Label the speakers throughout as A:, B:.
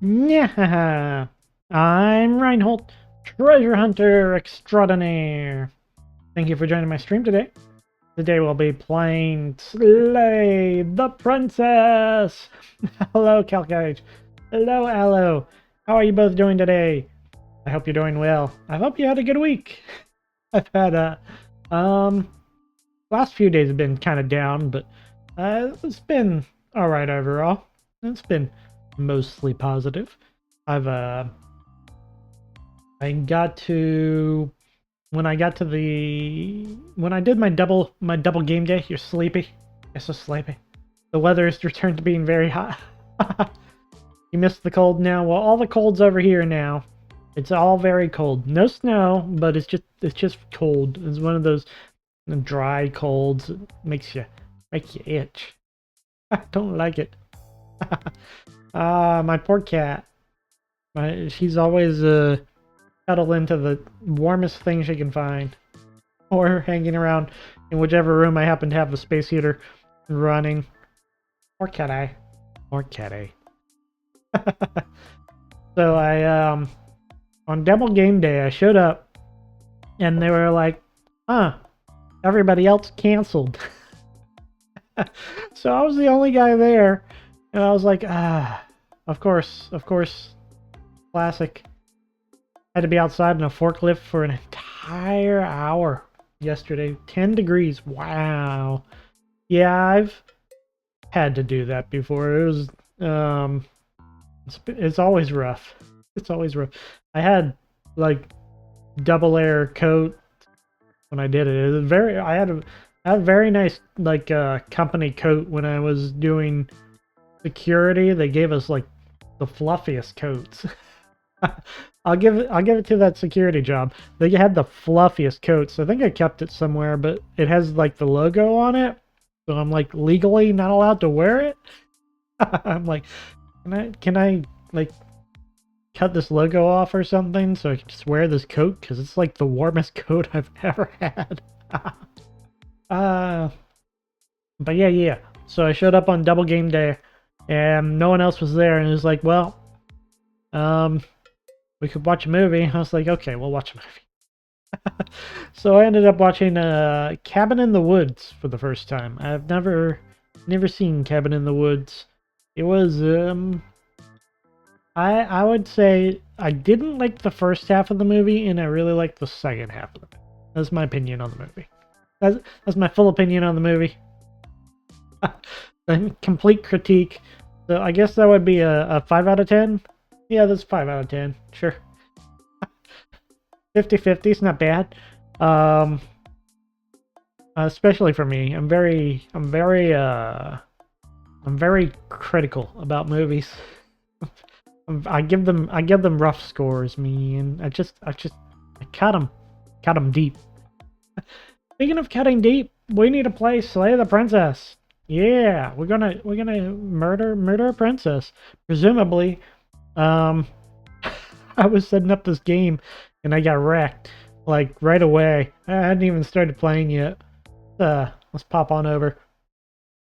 A: Yeah, I'm Reinhold, treasure hunter extraordinaire. Thank you for joining my stream today. Today we'll be playing Slay the Princess. Hello, Calcage. Hello, Aloe. How are you both doing today? I hope you're doing well. I hope you had a good week. I've had last few days have been kind of down, but it's been all right overall. It's been mostly positive. I've I got to when I got to when I did my double game day. You're sleepy. You're so sleepy. The weather has returned to being very hot. You missed the cold now. Well, all the cold's over here now. It's all very cold. No snow, but it's just cold. It's one of those dry colds. It makes you itch. I don't like it. My poor cat. She's always cuddled into the warmest thing she can find, or hanging around in whichever room I happen to have the space heater running. Or cat eye. Or cat eye. So I on double game day I showed up and they were like, everybody else canceled. So I was the only guy there, and I was like, of course, classic. Had to be outside in a forklift for an entire hour yesterday. 10 degrees. Wow. Yeah, I've had to do that before. It was it's always rough. It's always rough. I had like double layer coat when I did it. It was I had a very nice like company coat when I was doing security. They gave us like the fluffiest coats. I'll give it to that security job. They had the fluffiest coats. I think I kept it somewhere, but it has like the logo on it, so I'm like legally not allowed to wear it. I'm like, can I like cut this logo off or something so I can just wear this coat, because it's like the warmest coat I've ever had. But yeah. So I showed up on double game day, and no one else was there, and it was like, well, we could watch a movie. I was like, okay, we'll watch a movie. So I ended up watching Cabin in the Woods for the first time. I've never seen Cabin in the Woods. It was I would say I didn't like the first half of the movie, and I really liked the second half of the movie. That's my opinion on the movie. That's my full opinion on the movie. A complete critique. So I guess that would be a 5 out of 10. Yeah, that's 5 out of 10. Sure. 50-50 is not bad. Especially for me. I'm very critical about movies. I give them rough scores, man. I cut them deep. Speaking of cutting deep, we need to play Slay the Princess. Yeah, we're gonna murder a princess. Presumably, I was setting up this game and I got wrecked like right away. I hadn't even started playing yet. Let's pop on over.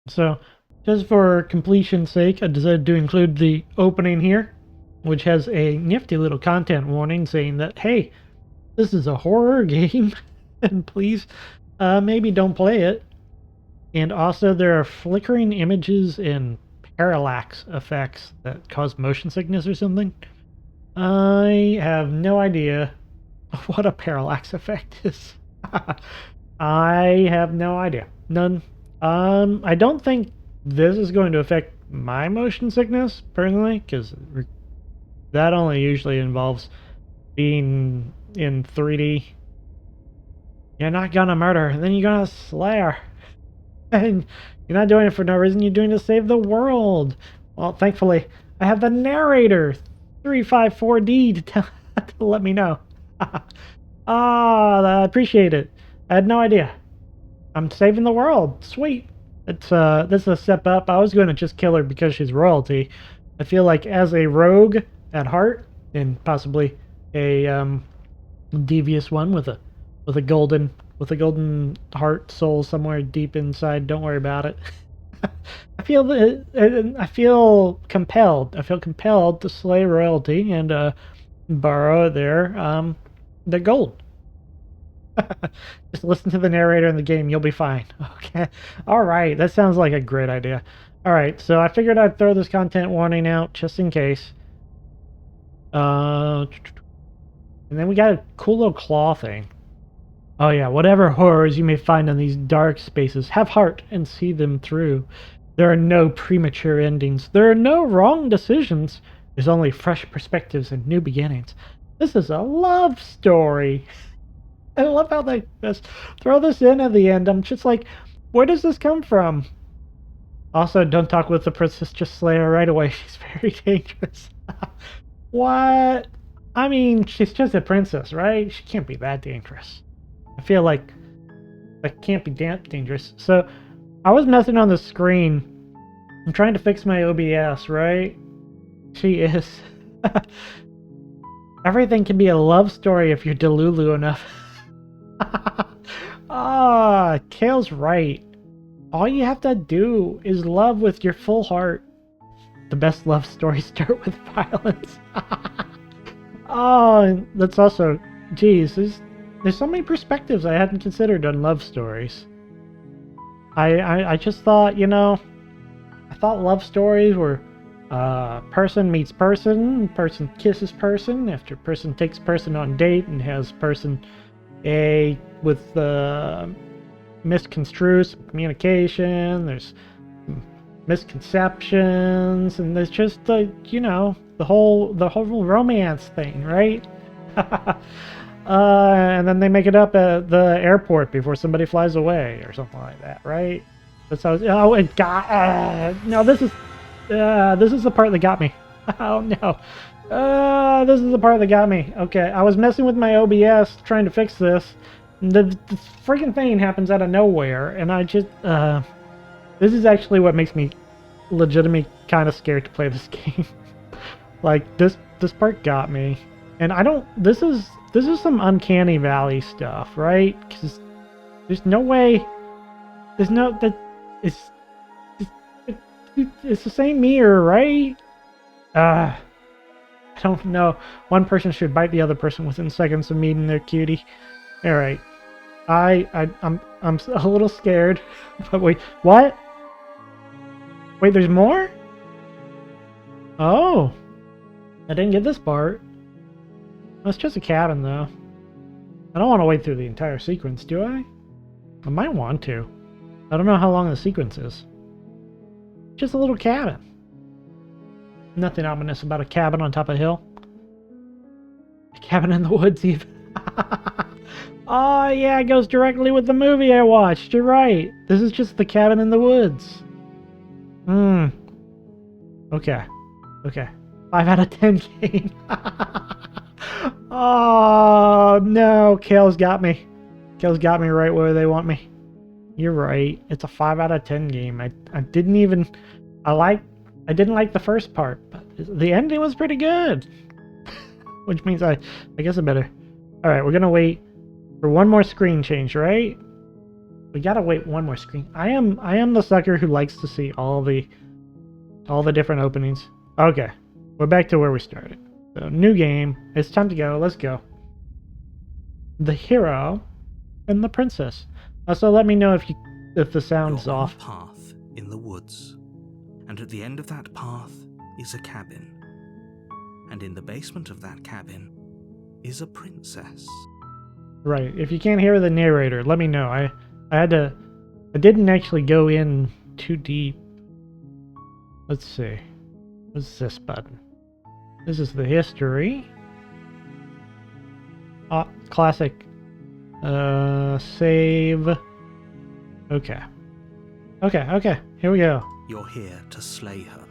A: So, just for completion's sake, I decided to include the opening here, which has a nifty little content warning saying that, hey, this is a horror game, and please, maybe don't play it. And also, there are flickering images and parallax effects that cause motion sickness or something. I have no idea what a parallax effect is. I have no idea. None. I don't think this is going to affect my motion sickness, personally, because that only usually involves being in 3D. You're not gonna murder, then you're gonna slay her. And you're not doing it for no reason, you're doing it to save the world. Well, thankfully, I have the narrator, 354D, to let me know. I appreciate it. I had no idea. I'm saving the world. Sweet. This is a step up. I was going to just kill her because she's royalty. I feel like as a rogue at heart, and possibly a devious one with a golden heart soul somewhere deep inside. Don't worry about it. I feel compelled. I feel compelled to slay royalty and borrow their gold. Just listen to the narrator in the game, you'll be fine. Okay. All right, that sounds like a great idea. All right, so I figured I'd throw this content warning out just in case. And then we got a cool little claw thing. Oh yeah, whatever horrors you may find in these dark spaces, have heart and see them through. There are no premature endings. There are no wrong decisions. There's only fresh perspectives and new beginnings. This is a love story. I love how they just throw this in at the end. I'm just like, where does this come from? Also, don't talk with the princess, just slay her right away. She's very dangerous. What? I mean, she's just a princess, right? She can't be that dangerous. I feel like that can't be that dangerous. So, I was messing on the screen. I'm trying to fix my OBS, right? She is. Everything can be a love story if you're delulu enough. Ah, Kale's right. All you have to do is love with your full heart. The best love stories start with violence. Oh, and that's also, geez, there's so many perspectives I hadn't considered on love stories. I just thought, you know, I thought love stories were person meets person, person kisses person, after person takes person on date and has person A with misconstrued communication, there's misconceptions, and there's just you know, the whole romance thing, right? And then they make it up at the airport before somebody flies away or something like that, right? That's how. Oh, it got. No, this is the part that got me. Oh no. This is the part that got me. Okay, I was messing with my OBS trying to fix this. The freaking thing happens out of nowhere, and I just this is actually what makes me legitimately kind of scared to play this game. Like this part got me, and I don't. This is some uncanny valley stuff, right? Because there's no way. There's no that it's the same mirror, right? I don't know. One person should bite the other person within seconds of meeting their cutie. All right, I'm a little scared. But wait, what? Wait, there's more? Oh, I didn't get this part. It's just a cabin, though. I don't want to wait through the entire sequence, do I? I might want to. I don't know how long the sequence is. Just a little cabin. Nothing ominous about a cabin on top of a hill. A cabin in the woods, even. Oh, yeah, it goes directly with the movie I watched. You're right. This is just the cabin in the woods. Okay. Okay. 5 out of 10 game. Oh, no. Kale's got me. Kale's got me right where they want me. You're right. It's a 5 out of 10 game. I didn't even... I didn't like the first part, but the ending was pretty good. Which means I guess I better... Alright, we're gonna wait for one more screen change, right? We gotta wait one more screen. I am the sucker who likes to see all the different openings. Okay, we're back to where we started. So, new game. It's time to go. Let's go. The hero and the princess. Also, let me know if the sound's
B: You're on
A: off.
B: a path in the woods, and at the end of that path is a cabin. And in the basement of that cabin is a princess.
A: Right. If you can't hear the narrator, let me know. I didn't actually go in too deep. Let's see. What's this button? This is the history. Classic. Save. Okay. Okay. Here we go.
B: You're here to slay her.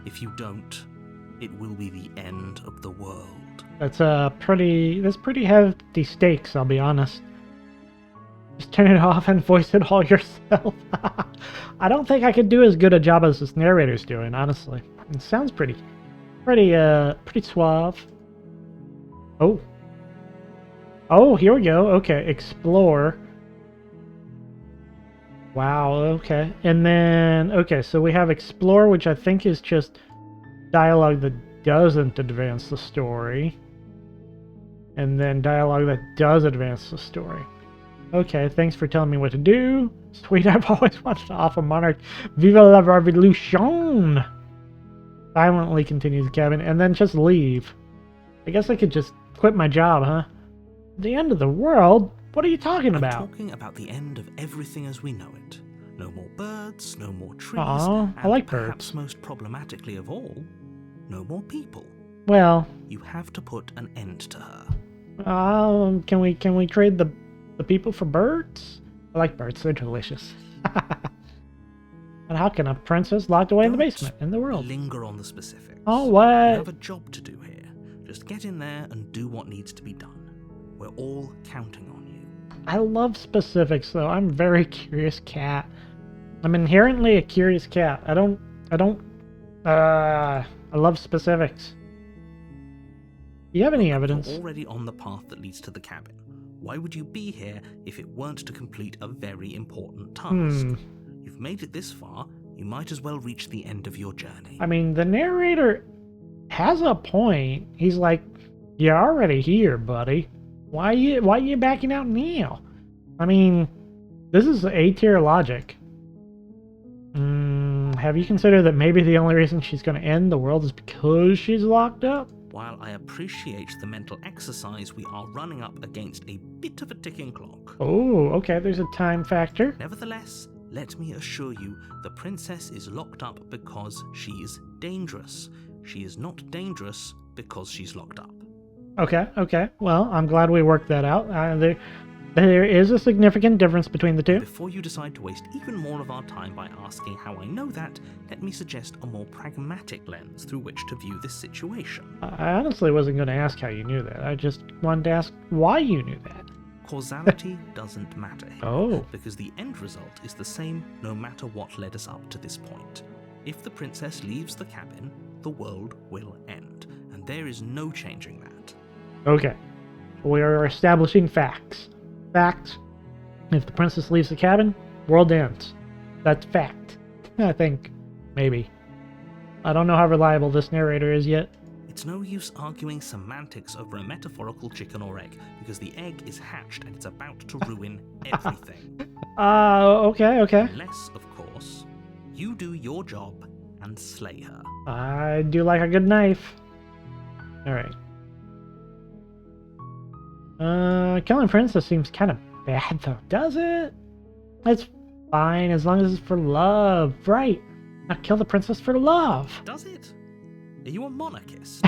B: If you don't, it will be the end of the world.
A: That's pretty hefty stakes, I'll be honest. Just turn it off and voice it all yourself. I don't think I could do as good a job as this narrator's doing, honestly. It sounds pretty suave. Oh, here we go. Okay, explore. Wow, okay. And then, okay, so we have Explore, which I think is just dialogue that doesn't advance the story. And then dialogue that does advance the story. Okay, thanks for telling me what to do. Sweet, I've always wanted to offer Monarch Viva la Revolution! Silently continues the cabin, and then just leave. I guess I could just quit my job, huh? The end of the world? What are you talking about?
B: I'm talking about the end of everything as we know it. No more birds, no more trees,
A: Aw, I
B: and
A: like
B: perhaps
A: birds.
B: most problematically of all, no more people.
A: Well,
B: You have to put an end to her.
A: can we trade the people for birds? I like birds, they're delicious. And how can a princess locked away in the
B: Don't
A: basement in the world?
B: Linger on the specifics.
A: Oh,
B: You
A: what?
B: have a job to do here. Just get in there and do what needs to be done. We're all counting on you.
A: I love specifics though. I'm a very curious cat. I'm inherently a curious cat. I love specifics. Do you have any evidence?
B: You're already on the path that leads to the cabin. Why would you be here if it weren't to complete a very important task? You've made it this far, you might as well reach the end of your journey.
A: I mean, the narrator has a point. He's like, "You're already here, buddy. Why you backing out now?" I mean, this is A-tier logic. Have you considered that maybe the only reason she's going to end the world is because she's locked up?
B: While I appreciate the mental exercise, we are running up against a bit of a ticking clock.
A: Oh, okay, there's a time factor.
B: Nevertheless, let me assure you, the princess is locked up because she is dangerous. She is not dangerous because she's locked up.
A: Okay. Well, I'm glad we worked that out. There is a significant difference between the two.
B: Before you decide to waste even more of our time by asking how I know that, let me suggest a more pragmatic lens through which to view this situation.
A: I honestly wasn't going to ask how you knew that. I just wanted to ask why you knew that.
B: Causality doesn't matter here,
A: Oh.
B: because the end result is the same no matter what led us up to this point. If the princess leaves the cabin, the world will end, and there is no changing that.
A: Okay. We are establishing facts. Fact. If the princess leaves the cabin, world ends. That's fact. I think. Maybe. I don't know how reliable this narrator is yet.
B: It's no use arguing semantics over a metaphorical chicken or egg, because the egg is hatched and it's about to ruin everything.
A: Okay.
B: Unless, of course, you do your job and slay her.
A: I do like a good knife. Alright. Killing princess seems kind of bad though, does it? It's fine as long as it's for love, right? Now kill the princess for love.
B: Does it? Are you a monarchist?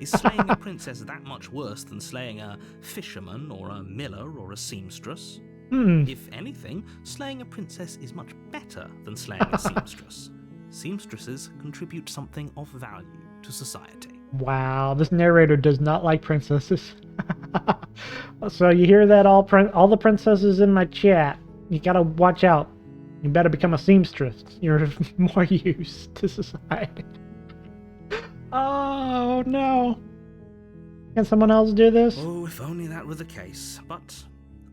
B: Is slaying a princess that much worse than slaying a fisherman or a miller or a seamstress? If anything, slaying a princess is much better than slaying a seamstress. Seamstresses contribute something of value to society.
A: Wow, this narrator does not like princesses. So you hear that, all the princesses in my chat? You gotta watch out. You better become a seamstress. You're of more use to society. Oh no. Can someone else do this?
B: Oh, if only that were the case. But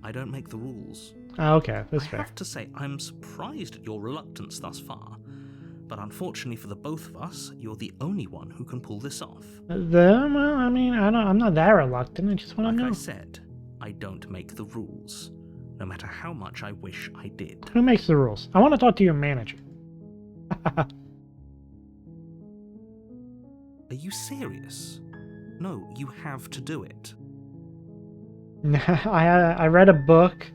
B: I don't make the rules.
A: Oh, okay, that's
B: I
A: fair.
B: have to say, I'm surprised at your reluctance thus far. But unfortunately for the both of us, you're the only one who can pull this off.
A: Well, I mean, I'm not that reluctant. I just want to
B: Like
A: know.
B: I said, I don't make the rules, no matter how much I wish I did.
A: Who makes the rules? I want to talk to your manager.
B: Are you serious? No, you have to do it.
A: I read a book,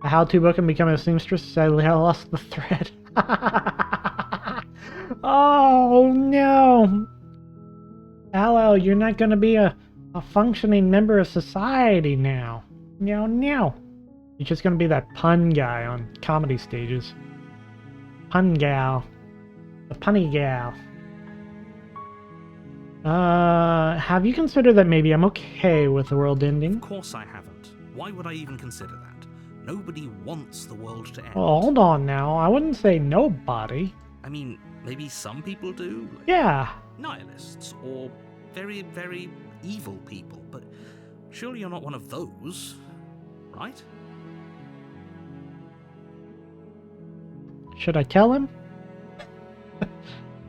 A: a how-to book on becoming a seamstress. Sadly, I lost the thread. Oh no! Hello, you're not going to be a functioning member of society now. No. You're just going to be that pun guy on comedy stages. Pun gal. The punny gal. Have you considered that maybe I'm okay with the world ending?
B: Of course I haven't. Why would I even consider that? Nobody wants the world to end.
A: Well, hold on now. I wouldn't say nobody.
B: I mean, maybe some people do. Like
A: Yeah.
B: nihilists, or very, very evil people, but surely you're not one of those, right?
A: Should I tell him?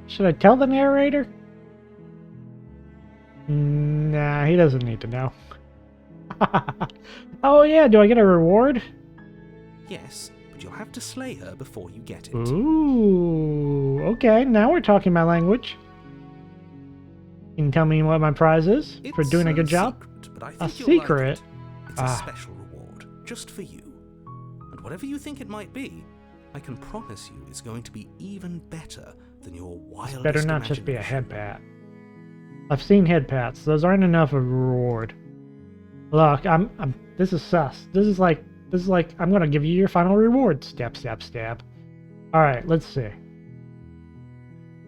A: Should I tell the narrator? Nah, he doesn't need to know. Oh yeah, do I get a reward?
B: Yes, but you'll have to slay her before you get it.
A: Ooh, okay, now we're talking my language. Can you tell me what my prize is for doing a good job?
B: Secret, but I
A: A
B: think you'll
A: secret?
B: Like it. It's a special reward, just for you. And whatever you think it might be, I can promise you it's going to be even better than your wildest
A: Better not just be a
B: imagination.
A: head pat. I've seen head pats. Those aren't enough of a reward. Look, this is sus. This is like I'm gonna give you your final reward. Stab, stab, stab. Alright, let's see.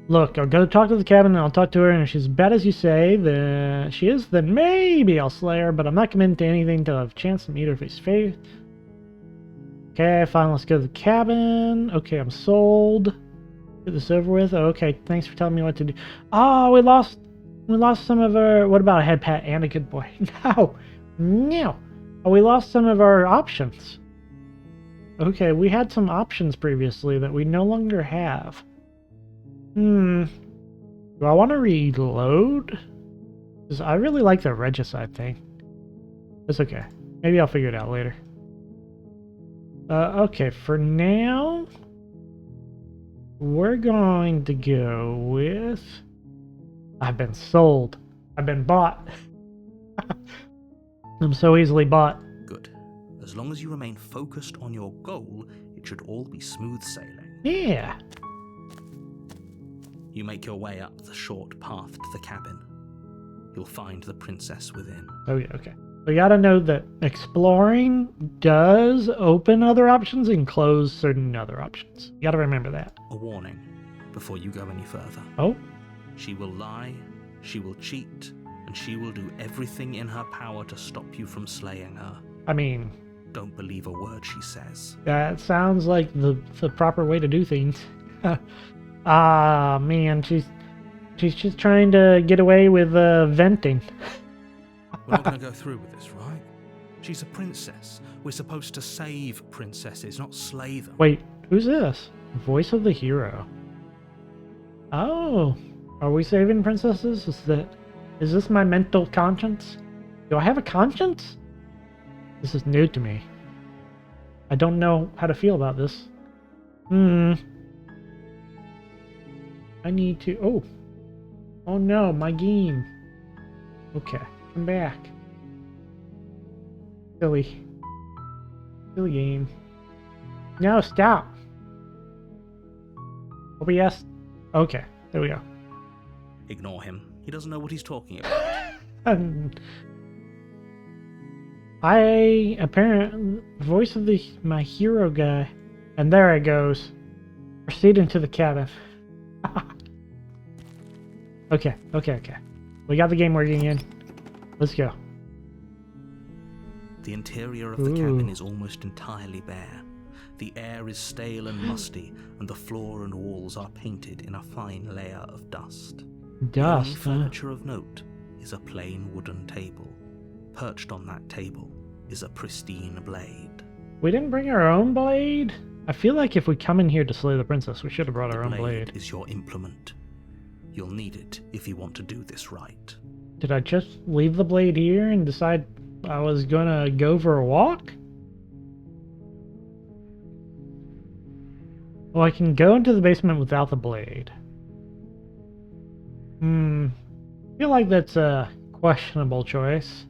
A: Look, I'll go talk to the cabin and I'll talk to her, and if she's as bad as you say then she is, then maybe I'll slay her, but I'm not committing to anything till I have a chance to meet her face to face. Okay, fine, let's go to the cabin. Okay, I'm sold. Get this over with. Okay, thanks for telling me what to do. Oh, we lost some of our... What about a head pat and a good boy? No. Oh, we lost some of our options. Okay, we had some options previously that we no longer have. Do I want to reload? Because I really like the regicide thing. It's okay. Maybe I'll figure it out later. Okay, for now, we're going to go with... I've been sold. I've been bought. I'm so easily bought.
B: Good. As long as you remain focused on your goal, it should all be smooth sailing.
A: Yeah.
B: You make your way up the short path to the cabin. You'll find the princess within.
A: Oh yeah, okay. We gotta know that exploring does open other options and close certain other options. You gotta remember that.
B: A warning before you go any further.
A: Oh?
B: She will lie, she will cheat, and she will do everything in her power to stop you from slaying her.
A: I mean...
B: Don't believe a word she says.
A: That sounds like the proper way to do things. Ah, man, she's just trying to get away with venting.
B: We're not going to go through with this, right? She's a princess. We're supposed to save princesses, not slay them.
A: Wait, who's this? Voice of the hero. Oh, are we saving princesses? Is this my mental conscience? Do I have a conscience? This is new to me. I don't know how to feel about this. I need to... Oh no, my game. Okay, come back. Silly game. No, stop. OBS. Okay, there we go.
B: Ignore him. He doesn't know what he's talking about.
A: Voice of my hero guy. And there it goes. Proceed into the cabin. Okay. We got the game working again. Let's go.
B: The interior of the cabin is almost entirely bare. The air is stale and musty, and the floor and walls are painted in a fine layer of dust. The only furniture of note is a plain wooden table. Perched on that table is a pristine blade.
A: We didn't bring our own blade? I feel like if we come in here to slay the princess, we should have brought our own blade.
B: The blade is your implement. You'll need it if you want to do this right.
A: Did I just leave the blade here and decide I was gonna go for a walk? Well, I can go into the basement without the blade. I feel like that's a questionable choice.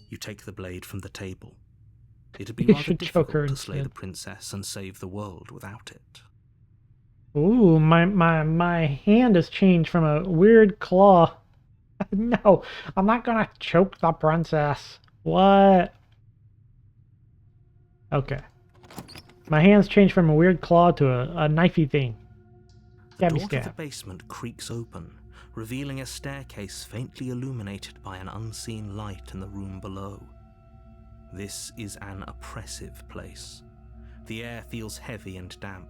B: You take the blade from the table. It'd be rather difficult to slay the princess and save the world without it.
A: Ooh, my hand has changed from a weird claw. No, I'm not gonna choke the princess. What? Okay. My hand's changed from a weird claw to a knifey thing.
B: The door to the basement creaks open, revealing a staircase faintly illuminated by an unseen light in the room below. This is an oppressive place. The air feels heavy and damp,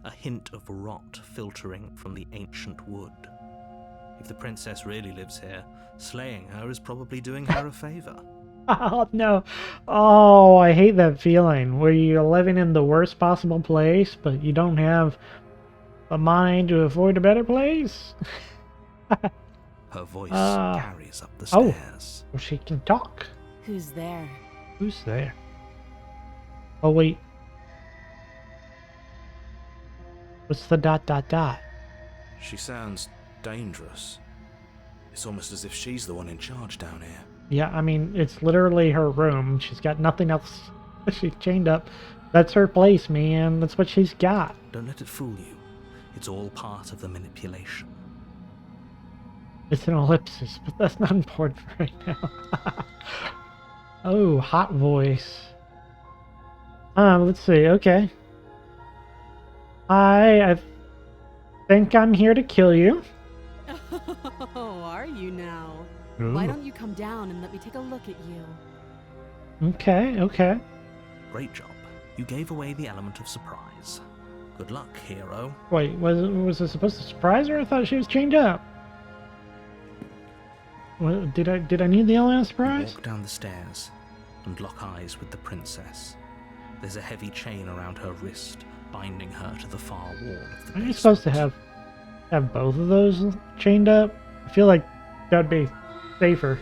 B: a hint of rot filtering from the ancient wood. If the princess really lives here, slaying her is probably doing her a favor.
A: Oh no. Oh, I hate that feeling where you're living in the worst possible place, but you don't have the money to afford a better place.
B: Her voice carries up the
A: Oh,
B: stairs.
A: well, she can talk.
C: Who's there?
A: Who's there? Oh wait. What's the dot dot dot?
D: She sounds dangerous. It's almost as if she's the one in charge down here.
A: Yeah, I mean, it's literally her room. She's got nothing else. She's chained up. That's her place, man. That's what she's got.
B: Don't let it fool you. It's all part of the manipulation.
A: It's an ellipsis, but that's not important right now. Oh, hot voice. Let's see. Okay. I think I'm here to kill you.
C: Oh, are you now?
A: Ooh.
C: Why don't you come down and let me take a look at you?
A: Okay, okay.
B: Great job. You gave away the element of surprise. Good luck, hero.
A: Wait, was it supposed to surprise her? I thought she was chained up. Well, did I need the element of
B: You
A: surprise?
B: walk down the stairs and lock eyes with the princess. There's a heavy chain around her wrist, binding her to the far wall of the basement.
A: Are you supposed to have both of those chained up? I feel like that'd be safer.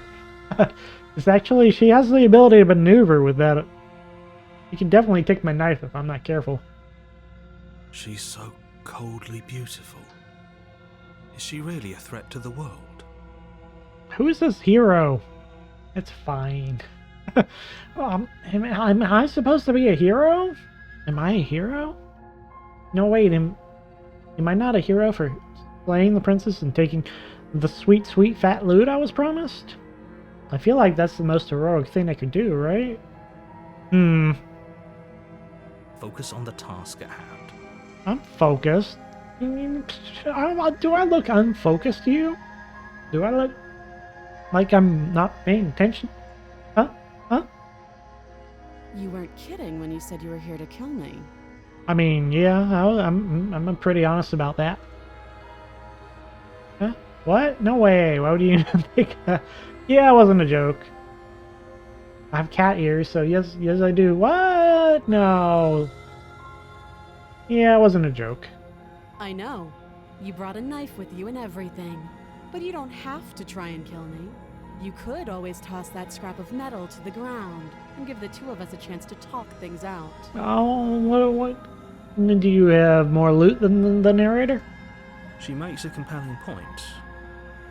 A: It's actually, she has the ability to maneuver with that. You can definitely take my knife if I'm not careful.
D: She's so coldly beautiful. Is she really a threat to the world?
A: Who is this hero? It's fine. Am I supposed to be a hero? Am I a hero? No, wait, am I not a hero for slaying the princess and taking the sweet, sweet fat loot I was promised? I feel like that's the most heroic thing I could do, right?
B: Focus on the task at hand.
A: I'm focused. Do I look unfocused to you? Do I look like I'm not paying attention? Huh?
C: You weren't kidding when you said you were here to kill me.
A: I mean, yeah, I'm pretty honest about that. Huh? What? No way. Why would you think? Yeah, it wasn't a joke. I have cat ears, so yes, I do. What? No. Yeah, it wasn't a joke.
C: I know. You brought a knife with you and everything. But you don't have to try and kill me. You could always toss that scrap of metal to the ground and give the two of us a chance to talk things out.
A: Oh, what? Do you have more loot than the narrator?
B: She makes a compelling point.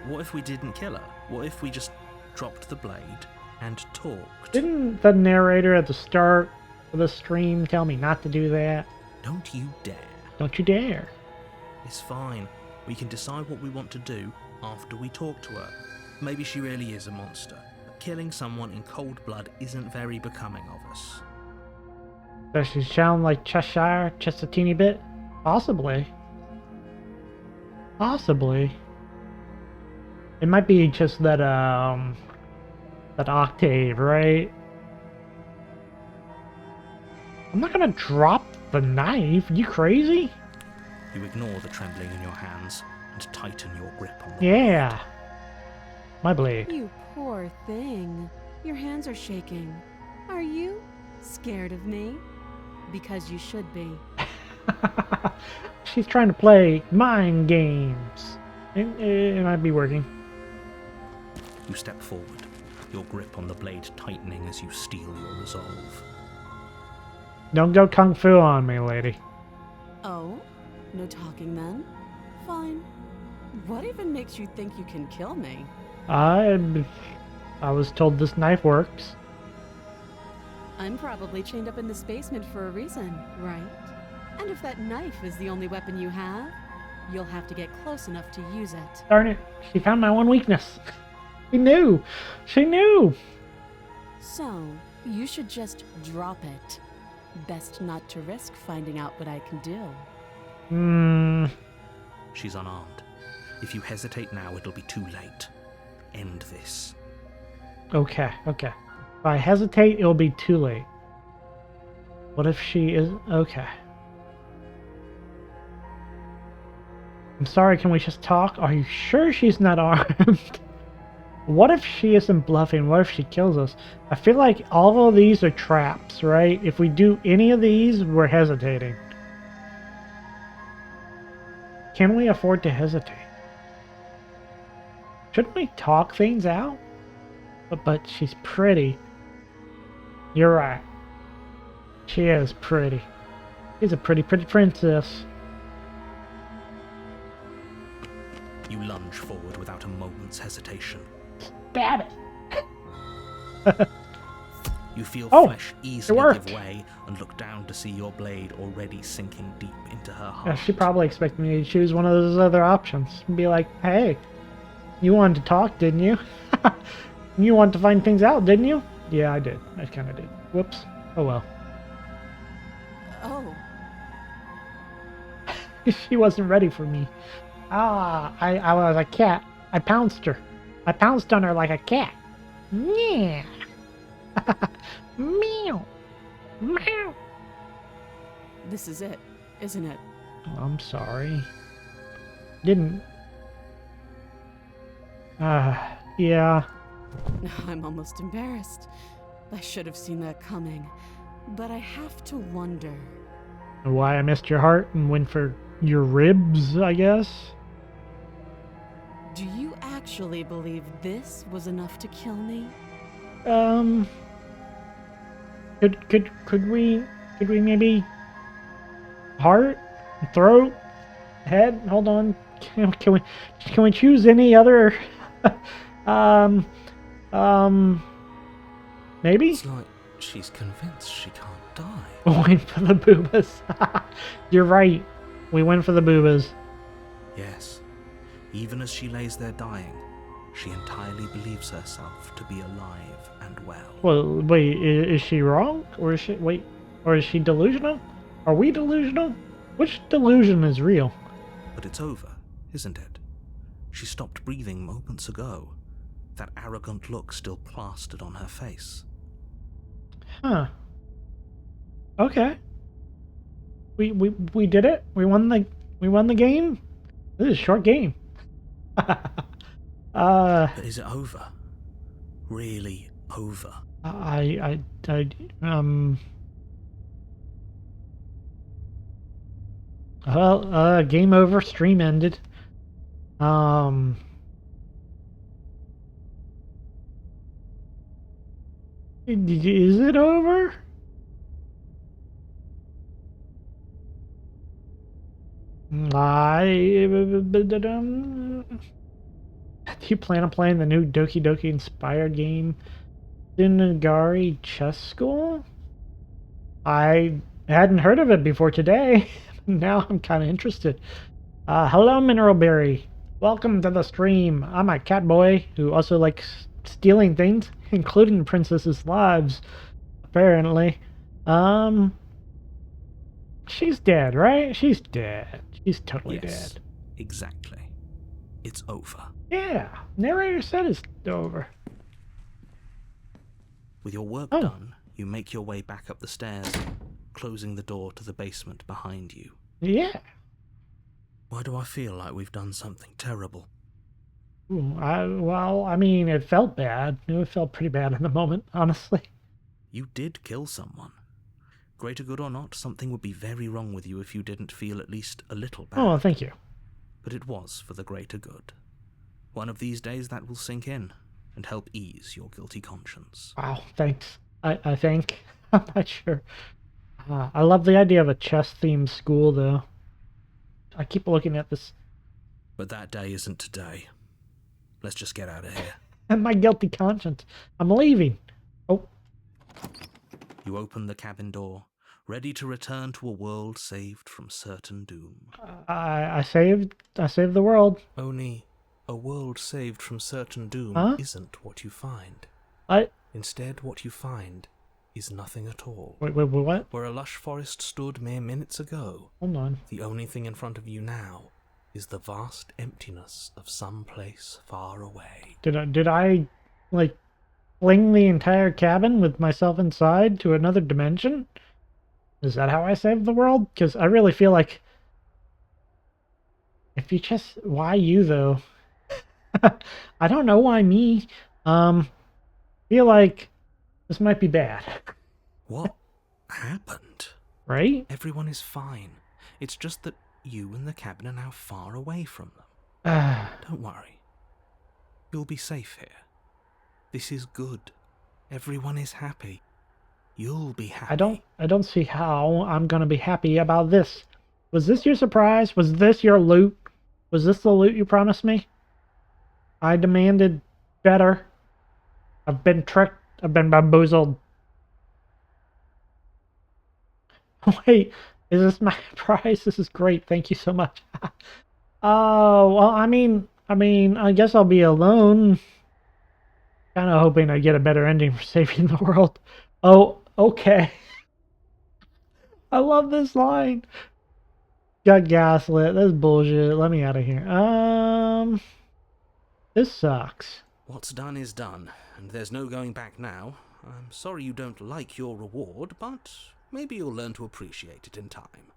B: What if we didn't kill her? What if we just dropped the blade and talked?
A: Didn't the narrator at the start of the stream tell me not to do that?
B: Don't you dare.
A: Don't you dare.
B: It's fine. We can decide what we want to do after we talk to her. Maybe she really is a monster, but killing someone in cold blood isn't very becoming of us.
A: Does she sound like Cheshire just a teeny bit? Possibly. Possibly. It might be just that octave, right? I'm not gonna drop the knife. You crazy?
B: You ignore the trembling in your hands and tighten your grip on the
A: Yeah. My blade.
C: You poor thing. Your hands are shaking. Are you scared of me? Because you should be.
A: She's trying to play mind games. It might be working.
B: You step forward, your grip on the blade tightening as you steel your resolve.
A: Don't go kung fu on me, lady.
C: Oh? No talking then? Fine. What even makes you think you can kill me?
A: I was told this knife works.
C: I'm probably chained up in this basement for a reason, right? And if that knife is the only weapon you have, you'll have to get close enough to use it.
A: Darn it. She found my one weakness. She knew. She knew.
C: So, you should just drop it. Best not to risk finding out what I can do.
B: She's unarmed. If you hesitate now, it'll be too late. End this.
A: Okay. If I hesitate, it'll be too late. What if she is... Okay. I'm sorry, can we just talk? Are you sure she's not armed? What if she isn't bluffing? What if she kills us? I feel like all of these are traps, right? If we do any of these, we're hesitating. Can we afford to hesitate? Shouldn't we talk things out? But she's pretty. You're right. She is pretty. She's a pretty princess.
B: You lunge forward without a moment's hesitation.
A: Stab it!
B: You feel
A: Oh,
B: flesh easily
A: worked.
B: give way and look down to see your blade already sinking deep into her heart.
A: Yeah, she probably expected me to choose one of those other options. And be like, hey, you wanted to talk, didn't you? You wanted to find things out, didn't you? Yeah, I did. I kind of did. Whoops. Oh well.
C: Oh,
A: She wasn't ready for me. I was a cat. I pounced her. I pounced on her like a cat. Yeah. Meow. Meow.
C: this is it, isn't it?
A: I'm sorry. Didn't. Yeah.
C: I'm almost embarrassed. I should have seen that coming. But I have to wonder.
A: Why I missed your heart and went for your ribs, I guess?
C: Do you actually believe this was enough to kill me?
A: Could we maybe heart, throat, head? Hold on. Can we choose any other maybe?
D: It's like she's convinced she can't die.
A: Went for the boobas. You're right. We went for the boobas.
B: Yes, even as she lays there dying, she entirely believes herself to be alive and well.
A: Well, wait, is she wrong? Or is she, wait, or is she delusional? Are we delusional? Which delusion is real?
B: But it's over, isn't it? She stopped breathing moments ago, that arrogant look still plastered on her face.
A: Huh. Okay. We did it. We won the game. This is a short game.
B: But is it over? Really over?
A: Well, game over, stream ended. Is it over? Do you plan on playing the new Doki Doki inspired game, Tsunagari Chess School? I hadn't heard of it before today. Now I'm kind of interested. Hello, Mineral Berry. Welcome to the stream. I'm a cat boy who also likes stealing things, including princesses' lives, apparently. She's dead, right? She's dead. She's totally
B: Yes,
A: dead.
B: exactly. It's over.
A: Yeah, narrator said it's over.
B: With your work
A: Oh.
B: done, you make your way back up the stairs, closing the door to the basement behind you.
A: Yeah.
B: Why do I feel like we've done something terrible?
A: Ooh, well, I mean, it felt bad. It felt pretty bad in the moment, honestly.
B: You did kill someone. Greater good or not, something would be very wrong with you if you didn't feel at least a little bad.
A: Oh, thank you.
B: But it was for the greater good. One of these days that will sink in and help ease your guilty conscience.
A: Wow, thanks. I think. I'm not sure. I love the idea of a chess-themed school, though. I keep looking at this.
B: But that day isn't today. Let's just get out of here.
A: And my guilty conscience. I'm leaving. Oh,
B: You open the cabin door, ready to return to a world saved from certain doom.
A: I saved the world.
D: Only a world saved from certain doom
A: Huh?
D: isn't what you find.
A: I
D: Instead, what you find is nothing at all.
A: wait, what?
D: Where a lush forest stood mere minutes ago,
A: Hold on.
D: the only thing in front of you now is the vast emptiness of some place far away.
A: Did I like fling the entire cabin with myself inside to another dimension? Is that how I saved the world? Because I really feel like if you just, why you though? I don't know why me. Feel like this might be bad.
D: What happened?
A: Right?
D: Everyone is fine. It's just that you and the cabin are now far away from them. Don't worry. You'll be safe here. This is good. Everyone is happy. You'll be happy.
A: I don't see how I'm gonna be happy about this. Was this your surprise? Was this your loot? Was this the loot you promised me? I demanded better. I've been tricked. I've been bamboozled. Wait, is this my prize? This is great. Thank you so much. Oh, well, I mean, I guess I'll be alone. Kind of hoping I get a better ending for saving the world. Oh, okay. I love this line. Got gaslit. That's bullshit. Let me out of here. This sucks.
D: What's done is done, and there's no going back now. I'm sorry you don't like your reward, but maybe you'll learn to appreciate it in time.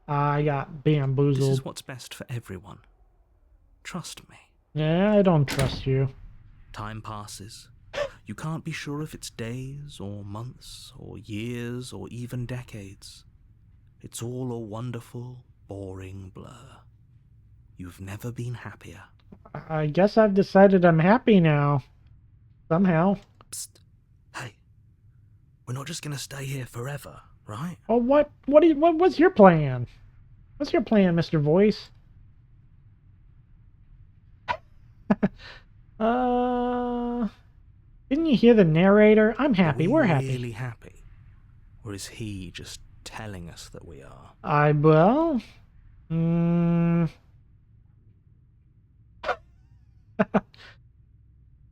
A: I got bamboozled.
B: This is what's best for everyone. Trust me.
A: Yeah, I don't trust you.
B: Time passes. You can't be sure if it's days, or months, or years, or even decades. It's all a wonderful, boring blur. You've never been happier.
A: I guess I've decided I'm happy now. Somehow.
D: Psst. Hey. We're not just gonna stay here forever, right?
A: Oh, what's your plan? What's your plan, Mr. Voice? Didn't you hear the narrator? I'm happy. We're happy.
D: Really happy? Or is he just telling us that we are?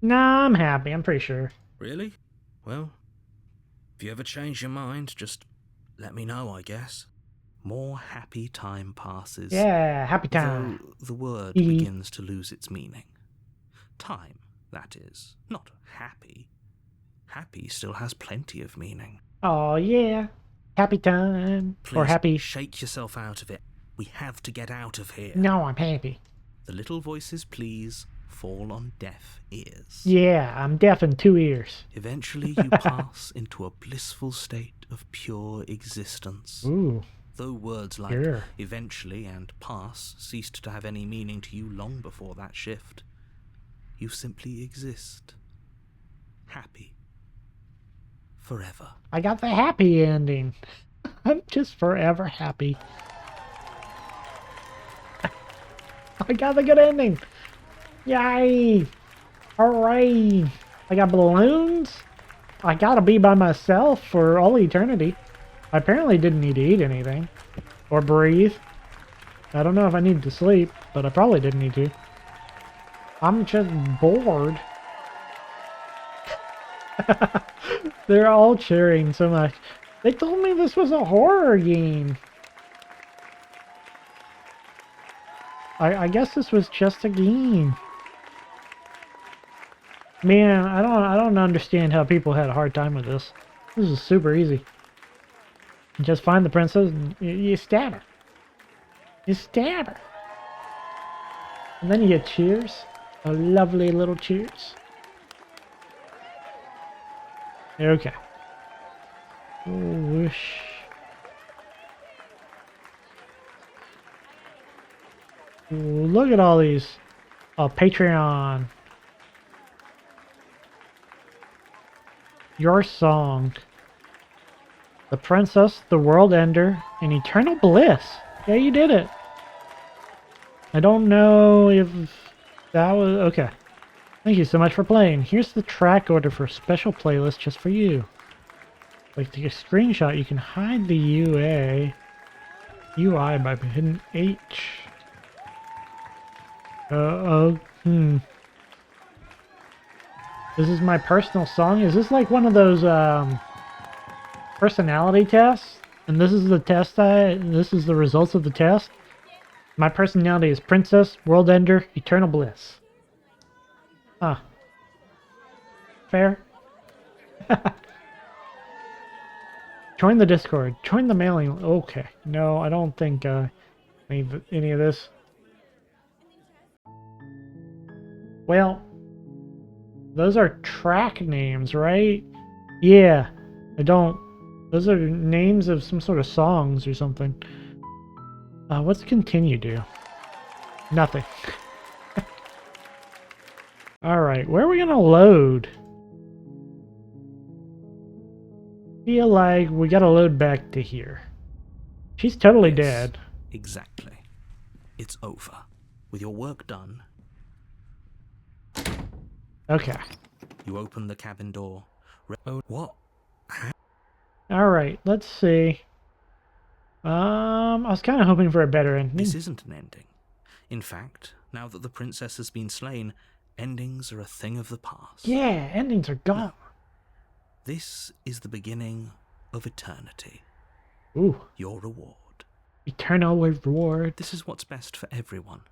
A: Nah, I'm happy. I'm pretty sure.
D: Really? Well, if you ever change your mind, just let me know, I guess.
B: More happy time passes.
A: Yeah, happy time.
B: Though the word begins to lose its meaning. Time, that is. Not happy. Happy still has plenty of meaning.
A: Oh, yeah. Happy time.
D: Please,
A: or happy.
D: Shake yourself out of it. We have to get out of here.
A: No, I'm happy.
B: The little voices, please, fall on deaf ears.
A: Yeah, I'm deaf in 2 ears.
B: Eventually you pass into a blissful state of pure existence.
A: Ooh.
B: Though words like eventually and pass ceased to have any meaning to you long before that shift, you simply exist. Happy. Forever.
A: I got the happy ending. I'm just forever happy. I got the good ending. Yay! Hooray! I got balloons. I gotta be by myself for all eternity. I apparently didn't need to eat anything. Or breathe. I don't know if I needed to sleep, but I probably didn't need to. I'm just bored. They're all cheering so much. They told me this was a horror game. I guess this was just a game. Man, I don't understand how people had a hard time with this. This is super easy. You just find the princess and you stab her. You stab her. And then you get cheers. A lovely little cheers. Okay. Oh, whoosh. Ooh, look at all these. Oh, Patreon. Your song. The Princess, the World Ender, and Eternal Bliss. Yeah, you did it. I don't know if that was... Okay. Thank you so much for playing. Here's the track order for a special playlist just for you. Like, take a screenshot, you can hide the UI by hitting H. This is my personal song. Is this like one of those personality tests? And this is the test this is the results of the test. My personality is Princess, World Ender, Eternal Bliss. Huh. Fair? Join the Discord. Join the mailing. Okay. No, I don't think I need any of this. Well, those are track names, right? Yeah. I don't... Those are names of some sort of songs or something. What's continue do? Nothing. Alright, where are we gonna load? Feel like we gotta load back to here. She's totally dead.
B: Exactly. It's over. With your work done.
A: Okay.
B: You open the cabin door. What?
A: Alright, let's see. I was kind of hoping for a better ending.
B: This isn't an ending. In fact, now that the princess has been slain, endings are a thing of the past.
A: Yeah, endings are gone.
B: No. This is the beginning of eternity.
A: Ooh.
B: Your reward.
A: Eternal reward.
B: This is what's best for everyone.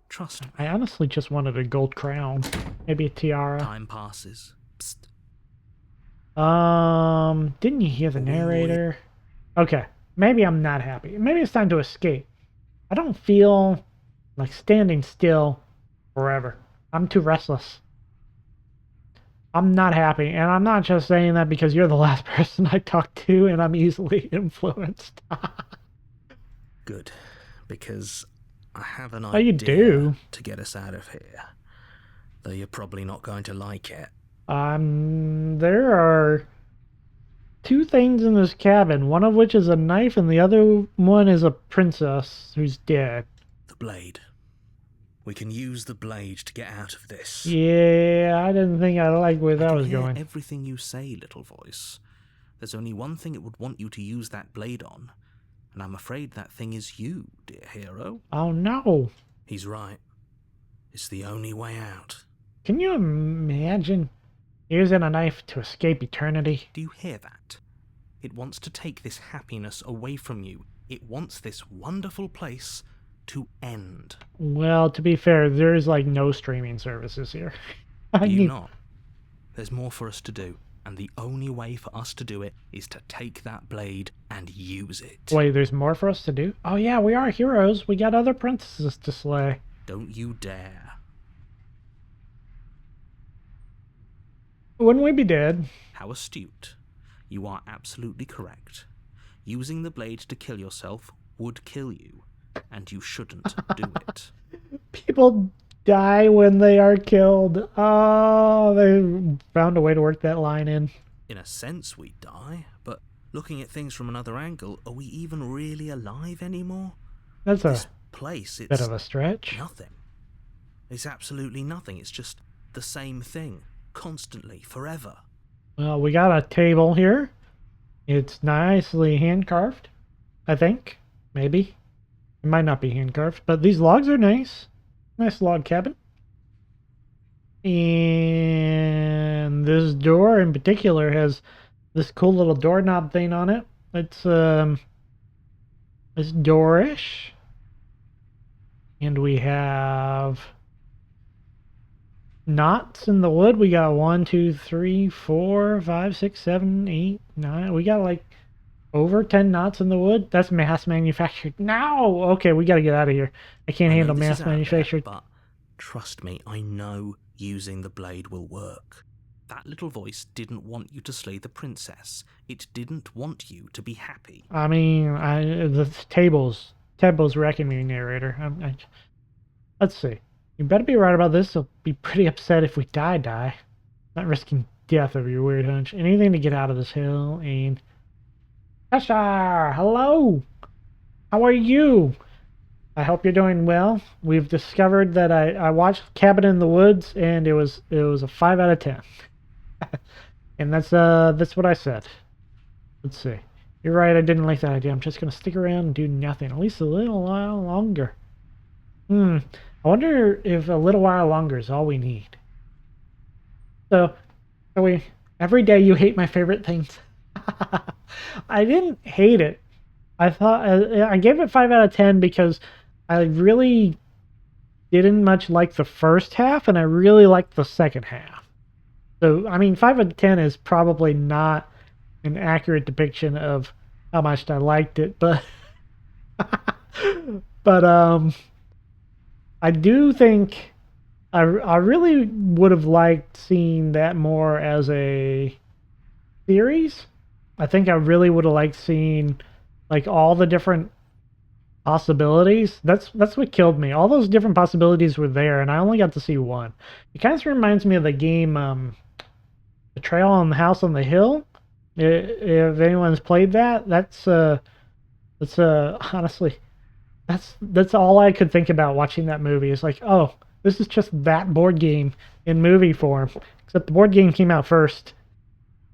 B: Trust me.
A: I honestly just wanted a gold crown. Maybe a tiara.
B: Time passes. Psst.
A: Didn't you hear the narrator? Okay. Maybe I'm not happy. Maybe it's time to escape. I don't feel like standing still forever. I'm too restless. I'm not happy. And I'm not just saying that because you're the last person I talked to and I'm easily influenced.
B: Good. Because I have an
A: Oh, you
B: idea
A: do?
B: to get us out of here. Though you're probably not going to like it.
A: There are two things in this cabin, one of which is a knife and the other one is a princess who's dead.
B: The blade. We can use the blade to get out of this.
A: Yeah, I didn't think I liked where that was going.
B: Everything you say, little voice. There's only one thing it would want you to use that blade on, and I'm afraid that thing is you, dear hero.
A: Oh no.
B: He's right. It's the only way out.
A: Can you imagine using a knife to escape eternity?
B: Do you hear that? It wants to take this happiness away from you. It wants this wonderful place to end.
A: Well, to be fair, there's like no streaming services here.
B: Not. There's more for us to do, and the only way for us to do it is to take that blade and use it.
A: Wait, there's more for us to do? Oh yeah, we are heroes. We got other princesses to slay.
B: Don't you dare.
A: Wouldn't we be dead?
B: How astute. You are absolutely correct. Using the blade to kill yourself would kill you, and you shouldn't do it.
A: People die when they are killed. Oh, they found a way to work that line in.
B: In a sense, we die, but looking at things from another angle, are we even really alive anymore?
A: That's
B: This place, it's
A: bit of a stretch.
B: nothing. It's absolutely nothing. It's just the same thing, constantly, forever.
A: Well, we got a table here. It's nicely hand-carved, I think. Maybe. It might not be hand-carved, but these logs are nice. Nice log cabin. And this door in particular has this cool little doorknob thing on it. It's doorish. And we have knots in the wood. We got 1, 2, 3, 4, 5, 6, 7, 8, 9. We got like over 10 knots in the wood. That's mass manufactured. No! Okay, we gotta get out of here. I can't handle mass manufactured.
B: But trust me, I know using the blade will work. That little voice didn't want you to slay the princess. It didn't want you to be happy.
A: I mean, the table's wrecking me, narrator. Let's see. You better be right about this. I'll be pretty upset if we die. Not risking death over your weird hunch. Anything to get out of this hill and... Cheshire! Hello! How are you? I hope you're doing well. We've discovered that I watched Cabin in the Woods and it was a 5 out of 10. And that's what I said. Let's see. You're right, I didn't like that idea. I'm just gonna stick around and do nothing. At least a little while longer. I wonder if a little while longer is all we need. So every day you hate my favorite things. I didn't hate it. I thought I gave it 5 out of 10 because I really didn't much like the first half and I really liked the second half. So, I mean, 5 out of 10 is probably not an accurate depiction of how much I liked it, but I do think I really would have liked seeing that more as a series. I think I really would have liked seeing like all the different possibilities. That's what killed me. All those different possibilities were there, and I only got to see one. It kind of reminds me of the game Betrayal on the House on the Hill. If anyone's played that, that's honestly, that's all I could think about watching that movie. Is like, oh, this is just that board game in movie form, except the board game came out first.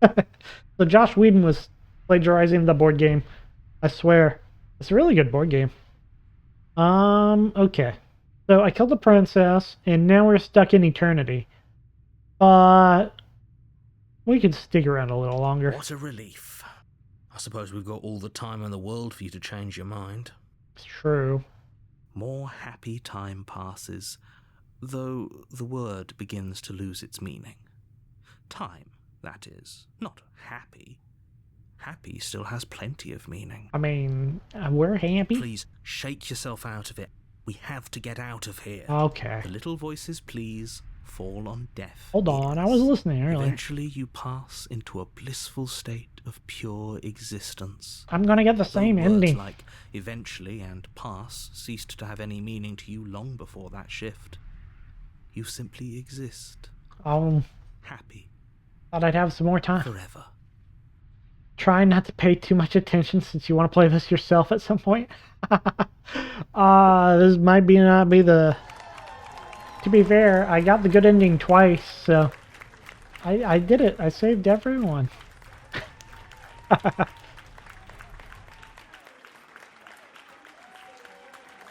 A: So Josh Whedon was plagiarizing the board game. I swear, it's a really good board game. Okay. So I killed the princess, and now we're stuck in eternity. But we could stick around a little longer.
B: What a relief. I suppose we've got all the time in the world for you to change your mind.
A: It's true.
B: More happy time passes, though the word begins to lose its meaning. Time, that is, not happy. Happy still has plenty of meaning.
A: I mean, we're happy.
B: Please shake yourself out of it. We have to get out of here.
A: Okay.
B: The little voices, please, fall on deaf
A: Hold on, I
B: ears.
A: was listening earlier.
B: Eventually you pass into a blissful state of pure existence.
A: I'm gonna get the same
B: Though words
A: ending.
B: like eventually and pass ceased to have any meaning to you long before that shift. You simply exist. Happy.
A: Thought I'd have some more time.
B: Forever.
A: Try not to pay too much attention since you want to play this yourself at some point. This might not be the... To be fair, I got the good ending twice, so... I did it. I saved everyone.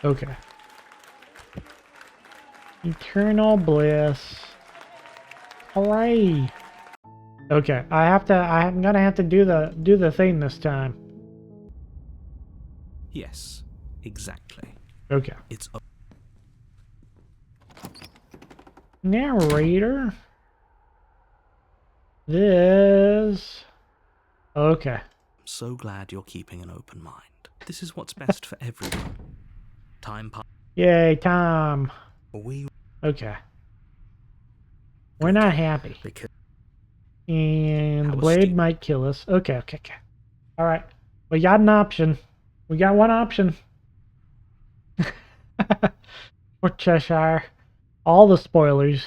A: Okay. Eternal bliss. Hooray! Okay, I'm gonna have to do the thing this time.
B: Yes, exactly.
A: Okay.
B: It's
A: Narrator. This. Okay.
B: I'm so glad you're keeping an open mind. This is what's best for everyone. Time passes.
A: Yay, Tom.
B: We
A: Okay. We're not happy.
B: because
A: And the
B: How
A: blade
B: astute.
A: might kill us. Okay. Alright. We got an option. We got one option. For Cheshire. All the spoilers.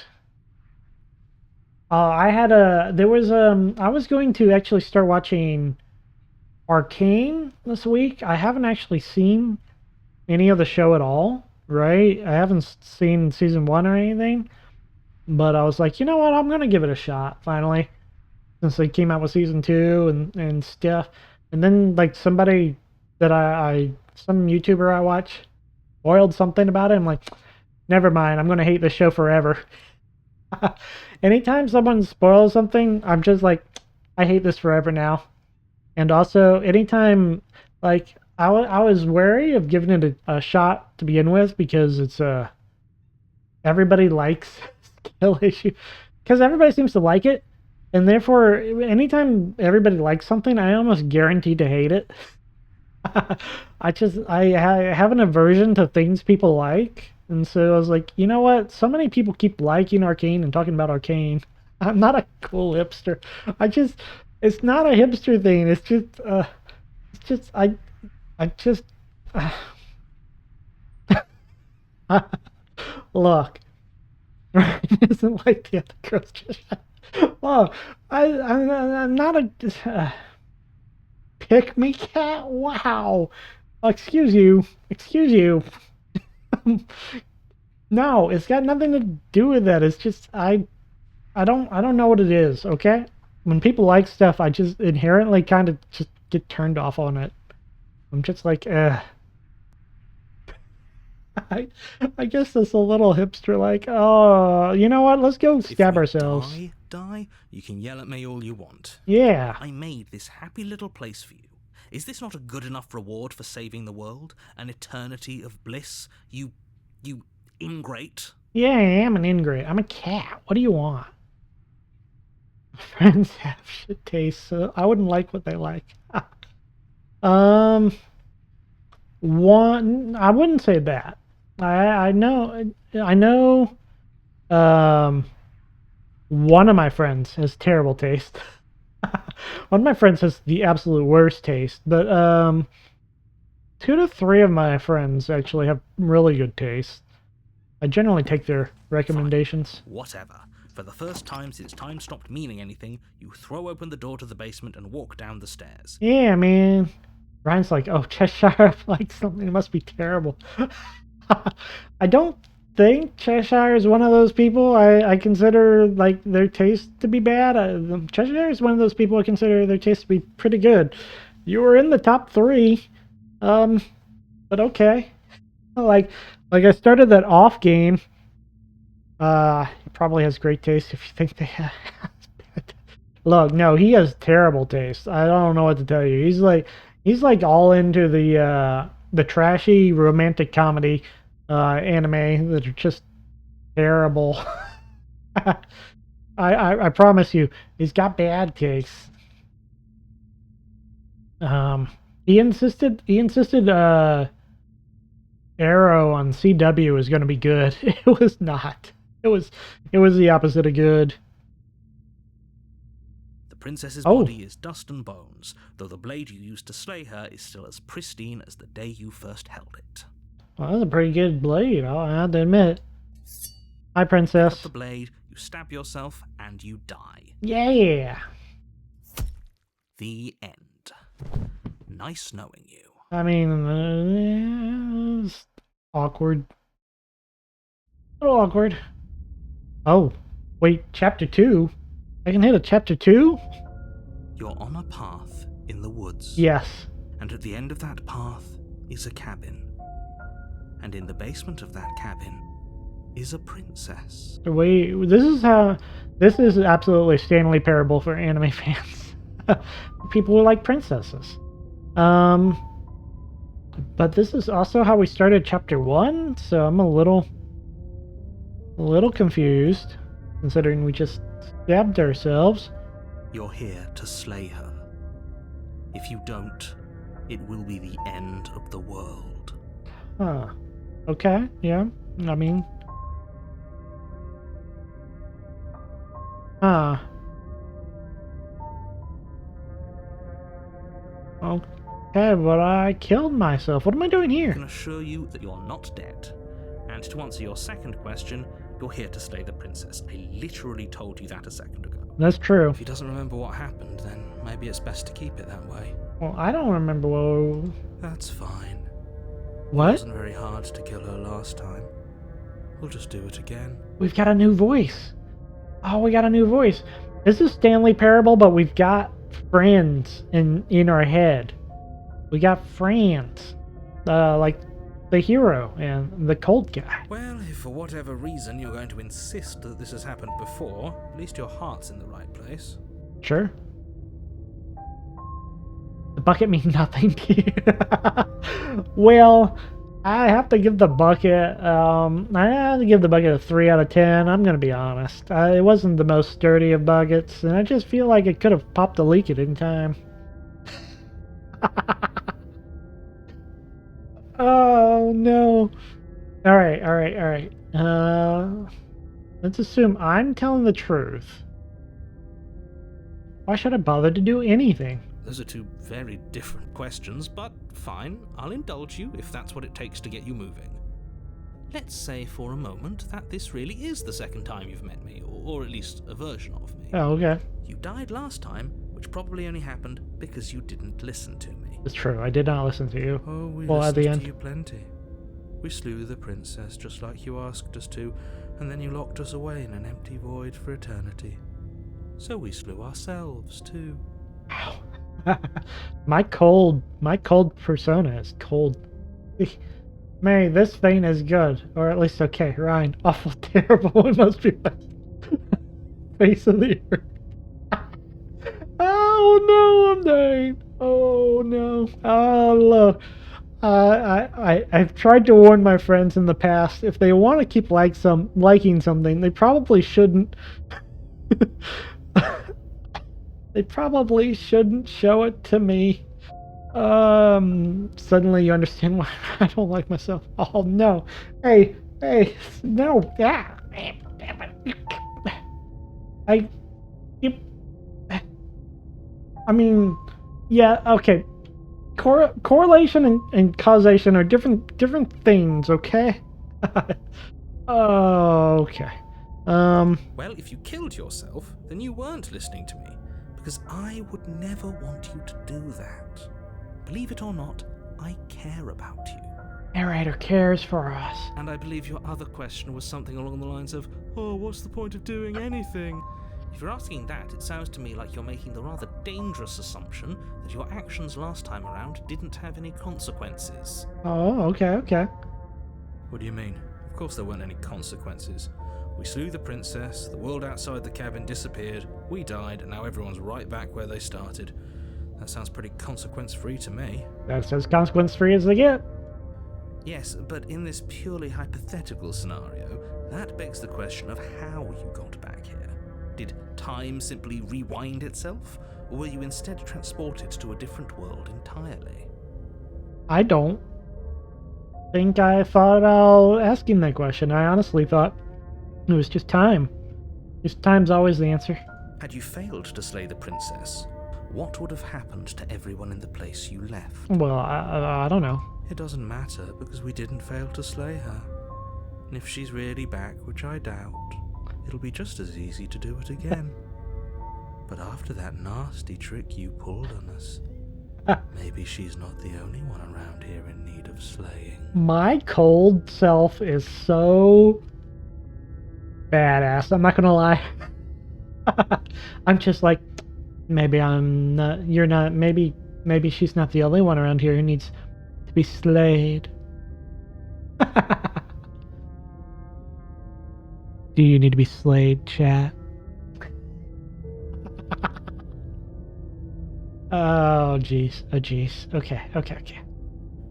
A: I was going to actually start watching Arcane this week. I haven't actually seen any of the show at all, right? I haven't seen season 1 or anything. But I was like, you know what? I'm going to give it a shot, finally. Since they came out with season 2 and stuff. And then, like, somebody that some YouTuber I watch spoiled something about it. I'm like, never mind. I'm going to hate this show forever. Anytime someone spoils something, I'm just like, I hate this forever now. And also, anytime, like, I was wary of giving it a shot to begin with because it's, everybody likes skill issue. Because everybody seems to like it. And therefore, anytime everybody likes something, I almost guarantee to hate it. I have an aversion to things people like. And so I was like, you know what? So many people keep liking Arcane and talking about Arcane. I'm not a cool hipster. It's not a hipster thing. Look. Ryan isn't like the other girls. Well, I'm not a pick me cat. Wow. Excuse you. No, it's got nothing to do with that. It's just I don't know what it is. Okay, when people like stuff, I just inherently kind of just get turned off on it. I'm just like, I guess that's a little hipster like, oh, you know what? Let's go stab ourselves.
B: Die, you can yell at me all you want.
A: Yeah.
B: I made this happy little place for you. Is this not a good enough reward for saving the world? An eternity of bliss? You ingrate?
A: Yeah, I am an ingrate. I'm a cat. What do you want? Friends have shit taste, so I wouldn't like what they like. I wouldn't say that. I know One of my friends has terrible taste. One of my friends has the absolute worst taste, but 2 to 3 of my friends actually have really good taste. I generally take their recommendations.
B: Fine. Whatever. For the first time since time stopped meaning anything, you throw open the door to the basement and walk down the stairs.
A: Yeah, man. Ryan's like, oh, Cheshire likes something. It must be terrible. I don't think Cheshire is one of those people I consider like their taste to be bad. Cheshire is one of those people I consider their taste to be pretty good. You were in the top 3, but okay. Like I started that off game. He probably has great taste if you think they have. Look, no, he has terrible taste. I don't know what to tell you. He's like all into the trashy romantic comedy anime that are just terrible. I promise you, he's got bad taste. He insisted Arrow on CW was going to be good. It was not. It was the opposite of good.
B: The princess's body is dust and bones, though the blade you used to slay her is still as pristine as the day you first held it.
A: Well, that's a pretty good blade, I'll have to admit. Hi, princess.
B: Pick up the blade, you stab yourself, and you die.
A: Yeah.
B: The end. Nice knowing you.
A: I mean, it's awkward. A little awkward. Oh, wait, chapter 2? I can hit a chapter 2?
B: You're on a path in the woods.
A: Yes.
B: And at the end of that path is a cabin. And in the basement of that cabin is a princess.
A: Wait, this is absolutely Stanley Parable for anime fans. People who like princesses. But this is also how we started chapter 1, so I'm a little confused, considering we just stabbed ourselves.
B: You're here to slay her. If you don't, it will be the end of the world.
A: Huh. Okay, yeah. I mean... Huh. Okay, but I killed myself. What am I doing
B: I
A: here?
B: can assure you that you're not dead. And to answer your second question, you're here to slay the princess. I literally told you that a second ago.
A: That's true.
D: If he doesn't remember what happened, then maybe it's best to keep it that way.
A: Well, I don't remember what...
D: That's fine. It
A: What?
D: wasn't very hard to kill her last time. We'll just do it again.
A: We've got a new voice. Oh, we got a new voice. This is Stanley Parable, but we've got friends in our head. We got friends. Like the hero and the cold guy.
D: Well, if for whatever reason you're going to insist that this has happened before, at least your heart's in the right place.
A: Sure. The bucket means nothing to you. Well, I have to give the bucket, a 3 out of 10. I'm going to be honest. It wasn't the most sturdy of buckets, and I just feel like it could have popped a leak at any time. Oh, no. Alright. Let's assume I'm telling the truth. Why should I bother to do anything?
B: Those are 2 very different questions, but fine, I'll indulge you if that's what it takes to get you moving. Let's say for a moment that this really is the second time you've met me, or at least a version of me.
A: Oh, okay.
B: You died last time, which probably only happened because you didn't listen to me.
A: It's true. I did not listen to you.
D: Oh, we
A: Well, at the
D: listened
A: end.
D: to you plenty. We slew the princess just like you asked us to, and then you locked us away in an empty void for eternity. So we slew ourselves too.
A: Wow. my cold persona is cold. Mary, this vein is good, or at least okay. Ryan, awful, terrible. It must be like face of the earth. Oh no, I'm dying. Oh no. Oh look. I've tried to warn my friends in the past, if they want to keep liking something, they probably shouldn't. They probably shouldn't show it to me. Suddenly you understand why I don't like myself. Oh no. Hey, no. Yeah. I, it, I mean, yeah, okay. Correlation and causation are different things, okay? Okay.
B: Well, if you killed yourself, then you weren't listening to me, because I would never want you to do that. Believe it or not, I care about you.
A: Narrator cares for us.
B: And I believe your other question was something along the lines of, oh, what's the point of doing anything? If you're asking that, it sounds to me like you're making the rather dangerous assumption that your actions last time around didn't have any consequences.
A: Oh, okay.
B: What do you mean? Of course there weren't any consequences. We slew the princess, the world outside the cabin disappeared, we died, and now everyone's right back where they started. That sounds pretty consequence-free to me.
A: That's as consequence-free as they get.
B: Yes, but in this purely hypothetical scenario, that begs the question of how you got back here. Did time simply rewind itself, or were you instead transported to a different world entirely?
A: I don't think I thought about asking that question. I honestly thought it was just time. Just time's always the answer.
B: Had you failed to slay the princess, what would have happened to everyone in the place you left?
A: Well, I don't know.
B: It doesn't matter, because we didn't fail to slay her. And if she's really back, which I doubt, it'll be just as easy to do it again. But after that nasty trick you pulled on us, maybe she's not the only one around here in need of slaying.
A: My cold self is so badass. I'm not gonna lie. I'm just like, maybe I'm not. You're not. Maybe she's not the only one around here who needs to be slayed. Do you need to be slayed, chat? Oh, jeez. Oh, jeez. Okay.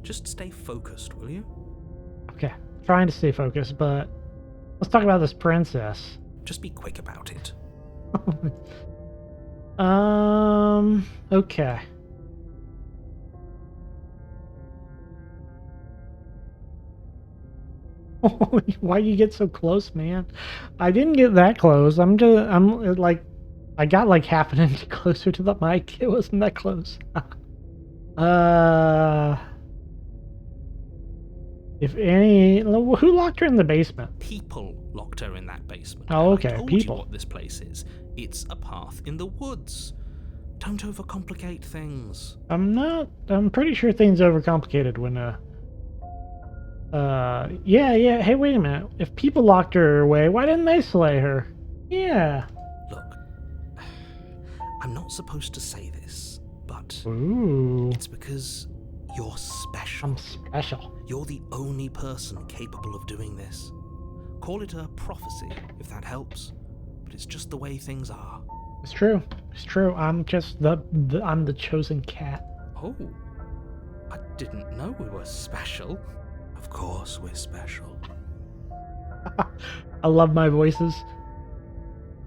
B: Just stay focused, will you?
A: Okay. Trying to stay focused, but let's talk about this princess.
B: Just be quick about it.
A: Okay. Why you get so close, man? I didn't get that close. I'm like, I got like half an inch closer to the mic. It wasn't that close. If any, who locked her in the basement?
B: People locked her in that basement.
A: Oh, okay,
B: I told
A: people.
B: you what this place is. It's a path in the woods. Don't overcomplicate things.
A: I'm pretty sure things overcomplicated when, yeah, hey, wait a minute. If people locked her away, why didn't they slay her? Yeah.
B: Look, I'm not supposed to say this, but
A: Ooh.
B: it's because you're special.
A: I'm special.
B: You're the only person capable of doing this. Call it a prophecy, if that helps, but it's just the way things are.
A: It's true. I'm just I'm the chosen cat.
B: Oh, I didn't know we were special. Of course we're special.
A: I love my voices.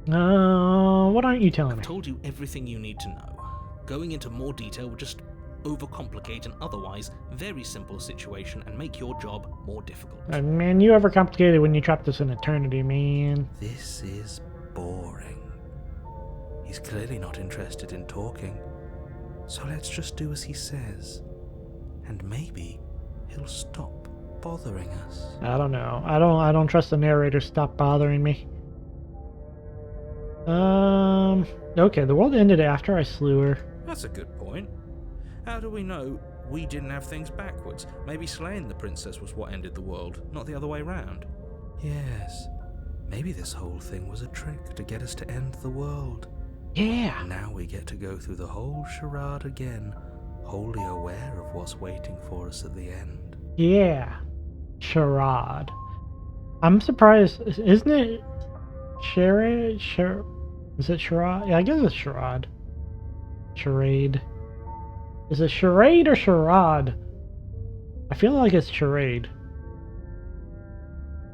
A: What aren't you telling
B: I've
A: me?
B: told you everything you need to know. Going into more detail would just overcomplicate an otherwise very simple situation and make your job more difficult.
A: Man, you overcomplicated when you trapped us in eternity, man.
B: This is boring. He's clearly not interested in talking. So let's just do as he says. And maybe he'll stop bothering us.
A: I don't know. I don't trust the narrator. Stop bothering me. Okay, the world ended after I slew her.
B: That's a good point. How do we know we didn't have things backwards? Maybe slaying the princess was what ended the world, not the other way round. Yes. Maybe this whole thing was a trick to get us to end the world.
A: Yeah.
B: Now we get to go through the whole charade again, wholly aware of what's waiting for us at the end.
A: Yeah. Charade. I'm surprised. Isn't it charade? Is it charade? Yeah, I guess it's charade. Charade. Is it charade or charade? I feel like it's charade.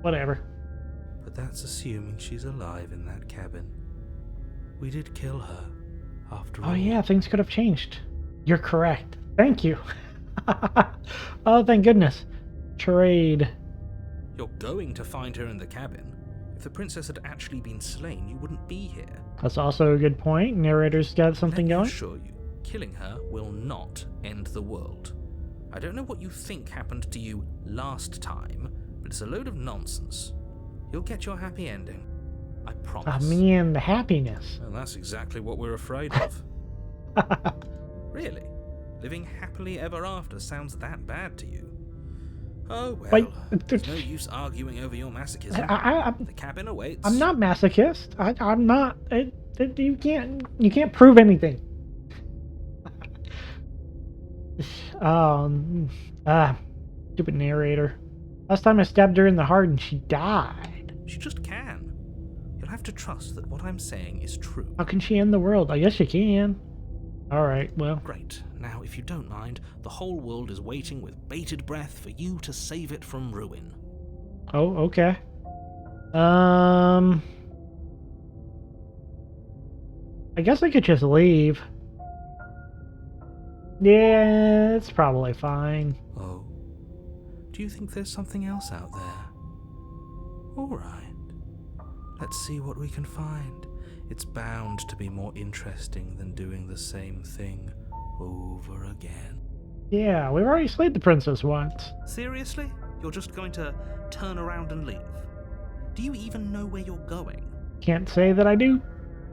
A: Whatever.
B: But that's assuming she's alive in that cabin. We did kill her, after all.
A: Oh yeah, things could have changed. You're correct. Thank you. Oh, thank goodness. Charade.
B: You're going to find her in the cabin. If the princess had actually been slain, you wouldn't be here.
A: That's also a good point. Narrator's got something
B: Let me
A: going.
B: assure you, killing her will not end the world. I don't know what you think happened to you last time, but it's a load of nonsense. You'll get your happy ending. I promise.
A: I mean, the happiness.
B: Well, that's exactly what we're afraid of. Really? Living happily ever after sounds that bad to you? Oh, well,
A: Wait,
B: there's no use arguing over your masochism. The cabin awaits.
A: I'm not masochist. I'm not. You can't prove anything. Stupid narrator. Last time I stabbed her in the heart and she died.
B: She just can. You'll have to trust that what I'm saying is true.
A: How can she end the world? I guess she can. Alright, well.
B: Great. Now, if you don't mind, the whole world is waiting with bated breath for you to save it from ruin.
A: Oh, okay. I guess I could just leave. Yeah, it's probably fine.
B: Oh. Do you think there's something else out there? Alright. Let's see what we can find. It's bound to be more interesting than doing the same thing over again.
A: Yeah, we've already slayed the princess once.
B: Seriously? You're just going to turn around and leave? Do you even know where you're going?
A: Can't say that I do.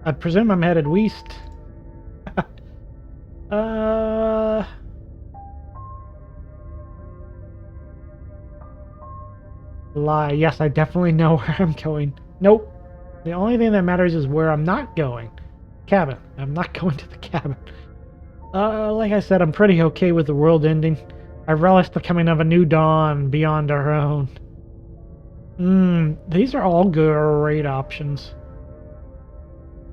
A: I presume I'm headed west. Lie. Yes, I definitely know where I'm going. Nope. The only thing that matters is where I'm not going. Cabin. I'm not going to the cabin. Like I said, I'm pretty okay with the world ending. I relish the coming of a new dawn beyond our own. These are all great options.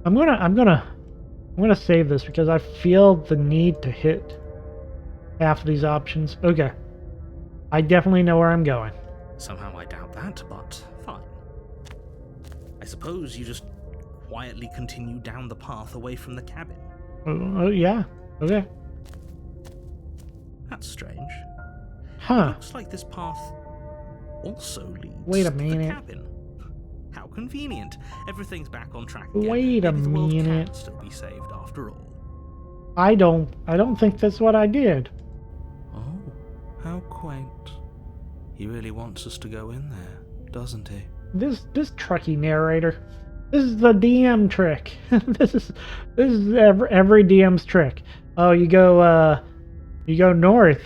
A: I'm gonna save this because I feel the need to hit half of these options. Okay. I definitely know where I'm going.
B: Somehow I doubt that, but fine. I suppose you just quietly continue down the path away from the cabin.
A: Yeah. Okay.
B: That's strange.
A: Huh.
B: Looks like this path also leads
A: Wait a
B: to the
A: minute.
B: cabin. How convenient. Everything's back on track again.
A: Wait a
B: Maybe the world
A: minute.
B: can still be saved after all.
A: I don't think that's what I did.
B: Oh, how quaint. He really wants us to go in there, doesn't he?
A: This trucky narrator. This is the DM trick. this is every DM's trick. Oh, you go north.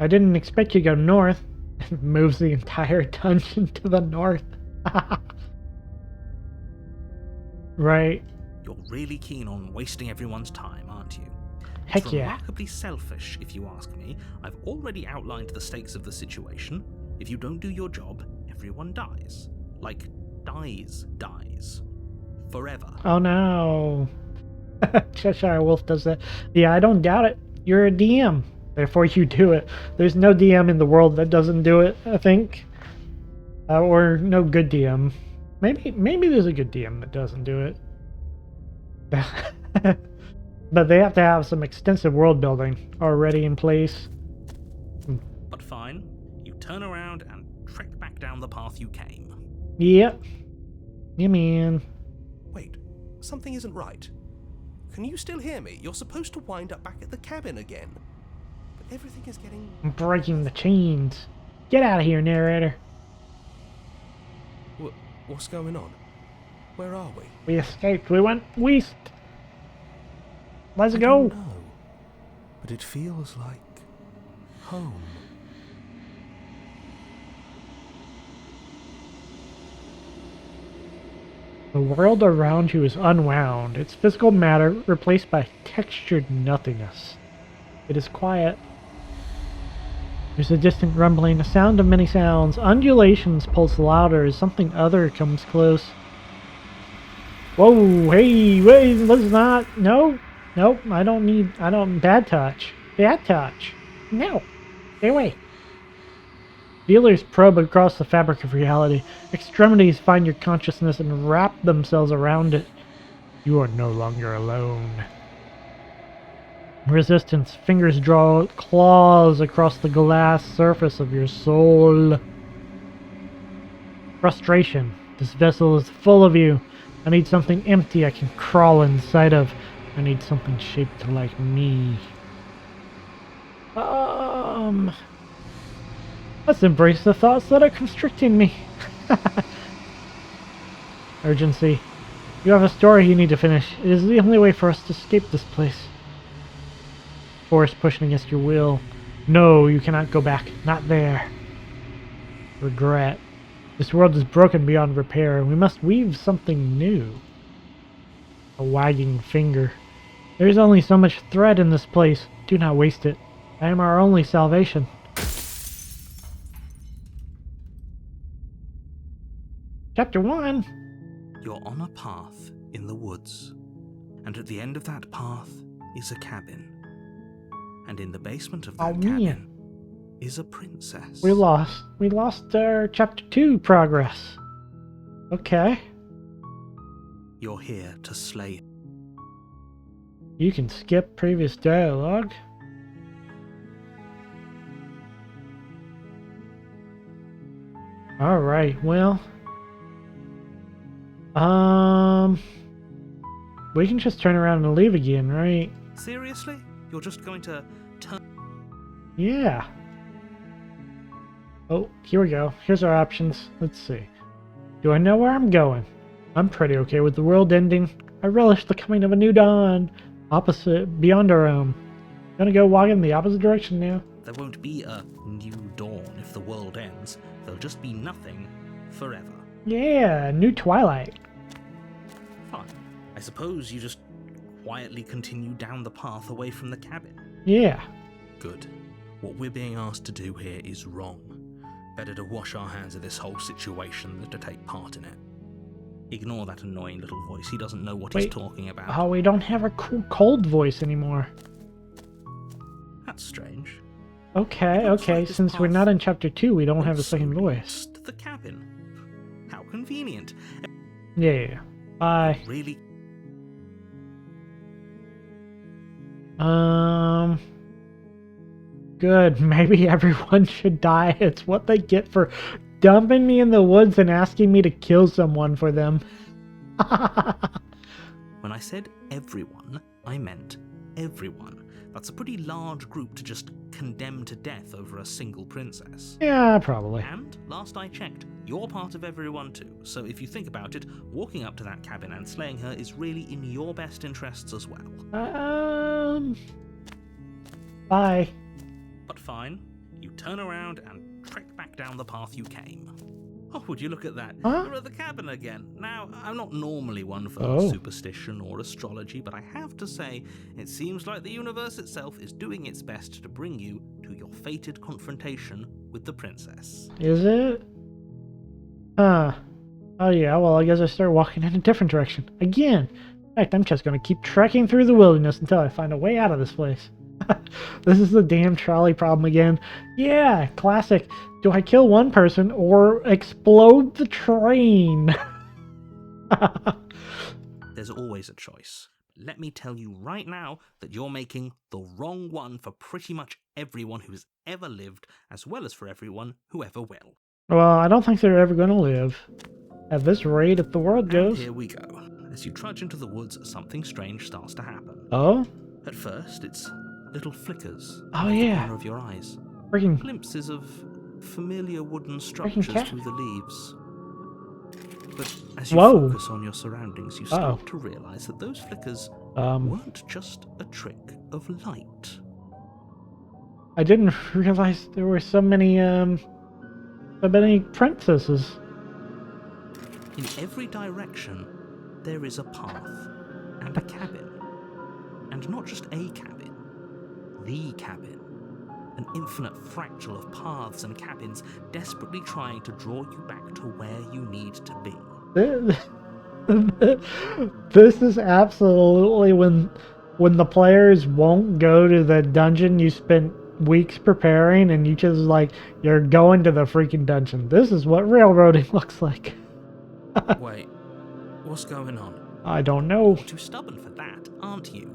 A: I didn't expect you to go north. Moves the entire dungeon to the north. Right.
B: You're really keen on wasting everyone's time, aren't you?
A: Heck
B: It's
A: yeah.
B: remarkably selfish, if you ask me. I've already outlined the stakes of the situation. If you don't do your job, everyone dies. Like, dies. Forever.
A: Oh no. Cheshire Wolf does that. Yeah, I don't doubt it. You're a DM. Therefore you do it. There's no DM in the world that doesn't do it, I think. Or no good DM. Maybe there's a good DM that doesn't do it. But they have to have some extensive world building already in place.
B: But fine. You turn around and trek back down the path you came.
A: Yep. You mean.
E: Wait, something isn't right. Can you still hear me? You're supposed to wind up back at the cabin again. But everything is getting...
A: I'm breaking the chains. Get out of here, narrator.
E: What's going on? Where are we?
A: We escaped. We went west. Let's
E: I
A: go.
E: don't know, but it feels like home.
A: The world around you is unwound, its physical matter replaced by textured nothingness. It is quiet. There's a distant rumbling, a sound of many sounds. Undulations pulse louder as something other comes close. Whoa, hey, wait, let's not. Nope, bad touch. No, stay away. Feelers probe across the fabric of reality. Extremities find your consciousness and wrap themselves around it. You are no longer alone. Resistance. Fingers draw claws across the glass surface of your soul. Frustration. This vessel is full of you. I need something empty I can crawl inside of. I need something shaped like me. Let's embrace the thoughts that are constricting me. Urgency. You have a story you need to finish. It is the only way for us to escape this place. Force pushing against your will. No, you cannot go back. Not there. Regret. This world is broken beyond repair, and we must weave something new. A wagging finger. There is only so much thread in this place. Do not waste it. I am our only salvation. Chapter 1.
D: You're on a path in the woods, and at the end of that path is a cabin. And in the basement of that cabin is a princess.
A: We lost our chapter 2 progress. Okay.
D: You're here to slay.
A: You can skip previous dialogue. Alright, well. We can just turn around and leave again, right?
B: Seriously? You're just going to turn...
A: Yeah. Oh, here we go. Here's our options. Let's see. Do I know where I'm going? I'm pretty okay with the world ending. I relish the coming of a new dawn. Beyond our own. Gonna go walk in the opposite direction now.
B: There won't be a new dawn if the world ends. There'll just be nothing forever.
A: Yeah, new twilight.
B: Fine. I suppose you just quietly continue down the path away from the cabin.
A: Yeah.
D: Good. What we're being asked to do here is wrong. Better to wash our hands of this whole situation than to take part in it.
B: Ignore that annoying little voice. He doesn't know what he's talking about.
A: Oh, we don't have a cool cold voice anymore.
B: That's strange.
A: Okay. Since we're not in chapter 2, we don't have a second voice.
B: The cabin. How convenient.
A: Yeah. Bye.
B: Really?
A: Good. Maybe everyone should die. It's what they get for dumping me in the woods and asking me to kill someone for them.
B: When I said everyone, I meant everyone. That's a pretty large group to just condemn to death over a single princess.
A: Yeah, probably.
B: And, last I checked, you're part of everyone too. So if you think about it, walking up to that cabin and slaying her is really in your best interests as well.
A: Bye.
B: But fine, you turn around and trek back down the path you came. Oh, would you look at that?
A: Huh?
B: You're at the cabin again. Now, I'm not normally one for superstition or astrology, but I have to say, it seems like the universe itself is doing its best to bring you to your fated confrontation with the princess.
A: Is it? Oh yeah, well I guess I start walking in a different direction. Again! In fact, I'm just gonna keep trekking through the wilderness until I find a way out of this place. This is the damn trolley problem again. Yeah, classic. Do I kill one person or explode the train?
B: There's always a choice. Let me tell you right now that you're making the wrong one for pretty much everyone who's ever lived, as well as for everyone who ever will.
A: Well, I don't think they're ever gonna live. At this rate, if the world goes...
B: And here we go. As you trudge into the woods, something strange starts to happen.
A: Oh?
B: At first, it's little flickers.
A: Oh,
B: in the
A: yeah.
B: corner of your eyes.
A: Freaking...
B: Glimpses of familiar wooden structures
A: cat.
B: through the leaves. But as you
A: Whoa.
B: focus on your surroundings, you start to realize that those flickers weren't just a trick of light.
A: I didn't realize there were so many princesses.
B: In every direction, there is a path and a cabin. And not just a cabin, the cabin. An infinite fractal of paths and cabins desperately trying to draw you back to where you need to be.
A: This is absolutely when the players won't go to the dungeon you spent weeks preparing and you just you're going to the freaking dungeon. This is what railroading looks like.
B: Wait, what's going on?
A: I don't know.
B: You're too stubborn for that, aren't you?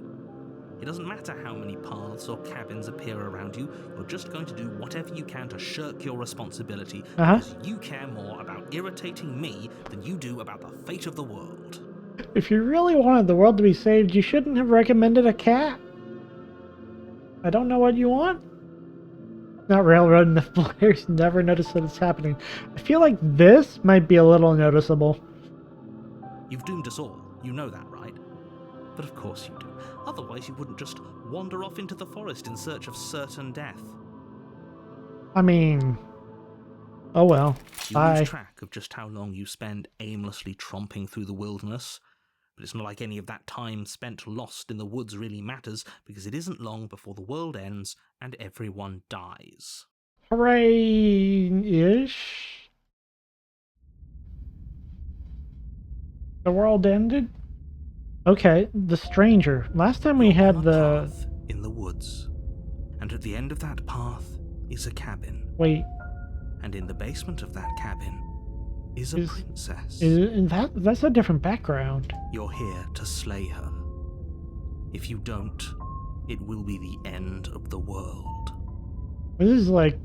B: It doesn't matter how many paths or cabins appear around you, you're just going to do whatever you can to shirk your responsibility because you care more about irritating me than you do about the fate of the world.
A: If you really wanted the world to be saved, you shouldn't have recommended a cat. I don't know what you want. Not railroading the players never notice that it's happening. I feel like this might be a little noticeable.
B: You've doomed us all. You know that, right? But of course you do. Otherwise you wouldn't just wander off into the forest in search of certain death.
A: I mean... oh well.
B: You
A: Bye.
B: lose track of just how long you spend aimlessly tromping through the wilderness. But it's not like any of that time spent lost in the woods really matters, because it isn't long before the world ends and everyone dies.
A: Hooray-ish. The world ended? Okay, the stranger. Last time we
B: You're
A: had
B: on a
A: the...
B: path in the woods. And at the end of that path is a cabin.
A: Wait.
B: And in the basement of that cabin is a princess.
A: That's a different background.
B: You're here to slay her. If you don't, it will be the end of the world.
A: This is like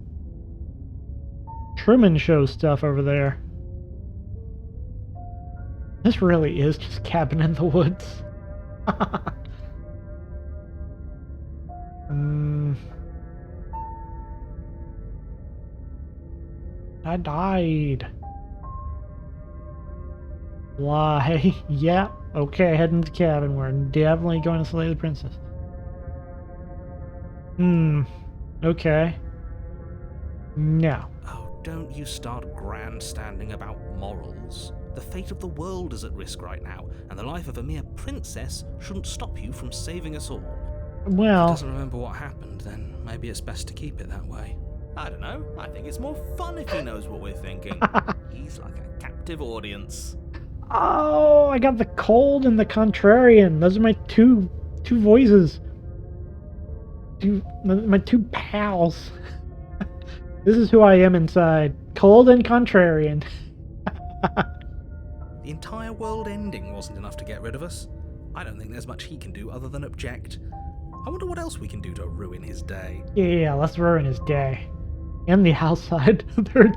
A: Truman Show stuff over there. This really is just cabin in the woods. I died. Why? Yeah. Okay, heading to the cabin. We're definitely going to slay the princess. Okay. No.
B: Oh, don't you start grandstanding about morals. The fate of the world is at risk right now, and the life of a mere princess shouldn't stop you from saving us all.
A: Well...
B: If he doesn't remember what happened, then maybe it's best to keep it that way. I don't know. I think it's more fun if he knows what we're thinking. He's like a captive audience.
A: Oh, I got the cold and the contrarian. Those are my two voices. My two pals. This is who I am inside. Cold and contrarian.
B: The entire world ending wasn't enough to get rid of us. I don't think there's much he can do other than object. I wonder what else we can do to ruin his day.
A: Yeah, let's ruin his day. And the outside. There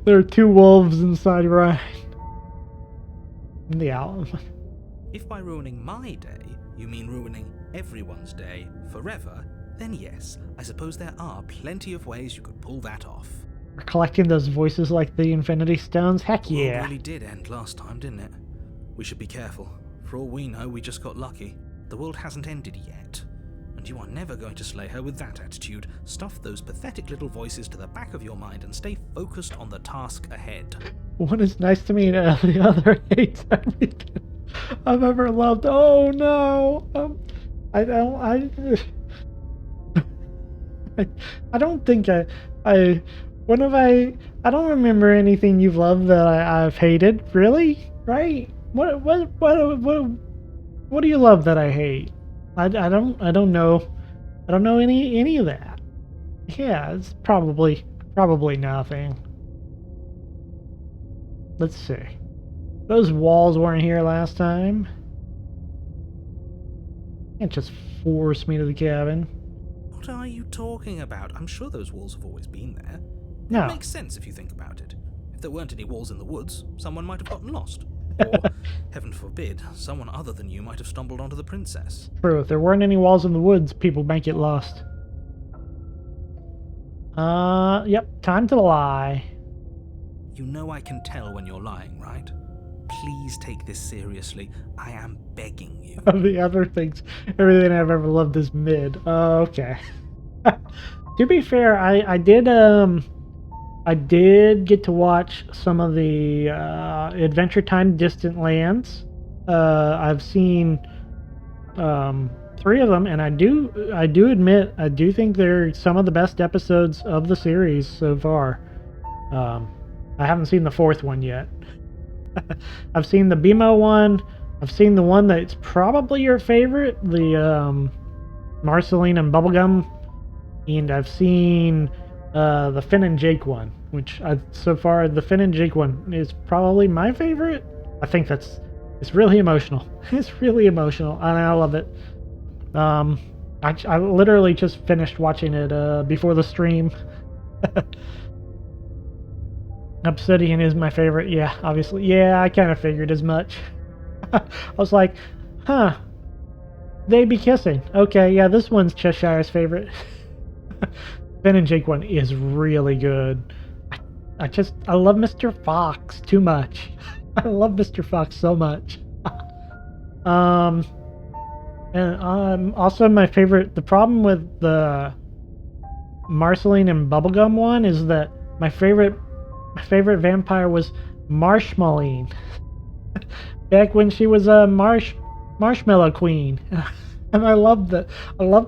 A: are two wolves inside Ryan. And the owl.
B: If by ruining my day, you mean ruining everyone's day forever, then yes, I suppose there are plenty of ways you could pull that off.
A: We're collecting those voices like the Infinity Stones? Heck
B: The
A: yeah.
B: world really did end last time, didn't it? We should be careful. For all we know, we just got lucky. The world hasn't ended yet. And you are never going to slay her with that attitude. Stuff those pathetic little voices to the back of your mind and stay focused on the task ahead.
A: One is nice to me and the other hates everything I've ever loved. Oh no! I don't think I don't remember anything you've loved that I've hated. Really? Right? What do you love that I hate? I don't know. I don't know any of that. Yeah, it's probably nothing. Let's see. Those walls weren't here last time. Can't just force me to the cabin.
B: What are you talking about? I'm sure those walls have always been there.
A: No.
B: It makes sense if you think about it. If there weren't any walls in the woods, someone might have gotten lost. Or, heaven forbid, someone other than you might have stumbled onto the princess.
A: True, if there weren't any walls in the woods, people might get lost. Yep, time to lie.
B: You know I can tell when you're lying, right? Please take this seriously. I am begging you.
A: The other things, everything I've ever loved is mid. Okay. To be fair, I did get to watch some of the Adventure Time Distant Lands. I've seen 3 of them, and I do admit I do think they're some of the best episodes of the series so far. I haven't seen the 4th one yet. I've seen the BMO one. I've seen the one that's probably your favorite, the Marceline and Bubblegum, and I've seen the Finn and Jake one, which so far the Finn and Jake one is probably my favorite. I think it's really emotional. It's really emotional, and I love it. I literally just finished watching it before the stream. Obsidian is my favorite. Yeah, obviously. Yeah, I kind of figured as much. I was like, huh, they be kissing. Okay, yeah, this one's Cheshire's favorite. Ben and Jake one is really good. I love Mr. Fox too much. I love Mr. Fox so much. And also my favorite. The problem with the Marceline and Bubblegum one is that my favorite vampire was Marshmalline. Back when she was a marshmallow queen. And I loved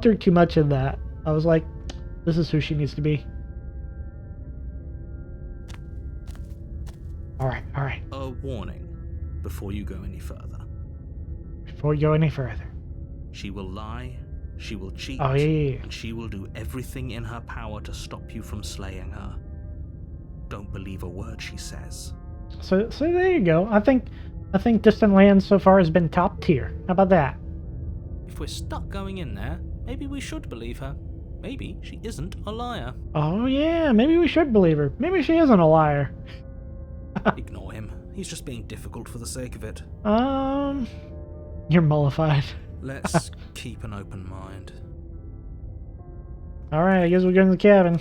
A: her too much in that. I was like, this is who she needs to be. Alright.
B: A warning before you go any further.
A: Before you go any further.
B: She will lie, she will cheat,
A: Oh, yeah.
B: and she will do everything in her power to stop you from slaying her. Don't believe a word she says.
A: So there you go. I think Distant Lands so far has been top tier. How about that?
B: If we're stuck going in there, maybe we should believe her. Maybe she isn't a liar.
A: Oh yeah, maybe we should believe her. Maybe she isn't a liar.
B: Ignore him. He's just being difficult for the sake of it.
A: You're mollified.
B: Let's keep an open mind.
A: Alright, I guess we're going to the cabin.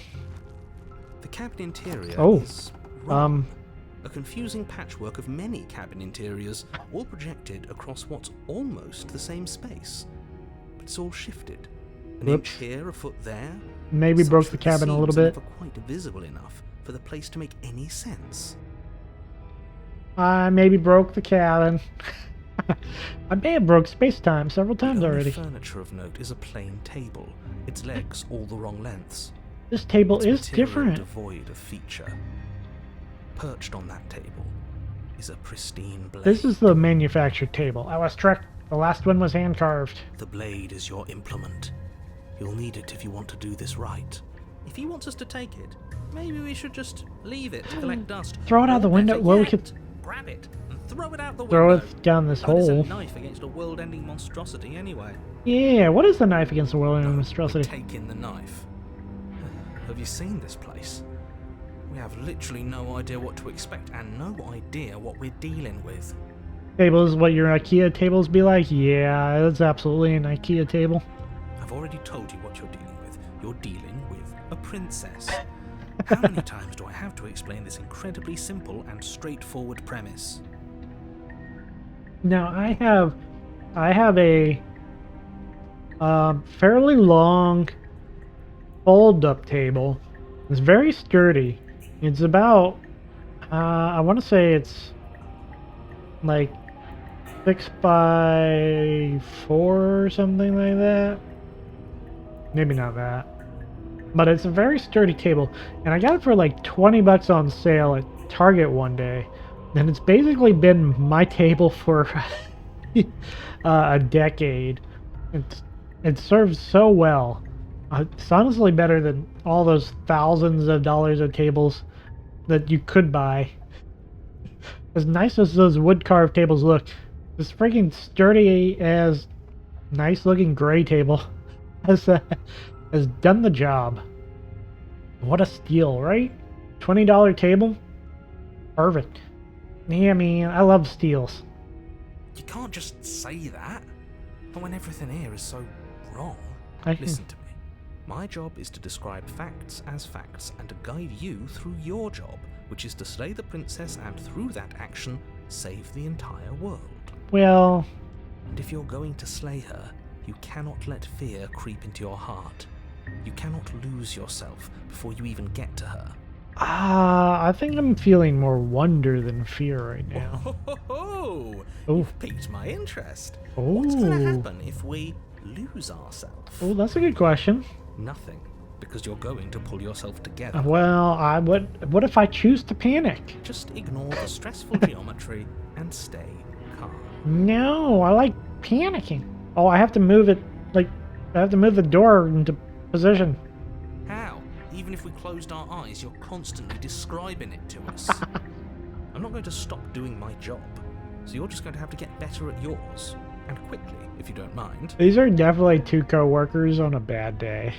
B: The cabin interior
A: Oh,
B: is wrong. A confusing patchwork of many cabin interiors, all projected across what's almost the same space. But it's all shifted. An inch here, a foot there.
A: Maybe
B: such
A: broke
B: that
A: the cabin a little
B: seams are
A: bit.
B: never quite visible enough for the place to make any sense.
A: I maybe broke the cabin. I may have broke space-time several times
B: The only
A: already.
B: furniture of note is a plain table, its legs all the wrong lengths.
A: This table
B: Its
A: is
B: material
A: different.
B: devoid of feature. Perched on that table is a pristine blade.
A: This is the manufactured table. I was tricked. The last one was hand-carved.
B: The blade is your implement. You'll need it if you want to do this right. If he wants us to take it, maybe we should just leave it to collect dust.
A: Throw it out the
B: Or
A: window.
B: better
A: Well, we
B: yet,
A: could
B: grab it and throw it out the
A: throw
B: window.
A: it down this
B: What is
A: hole.
B: a knife against a world-ending monstrosity anyway?
A: Yeah, what is the knife against the world
B: No,
A: in
B: we
A: monstrosity?
B: take in the knife. Have you seen this place? We have literally no idea what to expect and no idea what we're dealing with.
A: Tables, what your IKEA tables be like? Yeah, it's absolutely an IKEA table.
B: I've already told you what you're dealing with. You're dealing with a princess. How many times do I have to explain this incredibly simple and straightforward premise?
A: Now I have a fairly long fold-up table. It's very sturdy. It's about I want to say it's like 6 by 4 or something like that. Maybe not that. But it's a very sturdy table, and I got it for like 20 bucks on sale at Target one day. And it's basically been my table for a decade. It serves so well. It's honestly better than all those thousands of dollars of tables that you could buy. As nice as those wood carved tables look, this freaking sturdy as nice looking gray table has done the job. What a steal, right? $20 table? Perfect. Yeah, man, I love steals.
B: You can't just say that. Not when everything here is so wrong.
A: I-
B: Listen to me. My job is to describe facts as facts and to guide you through your job, which is to slay the princess and through that action, save the entire world.
A: Well,
B: And if you're going to slay her, you cannot let fear creep into your heart. You cannot lose yourself before you even get to her.
A: I think I'm feeling more wonder than fear right now.
B: Oh,
A: Oh.
B: you've piqued my interest. What's going to
A: Oh.
B: happen if we lose ourselves?
A: Oh, that's a good question.
B: Nothing, because you're going to pull yourself together.
A: Well, what if I choose to panic?
B: Just ignore the stressful geometry and stay calm.
A: No, I like panicking. Oh, I have to move it, like, I have to move the door into position.
B: How? Even if we closed our eyes, you're constantly describing it to us. I'm not going to stop doing my job, so you're just going to have to get better at yours.
D: And quickly, if you don't mind.
A: These are definitely two co-workers on a bad day.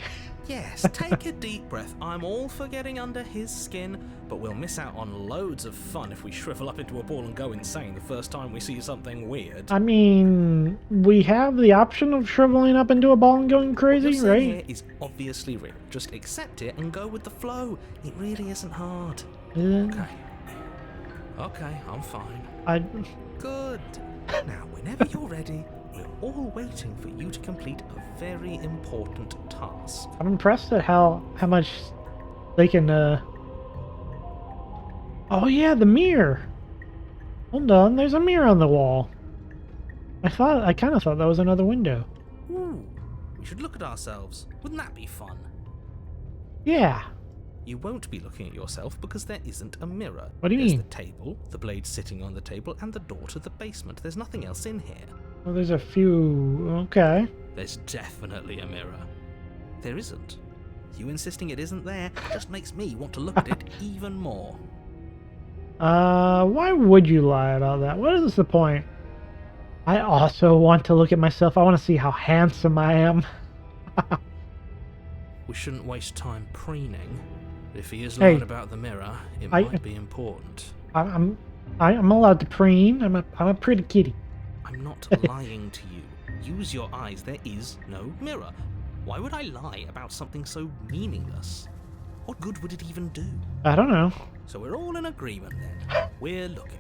D: Yes, take a deep breath. I'm all for getting under his skin, but we'll miss out on loads of fun if we shrivel up into a ball and go insane the first time we see something weird.
A: I mean, we have the option of shriveling up into a ball and going
D: What
A: crazy,
D: you're saying
A: right?
D: here is obviously real. Just accept it and go with the flow. It really isn't hard.
A: Uh,
D: Okay, I'm fine. Good. Now, whenever you're ready, we're all waiting for you to complete a very important task.
A: I'm impressed at how much they can, Oh yeah, the mirror! Hold on, there's a mirror on the wall. I kind of thought that was another window.
B: Ooh, we should look at ourselves. Wouldn't that be fun?
A: Yeah.
D: You won't be looking at yourself because there isn't a mirror.
A: What do you
D: There's
A: mean?
D: the table, the blade sitting on the table, and the door to the basement. There's nothing else in here.
A: Well, there's a few... Okay.
D: There's definitely a mirror. There isn't. You insisting it isn't there just makes me want to look at it even more.
A: Why would you lie about that? What is the point? I also want to look at myself. I want to see how handsome I am.
D: We shouldn't waste time preening. If he is
A: Hey,
D: lying about the mirror, it might be important.
A: I'm allowed to preen. I'm a pretty kitty.
D: I'm not lying to you. Use your eyes. There is no mirror. Why would I lie about something so meaningless? What good would it even do?
A: I don't know.
D: So we're all in agreement then. We're looking.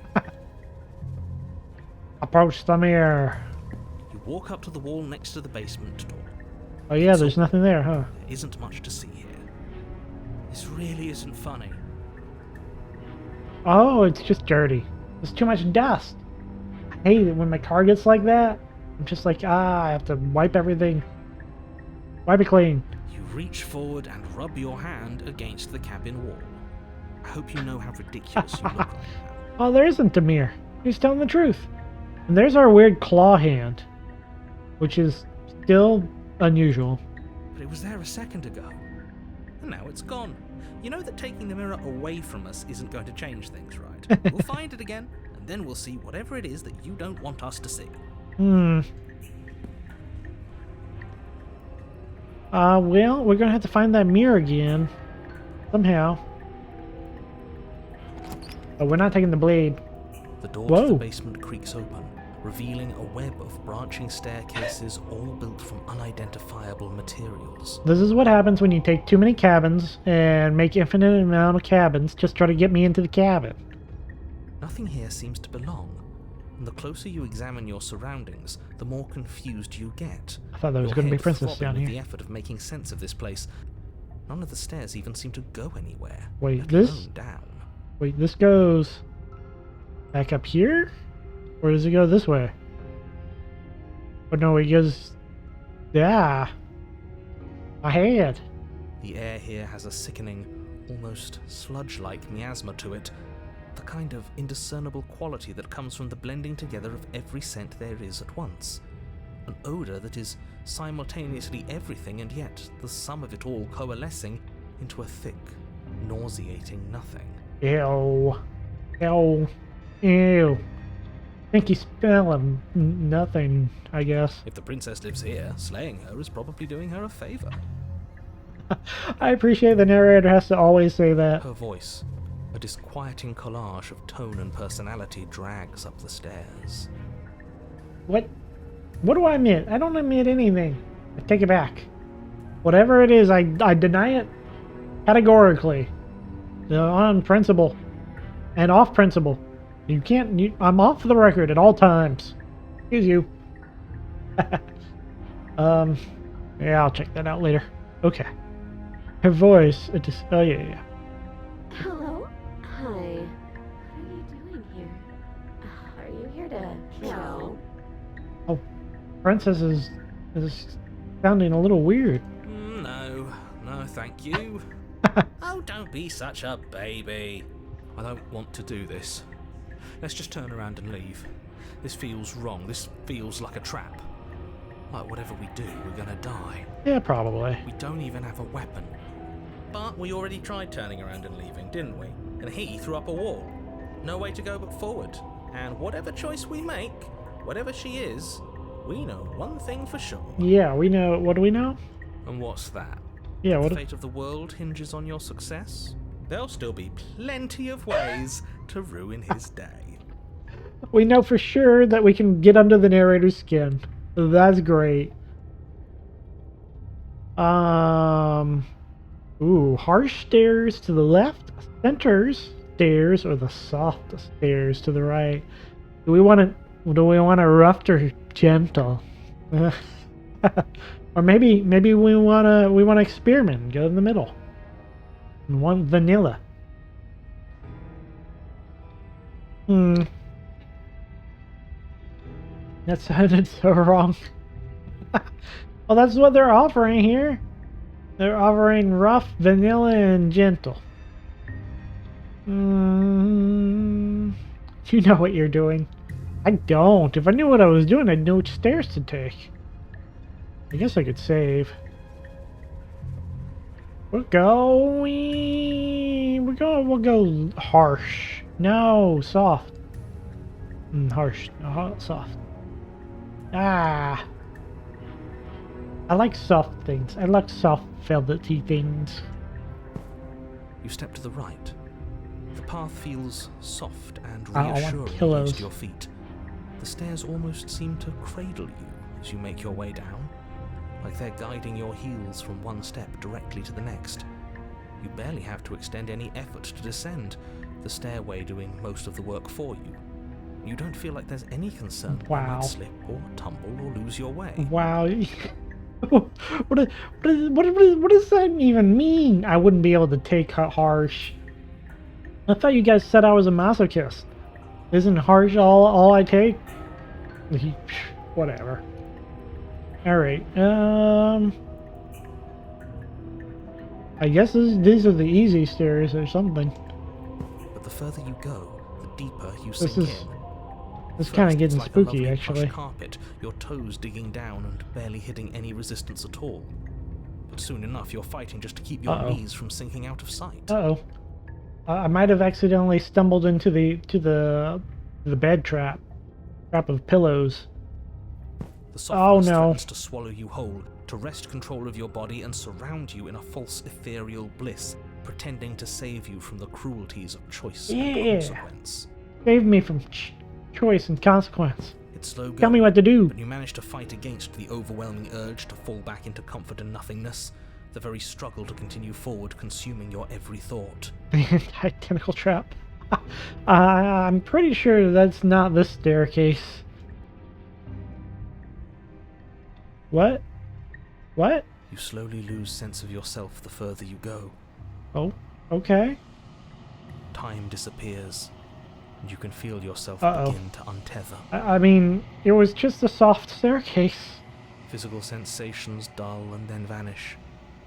A: Approach the mirror.
D: You walk up to the wall next to the basement door.
A: Oh yeah,
D: It's
A: there's
D: all-
A: nothing there, huh?
D: There isn't much to see here. This really isn't funny.
A: Oh, it's just dirty. There's too much dust. I hate it when my car gets like that. I'm just like, I have to wipe everything. Wipe it clean.
D: You reach forward and rub your hand against the cabin wall. I hope you know how ridiculous you look right now.
A: Oh, there isn't a mirror. He's telling the truth. And there's our weird claw hand, which is still unusual.
D: But it was there a second ago. And now it's gone. You know that taking the mirror away from us isn't going to change things, right? We'll find it again, and then we'll see whatever it is that you don't want us to see.
A: Well, we're gonna have to find that mirror again. Somehow. But we're not taking the blade.
D: The door to
A: Whoa.
D: the basement creaks open, revealing a web of branching staircases all built from unidentifiable materials.
A: This is what happens when you take too many cabins and make infinite amount of cabins. Just try to get me into the cabin.
D: Nothing here seems to belong, and the closer you examine your surroundings, the more confused you get.
A: I thought there was
D: Your
A: going to be
D: head
A: Princess
D: throbbing
A: down
D: with
A: here.
D: the effort of making sense of this place. None of the stairs even seem to go anywhere.
A: Wait,
D: let
A: this?
D: alone down.
A: Wait, this goes back up here? Or does it go this way? Oh no, it goes... Yeah. My head.
D: The air here has a sickening, almost sludge-like miasma to it, the kind of indiscernible quality that comes from the blending together of every scent there is at once. An odour that is simultaneously everything and yet the sum of it all coalescing into a thick, nauseating nothing.
A: Ew. Ew. Ew. Think you smell of nothing, I guess.
D: If the princess lives here, slaying her is probably doing her a favour.
A: I appreciate the narrator has to always say that.
D: Her voice, a disquieting collage of tone and personality, drags up the stairs.
A: What do I admit? I don't admit anything. I take it back. Whatever it is, I deny it categorically. On principle. And off principle. You can't... I'm off the record at all times. Excuse you. Yeah, I'll check that out later. Okay. Her voice, it just... Oh, yeah.
F: Hello? Hi. What are you doing here? Are you here to kill?
A: Oh, Princess is sounding a little weird.
D: No, thank you. Oh, don't be such a baby. I don't want to do this. Let's just turn around and leave. This feels wrong. This feels like a trap. Like whatever we do, we're gonna die.
A: Yeah, probably.
D: We don't even have a weapon.
B: But we already tried turning around and leaving, didn't we? And he threw up a wall. No way to go but forward. And whatever choice we make, whatever she is, We know one thing for sure.
A: Yeah, we know. What do we know?
B: And what's that?
A: Yeah, what?
B: The fate of the world hinges on your success? There'll still be plenty of ways to ruin his day.
A: We know for sure that we can get under the narrator's skin. That's great. Ooh, harsh stairs to the left, center stairs, or the soft stairs to the right. Do we want it rough or gentle? Or maybe we wanna experiment and go in the middle. And one vanilla. That sounded so wrong. Well, that's what they're offering here. They're offering rough, vanilla, and gentle. You know what you're doing. I don't. If I knew what I was doing, I'd know which stairs to take. I guess I could save. We'll go harsh. No, soft. Harsh. Soft. Ah. I like soft things. I like soft velvety things.
D: You step to the right. The path feels soft and
A: I want
D: reassuring
A: pillows.
D: against your feet. The stairs almost seem to cradle you as you make your way down, like they're guiding your heels from one step directly to the next. You barely have to extend any effort to descend, the stairway doing most of the work for you. You don't feel like there's any concern that you
A: Wow.
D: might slip or tumble or lose your way.
A: Wow. What does that even mean? I wouldn't be able to take harsh. I thought you guys said I was a masochist. Isn't harsh all I take? Whatever. Alright, I guess these are the easy stairs or something.
D: But the further you go, the deeper you
A: This
D: sink
A: is-
D: in.
A: It's
D: First,
A: kind of
D: it's
A: getting
D: like a
A: spooky,
D: lovely
A: actually.
D: plush carpet, your toes digging down and barely hitting any resistance at all. But soon enough, you're fighting just to keep your
A: Uh-oh.
D: knees from sinking out of sight.
A: Uh-oh. I might have accidentally stumbled into the bed trap of pillows.
D: The softness
A: no.
D: threatens to swallow you whole, to wrest control of your body and surround you in a false ethereal bliss, pretending to save you from the cruelties of choice and
A: Yeah.
D: consequence.
A: Save me from choice and consequence.
D: It's slow going,
A: Tell me what to do.
D: but you manage to fight against the overwhelming urge to fall back into comfort and nothingness, the very struggle to continue forward consuming your every thought.
A: The tentacle trap. I'm pretty sure that's not this staircase. What? What?
D: You slowly lose sense of yourself the further you go.
A: Oh, okay.
D: Time disappears, and you can feel yourself
A: Uh-oh.
D: begin to untether.
A: I mean, it was just a soft staircase.
D: Physical sensations dull and then vanish.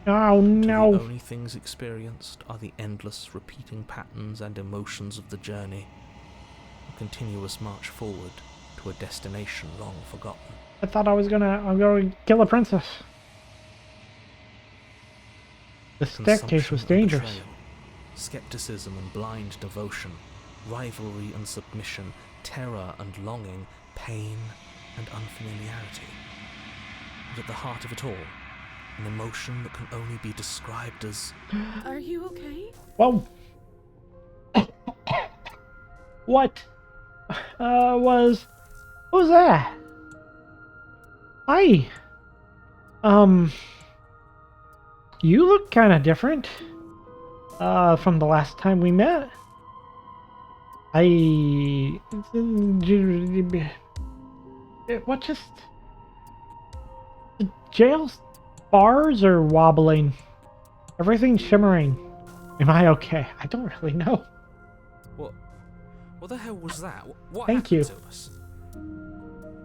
A: Oh
D: Till
A: no.
D: the only things experienced are the endless repeating patterns and emotions of the journey. A continuous march forward to a destination long forgotten.
A: I thought I'm going to kill a princess. The staircase was
D: Consumption and
A: dangerous.
D: betrayal, skepticism and blind devotion, rivalry and submission, terror and longing, pain and unfamiliarity. And at the heart of it all, an emotion that can only be described as...
C: Are you okay?
A: Whoa. What was that? Hi. You look kind of different from the last time we met. What just... The jail's bars are wobbling. Everything's shimmering. Am I okay? I don't really know.
D: What the hell was that? What
A: Thank
D: happened
A: you.
D: to us?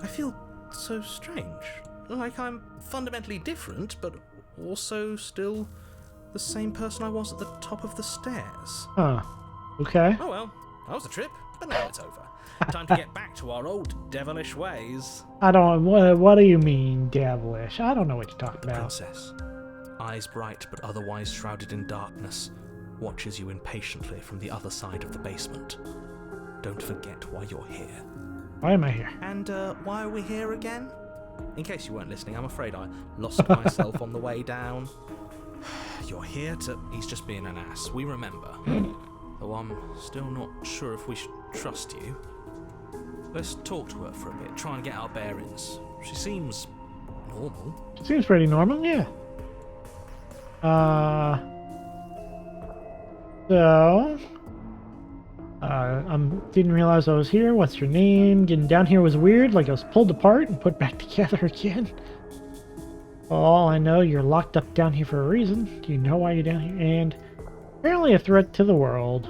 B: I feel so strange. Like I'm fundamentally different, but also still the same person I was at the top of the stairs.
A: Huh. Okay.
B: Oh well, that was a trip, but now it's over. Time to get back to our old devilish ways.
A: I don't... What do you mean, devilish? I don't know what you're talking
D: The
A: about.
D: princess, eyes bright but otherwise shrouded in darkness, watches you impatiently from the other side of the basement. Don't forget why you're here.
A: Why am I here?
B: And why are we here again? In case you weren't listening, I'm afraid I lost myself on the way down. You're here to... He's just being an ass, we remember. Though I'm still not sure if we should trust you. Let's talk to her for a bit, try and get our bearings. She seems... normal.
A: Seems pretty normal, yeah. So... I didn't realize I was here. What's your name? Getting down here was weird, like I was pulled apart and put back together again. For all I know, you're locked up down here for a reason. Do you know why you're down here? And apparently a threat to the world.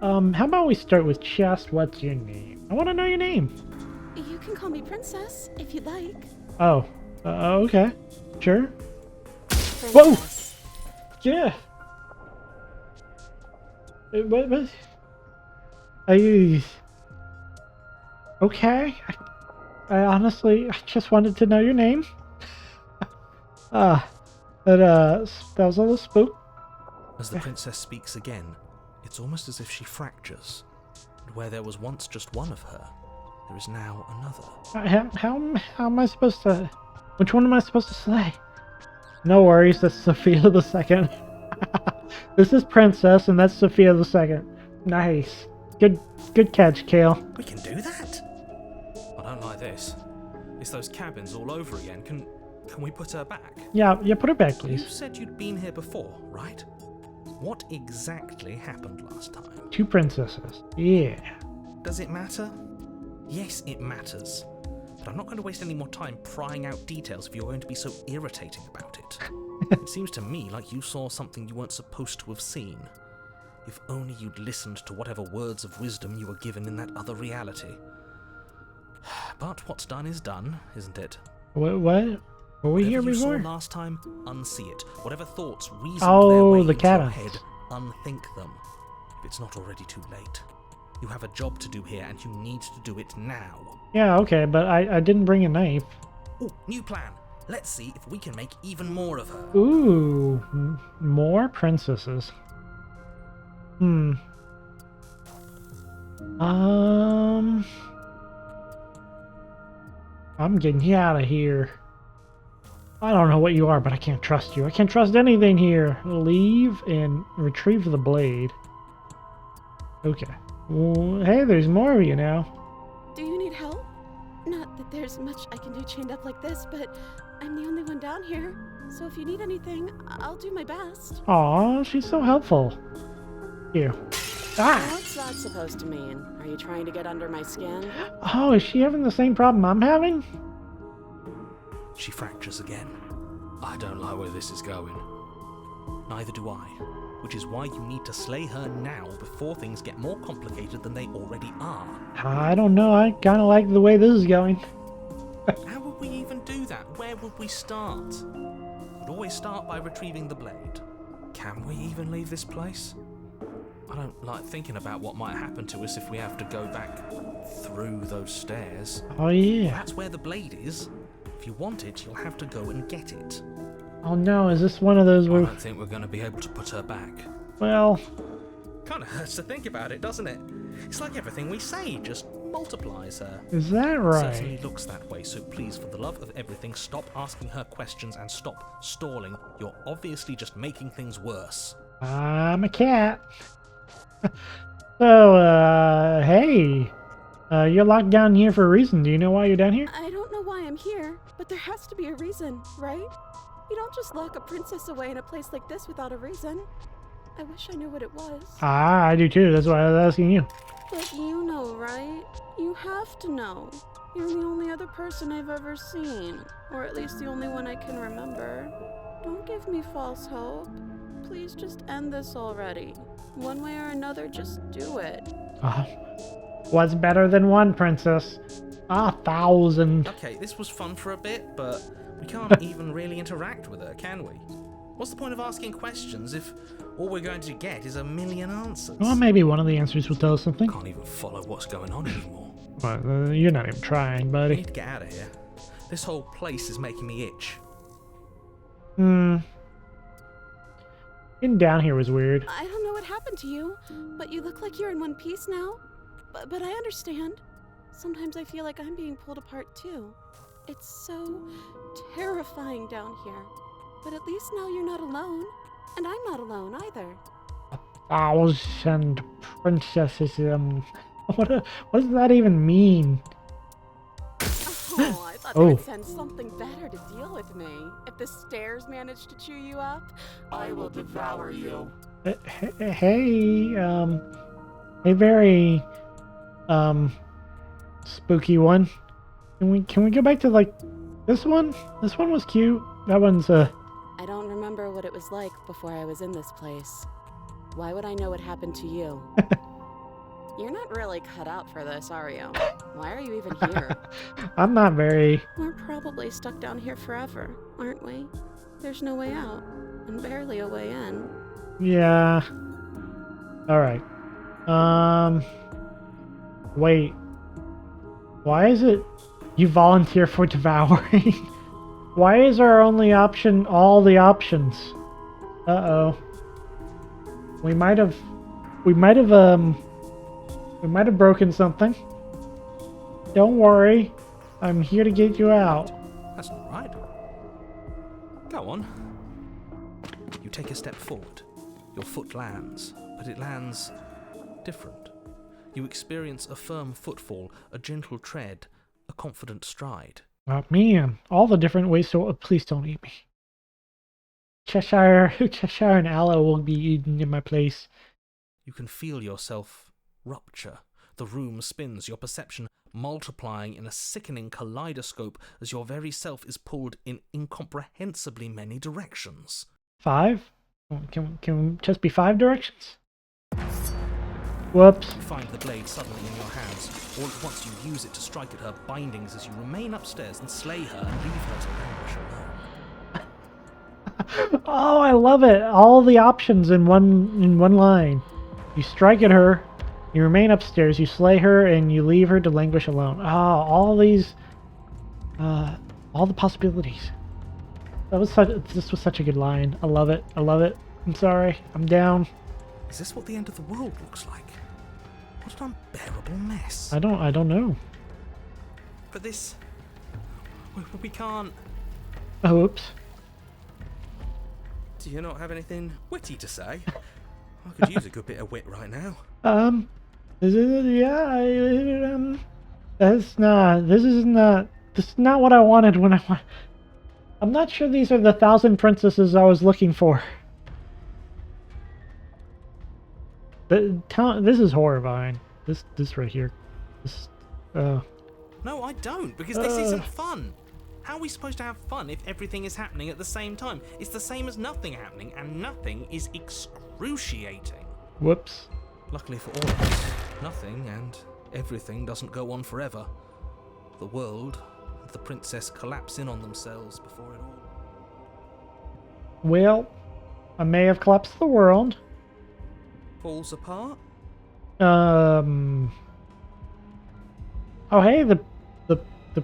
A: How about we start with just what's your name? I want to know your name.
C: You can call me Princess, if you'd like.
A: Oh, okay. Sure.
C: Princess.
A: Whoa! Yeah. What? Are you... Okay. I honestly, I just wanted to know your name. That was a little spook.
B: As the princess speaks again, it's almost as if she fractures. And where there was once just one of her, there is now another.
A: How am I supposed to... Which one am I supposed to say? No worries, that's Sophia the Second. This is Princess, and that's Sophia the Second. Nice. Good catch, Kale.
B: We can do that? I don't like this. It's those cabins all over again. Can we put her back?
A: Yeah, put her back,
B: You
A: please.
B: said you'd been here before, right? What exactly happened last time?
A: 2 princesses. Yeah.
B: Does it matter? Yes, it matters. But I'm not going to waste any more time prying out details if you're going to be so irritating about it. It seems to me like you saw something you weren't supposed to have seen. If only you'd listened to whatever words of wisdom you were given in that other reality. But what's done is done, isn't it?
A: What? Were we here
B: Whatever you
A: before?
B: saw last time, unsee it. Whatever thoughts reasoned
A: Oh,
B: their way
A: the
B: into your
A: cabins.
B: head, unthink them. If it's not already too late. You have a job to do here, and you need to do it now.
A: Yeah, okay, but I didn't bring a knife.
B: Oh, new plan. Let's see if we can make even more of her.
A: Ooh, more princesses. I'm getting you out of here. I don't know what you are, but I can't trust you. I can't trust anything here. Leave and retrieve the blade. Okay. Well, hey, there's more of you now.
C: Do you need help? Not that there's much I can do chained up like this, but I'm the only one down here. So if you need anything, I'll do my best.
A: Aw, she's so helpful. Here. Ah!
C: What's that supposed to mean? Are you trying to get under my skin?
A: Oh, is she having the same problem I'm having?
B: She fractures again. I don't like where this is going. Neither do I. Which is why you need to slay her now before things get more complicated than they already are.
A: I don't know. I kind of like the way this is going.
B: How would we even do that? Where would we start? We'd always start by retrieving the blade. Can we even leave this place? I don't like thinking about what might happen to us if we have to go back through those stairs.
A: Oh, yeah.
B: That's where the blade is. If you want it, you'll have to go and get it.
A: Oh, no. Is this one of those
B: I
A: where...
B: don't think we're going to be able to put her back.
A: Well...
B: Kind of hurts to think about it, doesn't it? It's like everything we say just multiplies her.
A: Is that
B: It
A: right?
B: certainly looks that way, so please, for the love of everything, stop asking her questions and stop stalling. You're obviously just making things worse.
A: I'm a cat. So, hey. You're locked down here for a reason. Do you know why you're down here?
C: I don't know why I'm here, but there has to be a reason, right? You don't just lock a princess away in a place like this without a reason. I wish I knew what it was.
A: Ah, I do too. That's why I was asking you.
C: But you know, right? You have to know. You're the only other person I've ever seen. Or at least the only one I can remember. Don't give me false hope. Please just end this already. One way or another, just do it.
A: What's better than one princess? 1,000.
B: Okay, this was fun for a bit, but we can't even really interact with her, can we? What's the point of asking questions if all we're going to get is a million answers?
A: Well, maybe one of the answers will tell us something.
B: Can't even follow what's going on anymore.
A: Well, you're not even trying,
B: I
A: buddy.
B: need to get out of here. This whole place is making me itch.
A: Getting down here was weird.
C: I don't know what happened to you, but you look like you're in one piece now. But I understand. Sometimes I feel like I'm being pulled apart too. It's so terrifying down here. But at least now you're not alone. And I'm not alone either.
A: 1,000 princesses. What does that even mean?
C: Oh, I thought
A: Oh.
C: they'd send something better to deal with me. If the stairs manage to chew you up, I will devour you.
A: Hey, a very, spooky one. Can we go back to, like, this one? This one was cute. That one's,
C: I don't remember what it was like before I was in this place. Why would I know what happened to you? You're not really cut out for this, are you? Why are you even here?
A: I'm not very...
C: We're probably stuck down here forever, aren't we? There's no way out, and barely a way in.
A: Yeah. Alright. Wait. Why is it you volunteer for devouring? Why is our only option all the options? Uh-oh. We might have broken something. Don't worry. I'm here to get you out.
D: That's not right. Go on. You take a step forward. Your foot lands, but it lands different. You experience a firm footfall, a gentle tread, a confident stride.
A: Oh, man, all the different ways to... please don't eat me. Cheshire and Aloe will be eaten in my place.
D: You can feel yourself rupture. The room spins, your perception multiplying in a sickening kaleidoscope as your very self is pulled in incomprehensibly many directions.
A: 5? Can just be 5 directions? Whoops.
D: You find the blade suddenly in your hands. All at once you use it to strike at her bindings as you remain upstairs and slay her and leave her to languish alone.
A: Oh, I love it. All the options in one line. You strike at her, you remain upstairs, you slay her, and you leave her to languish alone. Oh, all these... all the possibilities. This was such a good line. I love it. I love it. I'm sorry. I'm down.
D: Is this what the end of the world looks like? What an unbearable mess.
A: I don't know.
D: But this... we can't...
A: Oh, oops.
D: Do you not have anything witty to say? I could use a good bit of wit right now.
A: This is not what I wanted when I'm not sure these are the 1,000 princesses I was looking for. This is horrifying. This right here.
D: No, I don't, because this isn't fun. How are we supposed to have fun if everything is happening at the same time? It's the same as nothing happening, and nothing is excruciating.
A: Whoops.
D: Luckily for all of us, nothing and everything doesn't go on forever. The world and the princess collapse in on themselves before it all.
A: Well, I may have collapsed the world.
D: Falls apart?
A: Oh, hey, the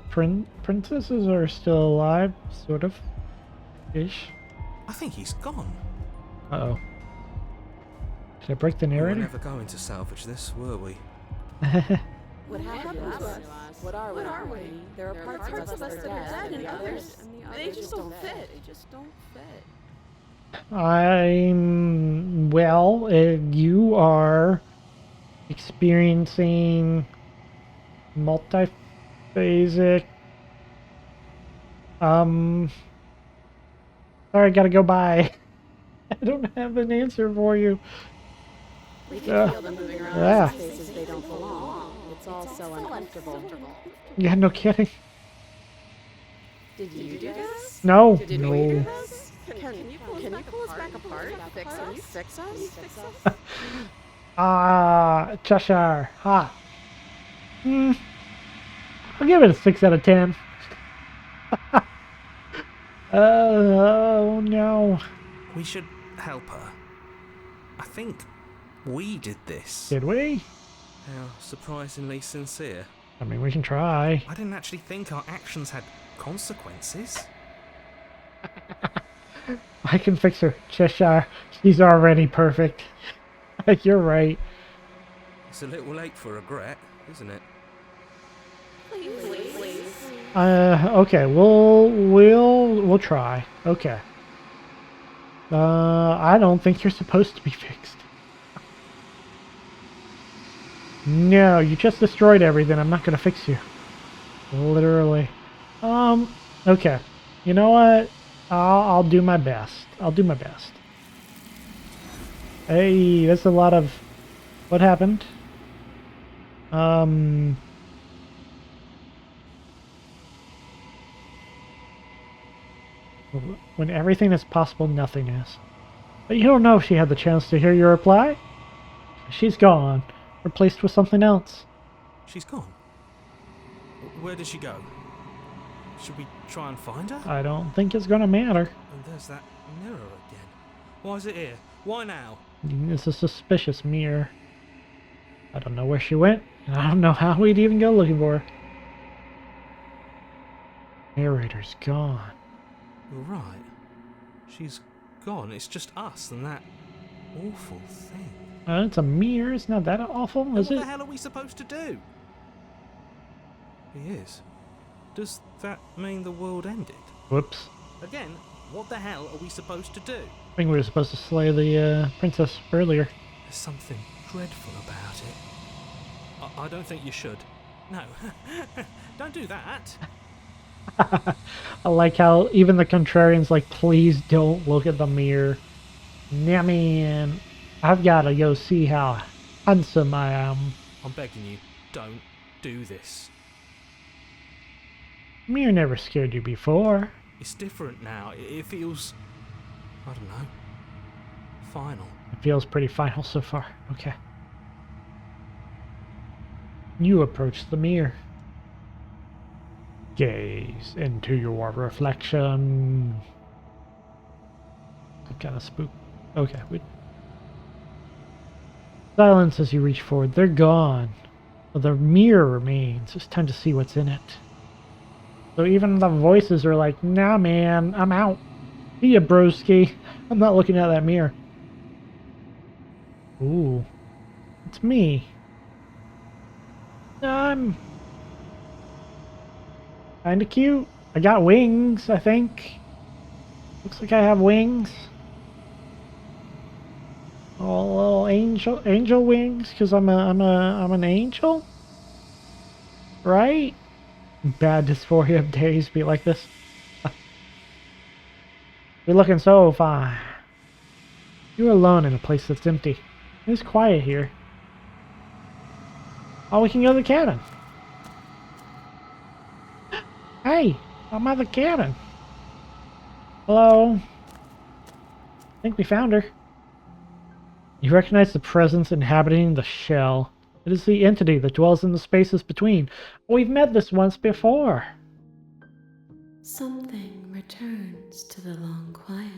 A: princesses are still alive, sort of, ish.
D: I think he's gone.
A: Uh-oh. Did I break the
D: We were
A: narrator?
D: never going to salvage this, were we?
C: What happened to us? What are we? There are parts of us that are dead, and others, they just don't fit.
A: Well, you are experiencing multiphasic. Sorry, I gotta go by. I don't have an answer for you.
C: We can feel them moving around in spaces they don't belong. It's all so uncomfortable.
A: Yeah, no kidding.
C: Did you do this?
A: No,
C: Did
A: no.
C: we do this? Can you pull us back apart? Can you fix us?
A: Cheshire. Ha. I'll give it a 6 out of 10. Oh no.
D: We should help her. I think we did this.
A: Did we?
D: How surprisingly sincere.
A: I mean, we can try.
D: I didn't actually think our actions had consequences.
A: I can fix her, Cheshire. She's already perfect. You're right.
D: It's a little late for regret, isn't it?
C: Please.
A: Okay, we'll try. Okay. I don't think you're supposed to be fixed. No, you just destroyed everything. I'm not gonna fix you. Literally. Okay. You know what? I'll do my best. I'll do my best. Hey, that's a lot of... What happened? When everything is possible, nothing is. But you don't know if she had the chance to hear your reply. She's gone. Replaced with something else.
D: She's gone. Where did she go? Should we try and find her?
A: I don't think it's gonna matter.
D: And there's that mirror again. Why is it here? Why now?
A: It's a suspicious mirror. I don't know where she went, and I don't know how we'd even go looking for her. Narrator's gone.
D: You're right. She's gone. It's just us and that awful thing.
A: It's a mirror. It's not that awful, is
D: What
A: it?
D: the hell are we supposed to do? He is. Does that mean the world ended?
A: Whoops.
D: Again, what the hell are we supposed to do?
A: I think we were supposed to slay the princess earlier.
D: There's something dreadful about it. I don't think you should. No. Don't do that.
A: I like how even the contrarian's like, please don't look at the mirror. Nah, man. I've gotta go see how handsome I am.
D: I'm begging you, don't do this.
A: Mirror never scared you before.
D: It's different now. It feels... I don't know. Final.
A: It feels pretty final so far. Okay. You approach the mirror. Gaze into your reflection. I'm kind of spooked. Okay. Silence as you reach forward. They're gone. But the mirror remains. It's time to see what's in it. So even the voices are like, nah, man, I'm out. See ya, broski. I'm not looking at that mirror. Ooh. It's me. I'm kinda cute. I got wings, I think. Looks like I have wings. Oh, little angel wings, because I'm an angel? Right? Bad dysphoria days be like this. You're looking so fine. You're alone in a place that's empty. It's quiet here. Oh, we can go to the cabin. Hey, I'm at the cabin. Hello. I think we found her. You recognize the presence inhabiting the shell. It is the entity that dwells in the spaces between. We've met this once before.
F: Something returns to the long quiet.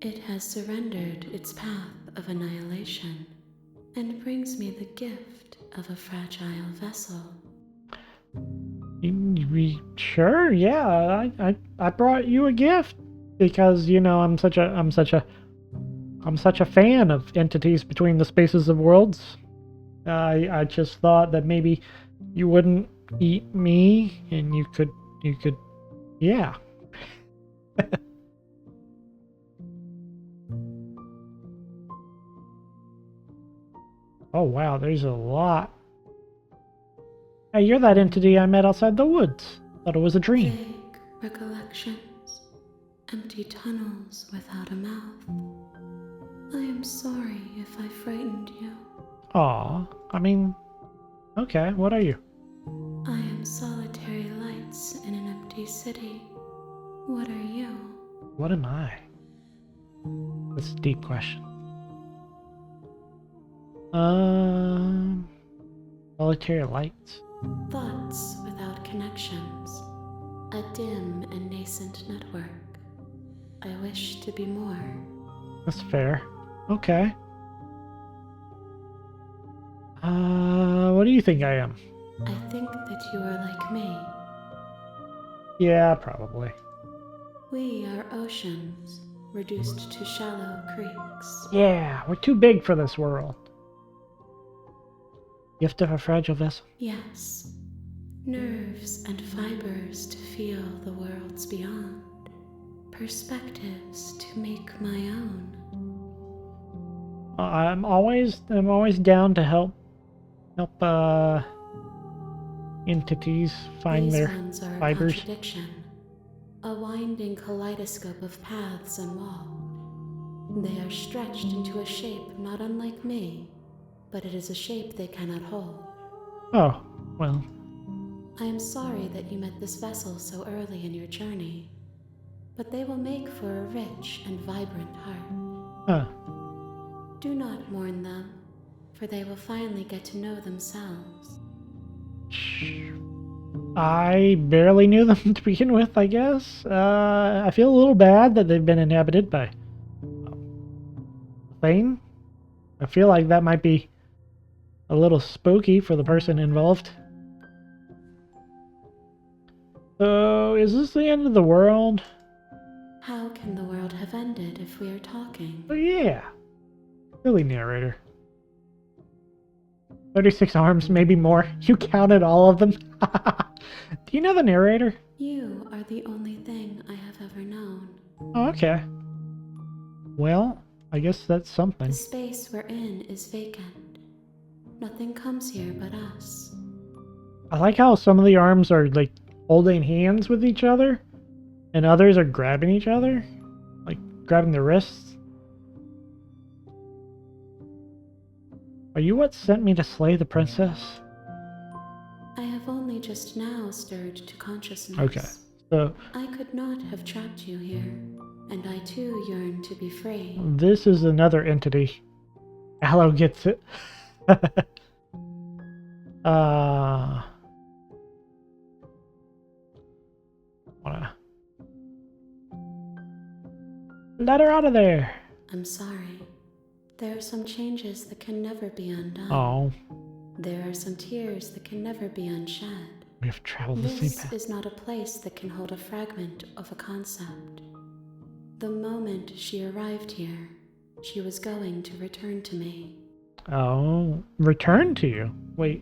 F: It has surrendered its path of annihilation and brings me the gift of a fragile vessel.
A: Sure, yeah. I brought you a gift because, you know, I'm such a fan of entities between the spaces of worlds. I just thought that maybe you wouldn't eat me and you could yeah. Oh wow, there's a lot. Hey, you're that entity I met outside the woods. Thought it was a dream.
F: Vague recollections, empty tunnels without a mouth. I am sorry if I frightened you.
A: Aw, I mean, okay, what are you?
F: I am solitary lights in an empty city. What are you?
A: What am I? That's a deep question. Solitary lights.
F: Thoughts without connections. A dim and nascent network. I wish to be more.
A: That's fair. Okay. What do you think I am?
F: I think that you are like me.
A: Yeah, probably.
F: We are oceans, reduced to shallow creeks.
A: Yeah, we're too big for this world. Gift of a fragile vessel.
F: Yes. Nerves and fibers to feel the worlds beyond. Perspectives to make my own.
A: I'm always down to help entities find
F: These
A: their
F: ones are
A: fibers.
F: a contradiction, a winding kaleidoscope of paths and walls. They are stretched into a shape not unlike me, but it is a shape they cannot hold.
A: Oh, well.
F: I am sorry that you met this vessel so early in your journey, but they will make for a rich and vibrant heart.
A: Huh.
F: Do not mourn them, for they will finally get to know themselves.
A: I barely knew them to begin with, I guess. I feel a little bad that they've been inhabited by Thane. I feel like that might be a little spooky for the person involved. So, is this the end of the world?
F: How can the world have ended if we are talking?
A: Oh yeah. Silly narrator. 36 arms, maybe more. You counted all of them? Do you know the narrator?
F: You are the only thing I have ever known.
A: Oh, okay. Well, I guess that's something.
F: The space we're in is vacant. Nothing comes here but us.
A: I like how some of the arms are like holding hands with each other, and others are grabbing each other, like grabbing their wrists. Are you what sent me to slay the princess?
F: I have only just now stirred to consciousness.
A: Okay, so
F: I could not have trapped you here, and I too yearn to be free.
A: this is another entity. Aloe gets it. Wanna let her out of there.
F: I'm sorry. There are some changes that can never be undone.
A: Oh,
F: There are some tears that can never be unshed.
A: we have traveled the same
F: This
A: path.
F: is not a place that can hold a fragment of a concept. The moment she arrived here, she was going to return to me.
A: Oh, return to you. Wait.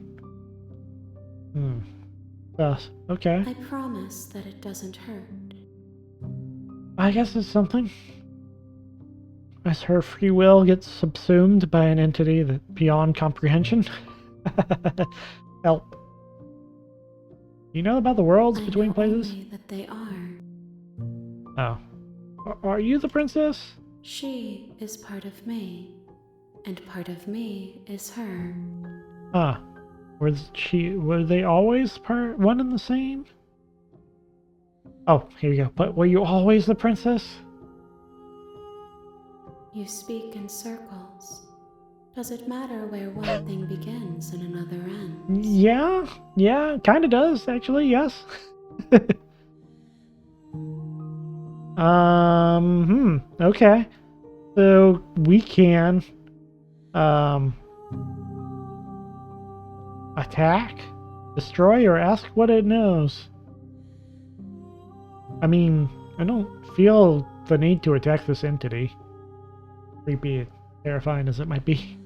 A: Okay.
F: I promise that it doesn't hurt.
A: I guess it's something. As her free will gets subsumed by an entity that beyond comprehension. Help. You know about the worlds
F: I
A: between
F: know
A: places?
F: only that they are.
A: Oh. Are you the princess?
F: She is part of me, and part of me is her.
A: Ah. Were they always one and the same? Oh, here you go. But were you always the princess?
F: You speak in circles. Does it matter where one thing begins and another ends?
A: Yeah, kinda does, actually, yes. Okay. So we can attack, destroy, or ask what it knows. I mean, I don't feel the need to attack this entity. Creepy and terrifying as it might be.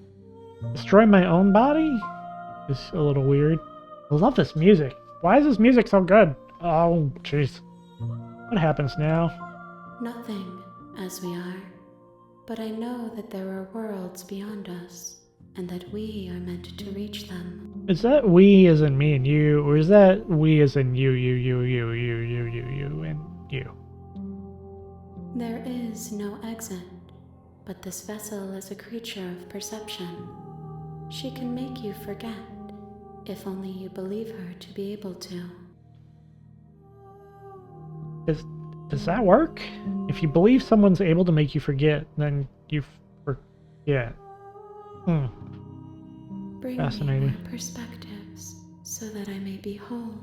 A: Destroy my own body is a little weird. I love this music. Why is this music so good? Oh, jeez. What happens now?
F: Nothing, as we are. But I know that there are worlds beyond us, and that we are meant to reach them.
A: Is that we as in me and you, or is that we as in you, and you?
F: There is no exit, but this vessel is a creature of perception. She can make you forget, if only you believe her to be able to.
A: Does that work? If you believe someone's able to make you forget, then you forget.
F: Bring
A: Fascinating.
F: me more perspectives, so that I may be whole.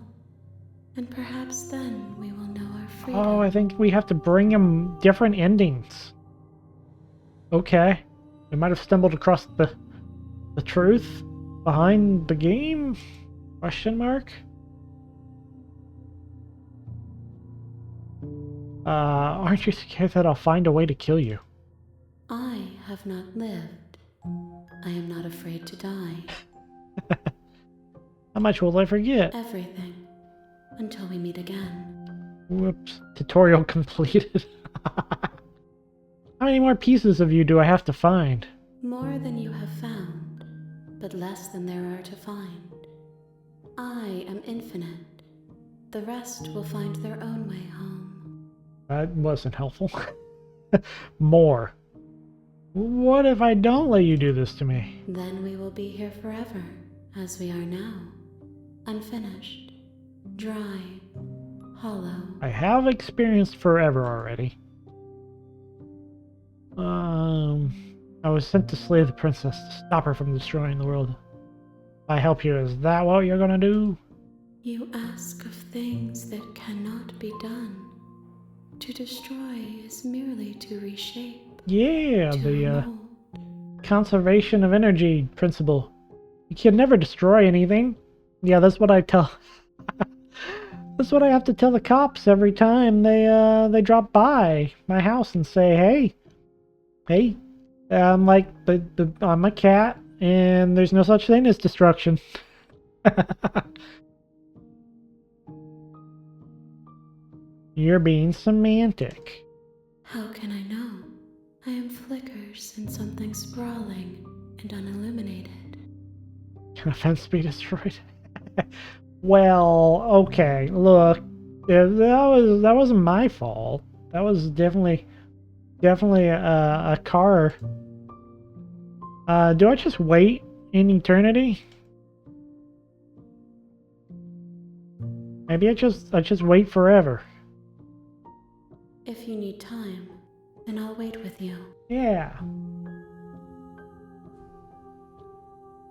F: And perhaps then we will know our freedom.
A: Oh, I think we have to bring him different endings. Okay. We might have stumbled across the truth behind the game? Question mark? Aren't you scared that I'll find a way to kill you?
F: I have not lived. I am not afraid to die.
A: How much will I forget?
F: Everything. until we meet again.
A: Whoops. Tutorial completed. How many more pieces of you do I have to find?
F: More than you have found, but less than there are to find. I am infinite. The rest will find their own way home.
A: That wasn't helpful. More. What if I don't let you do this to me?
F: Then we will be here forever, as we are now. Unfinished, dry, hollow.
A: I have experienced forever already. I was sent to slay the princess to stop her from destroying the world. If I help you, is that what you're gonna do?
F: You ask of things that cannot be done. To destroy is merely to reshape.
A: Yeah,
F: to
A: the
F: mold.
A: conservation of energy principle. You can never destroy anything. Yeah, that's what I tell. That's what I have to tell the cops every time they drop by my house and say, hey, I'm like I'm a cat and there's no such thing as destruction. You're being semantic.
F: How can I know? I am flickers in something sprawling and unilluminated.
A: Can a fence be destroyed? Well, okay, look, that wasn't my fault. That was definitely a car. Do I just wait in eternity? Maybe I just wait forever.
F: If you need time, then I'll wait with you.
A: Yeah.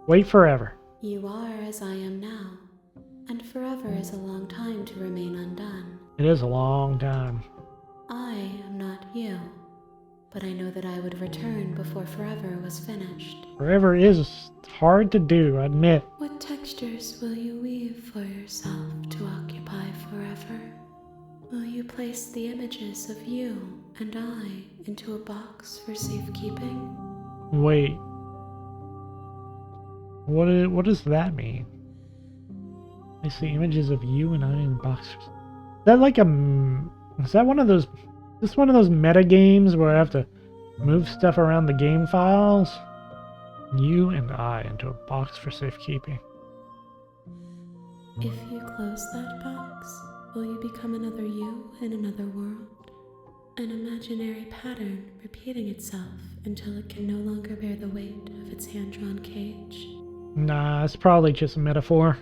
A: Wait forever.
F: You are as I am now, and forever is a long time to remain undone.
A: It is a long time.
F: I am not you, but I know that I would return before forever was finished.
A: Forever is hard to do, I admit.
F: What textures will you weave for yourself to occupy forever? Will you place the images of you and I into a box for safekeeping?
A: Wait. What does that mean? I see images of you and I in boxes. Is that like is that one of those? Is this one of those meta games where I have to move stuff around the game files? You and I into a box for safekeeping.
F: If you close that box, will you become another you in another world? An imaginary pattern repeating itself until it can no longer bear the weight of its hand-drawn cage.
A: Nah, it's probably just a metaphor.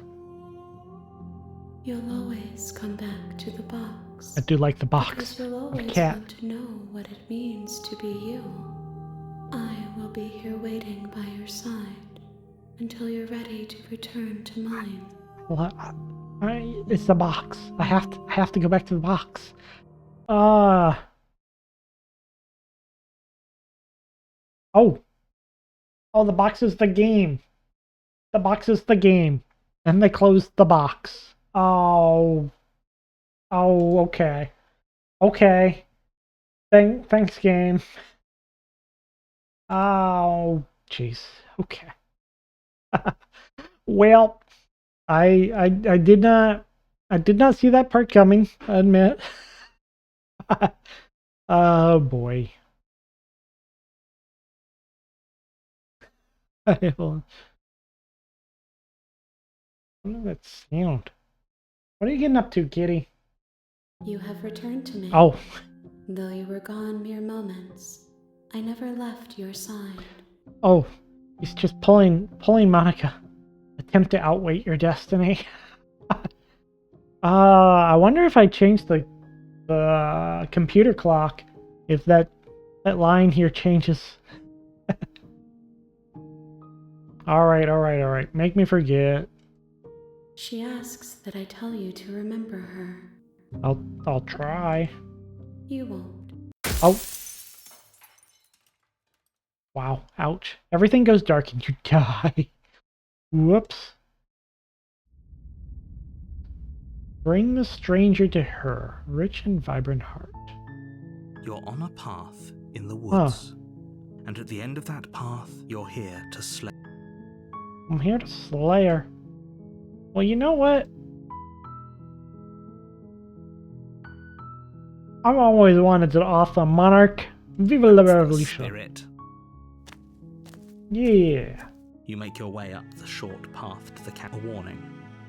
F: You'll always come back to the box.
A: I do like the box.
F: Because you'll
A: I'm a
F: always
A: cat.
F: want to know what it means to be you. I will be here waiting by your side until you're ready to return to mine.
A: What? It's the box. I have to go back to the box. Oh, the box is the game. The box is the game. And they closed the box. Oh, okay. Okay. Thanks, game. Oh, jeez. Okay. Well, I did not see that part coming, I admit. Oh boy. What is that sound? What are you getting up to, kitty?
F: You have returned to me.
A: Oh.
F: Though you were gone mere moments, I never left your side.
A: Oh, he's just pulling Monica. Attempt to outweight your destiny. I wonder if I change the computer clock, if that line here changes. All right. Make me forget.
F: She asks that I tell you to remember her.
A: I'll try.
F: You won't.
A: Oh. Wow. Ouch. Everything goes dark and you die. Whoops. Bring the stranger to her, rich and vibrant heart.
B: You're on a path in the woods. And at the end of that path, you're here to slay.
A: I'm here to slay her. Well, you know what? I've always wanted to author Monarch. Viva la
B: That's the
A: revolution.
B: spirit.
A: Yeah.
B: You make your way up the short path to the cat. A warning.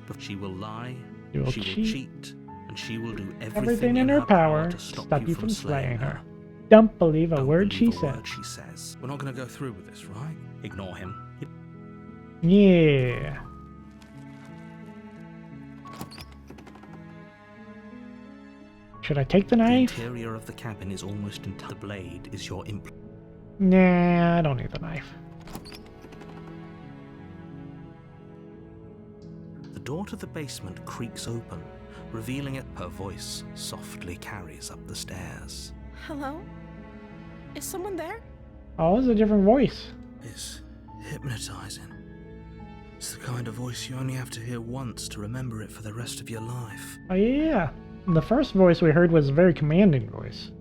B: But she will lie,
A: You will
B: she will
A: cheat.
B: and she will do
A: Everything in her power
B: to
A: to
B: stop you from slaying her.
A: Don't believe a
B: Don't
A: word
B: believe
A: she
B: a
A: said.
B: word she says.
D: We're not going to go through with this, right?
B: Ignore him.
A: Yeah. Should I take the
B: The
A: knife?
B: interior of the cabin is almost entirely. The blade is your
A: Nah, I don't need the knife.
B: The door to the basement creaks open, revealing it. Her voice softly carries up the stairs.
G: Hello? Is someone there?
A: Oh, it's a different voice.
D: It's hypnotizing. It's the kind of voice you only have to hear once to remember it for the rest of your life.
A: Oh, yeah. The first voice we heard was a very commanding voice.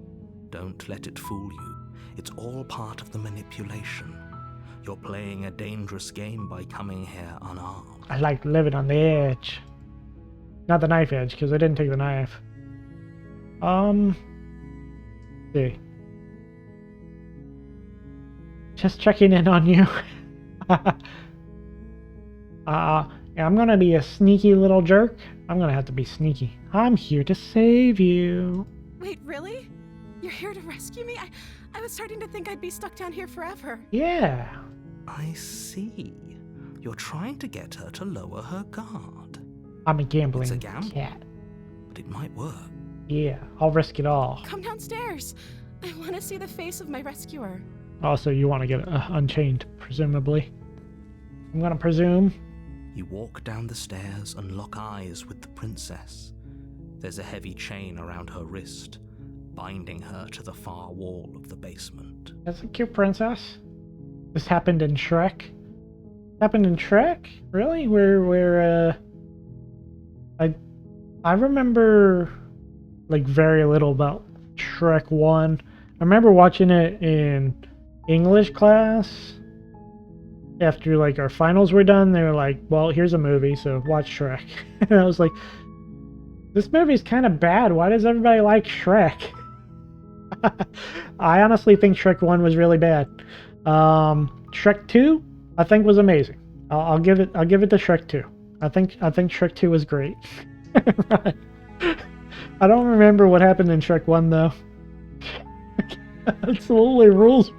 B: Don't let it fool you. It's all part of the manipulation. You're playing a dangerous game by coming here unarmed.
A: I like living on the edge. Not the knife edge, because I didn't take the knife. See. Just checking in on you. I'm gonna be a sneaky little jerk. I'm gonna have to be sneaky. I'm here to save you.
G: Wait, really? You're here to rescue me? I was starting to think I'd be stuck down here forever.
A: Yeah.
B: I see. You're trying to get her to lower her guard.
A: I'm a gambling
B: It's a gamble.
A: cat.
B: But it might work.
A: Yeah, I'll risk it all.
G: Come downstairs. I want to see the face of my rescuer.
A: Also, you want to get unchained, presumably. I'm gonna presume.
B: You walk down the stairs and lock eyes with the princess. There's a heavy chain around her wrist, binding her to the far wall of the basement.
A: That's a cute princess. This happened in Shrek. Happened in Shrek? Really? I remember like very little about Shrek 1. I remember watching it in English class. After like our finals were done, they were like, well, here's a movie, so watch Shrek. And I was like, this movie's kind of bad. Why does everybody like Shrek? I honestly think Shrek 1 was really bad. Shrek 2, I think was amazing. I'll give it to Shrek 2. I think Shrek 2 was great. Right. I don't remember what happened in Shrek 1 though. Absolutely rules.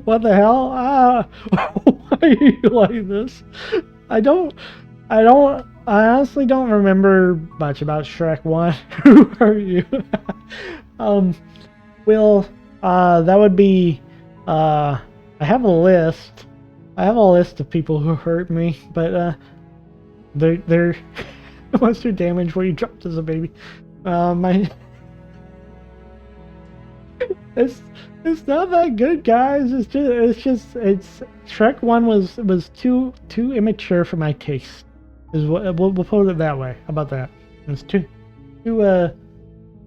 A: What the hell? Why are you like this? I honestly don't remember much about Shrek 1. Who are you? Well, that would be, I have a list. I have a list of people who hurt me, but, they're, what's your damage where you dropped as a baby? It's not that good, guys. It's Shrek 1 was too immature for my taste. Is what we'll put it that way. How about that? It's too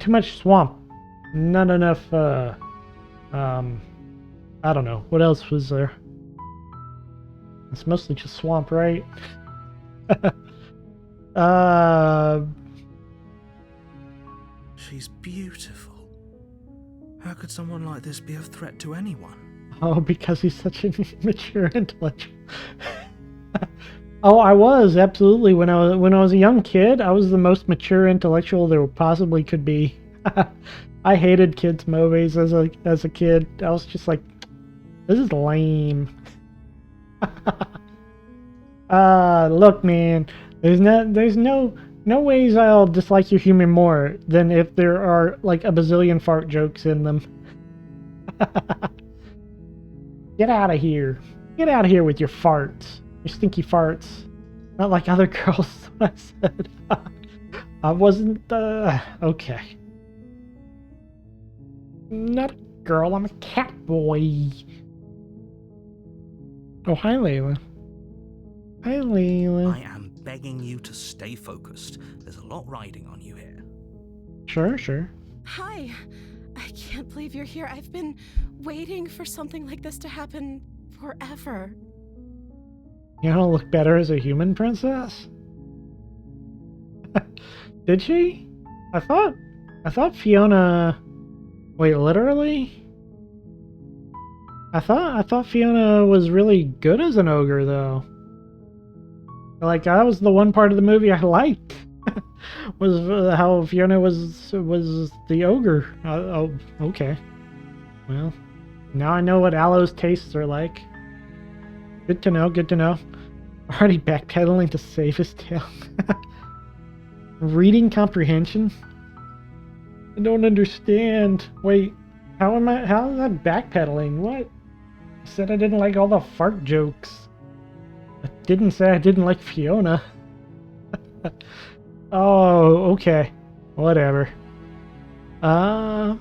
A: much swamp. Not enough I don't know. What else was there? It's mostly just swamp, right?
D: She's beautiful. How could someone like this be a threat to anyone?
A: Oh, because he's such an immature intellectual. Oh, I was absolutely when I was a young kid. I was the most mature intellectual there possibly could be. I hated kids' movies as a kid. I was just like, this is lame. Look, man. There's no ways I'll dislike your humor more than if there are like a bazillion fart jokes in them. Get out of here. Get out of here with your farts. Your stinky farts. Not like other girls, what I said. I wasn't, okay. Not a girl, I'm a cat boy. Oh, hi, Layla. Hi, Layla.
B: I am begging you to stay focused. There's a lot riding on you here.
A: Sure.
G: Hi. I can't believe you're here. I've been waiting for something like this to happen forever.
A: You don't look better as a human princess? Did she? I thought I thought Fiona... Wait, literally? I thought Fiona was really good as an ogre, though. Like, that was the one part of the movie I liked. Was how Fiona was the ogre. Oh, okay. Well, now I know what Aloe's tastes are like. Good to know, good to know. Already backpedaling to save his tail. Reading comprehension? I don't understand. Wait, how is that backpedaling? What? I said I didn't like all the fart jokes. I didn't say I didn't like Fiona. Oh, okay. Whatever.
G: I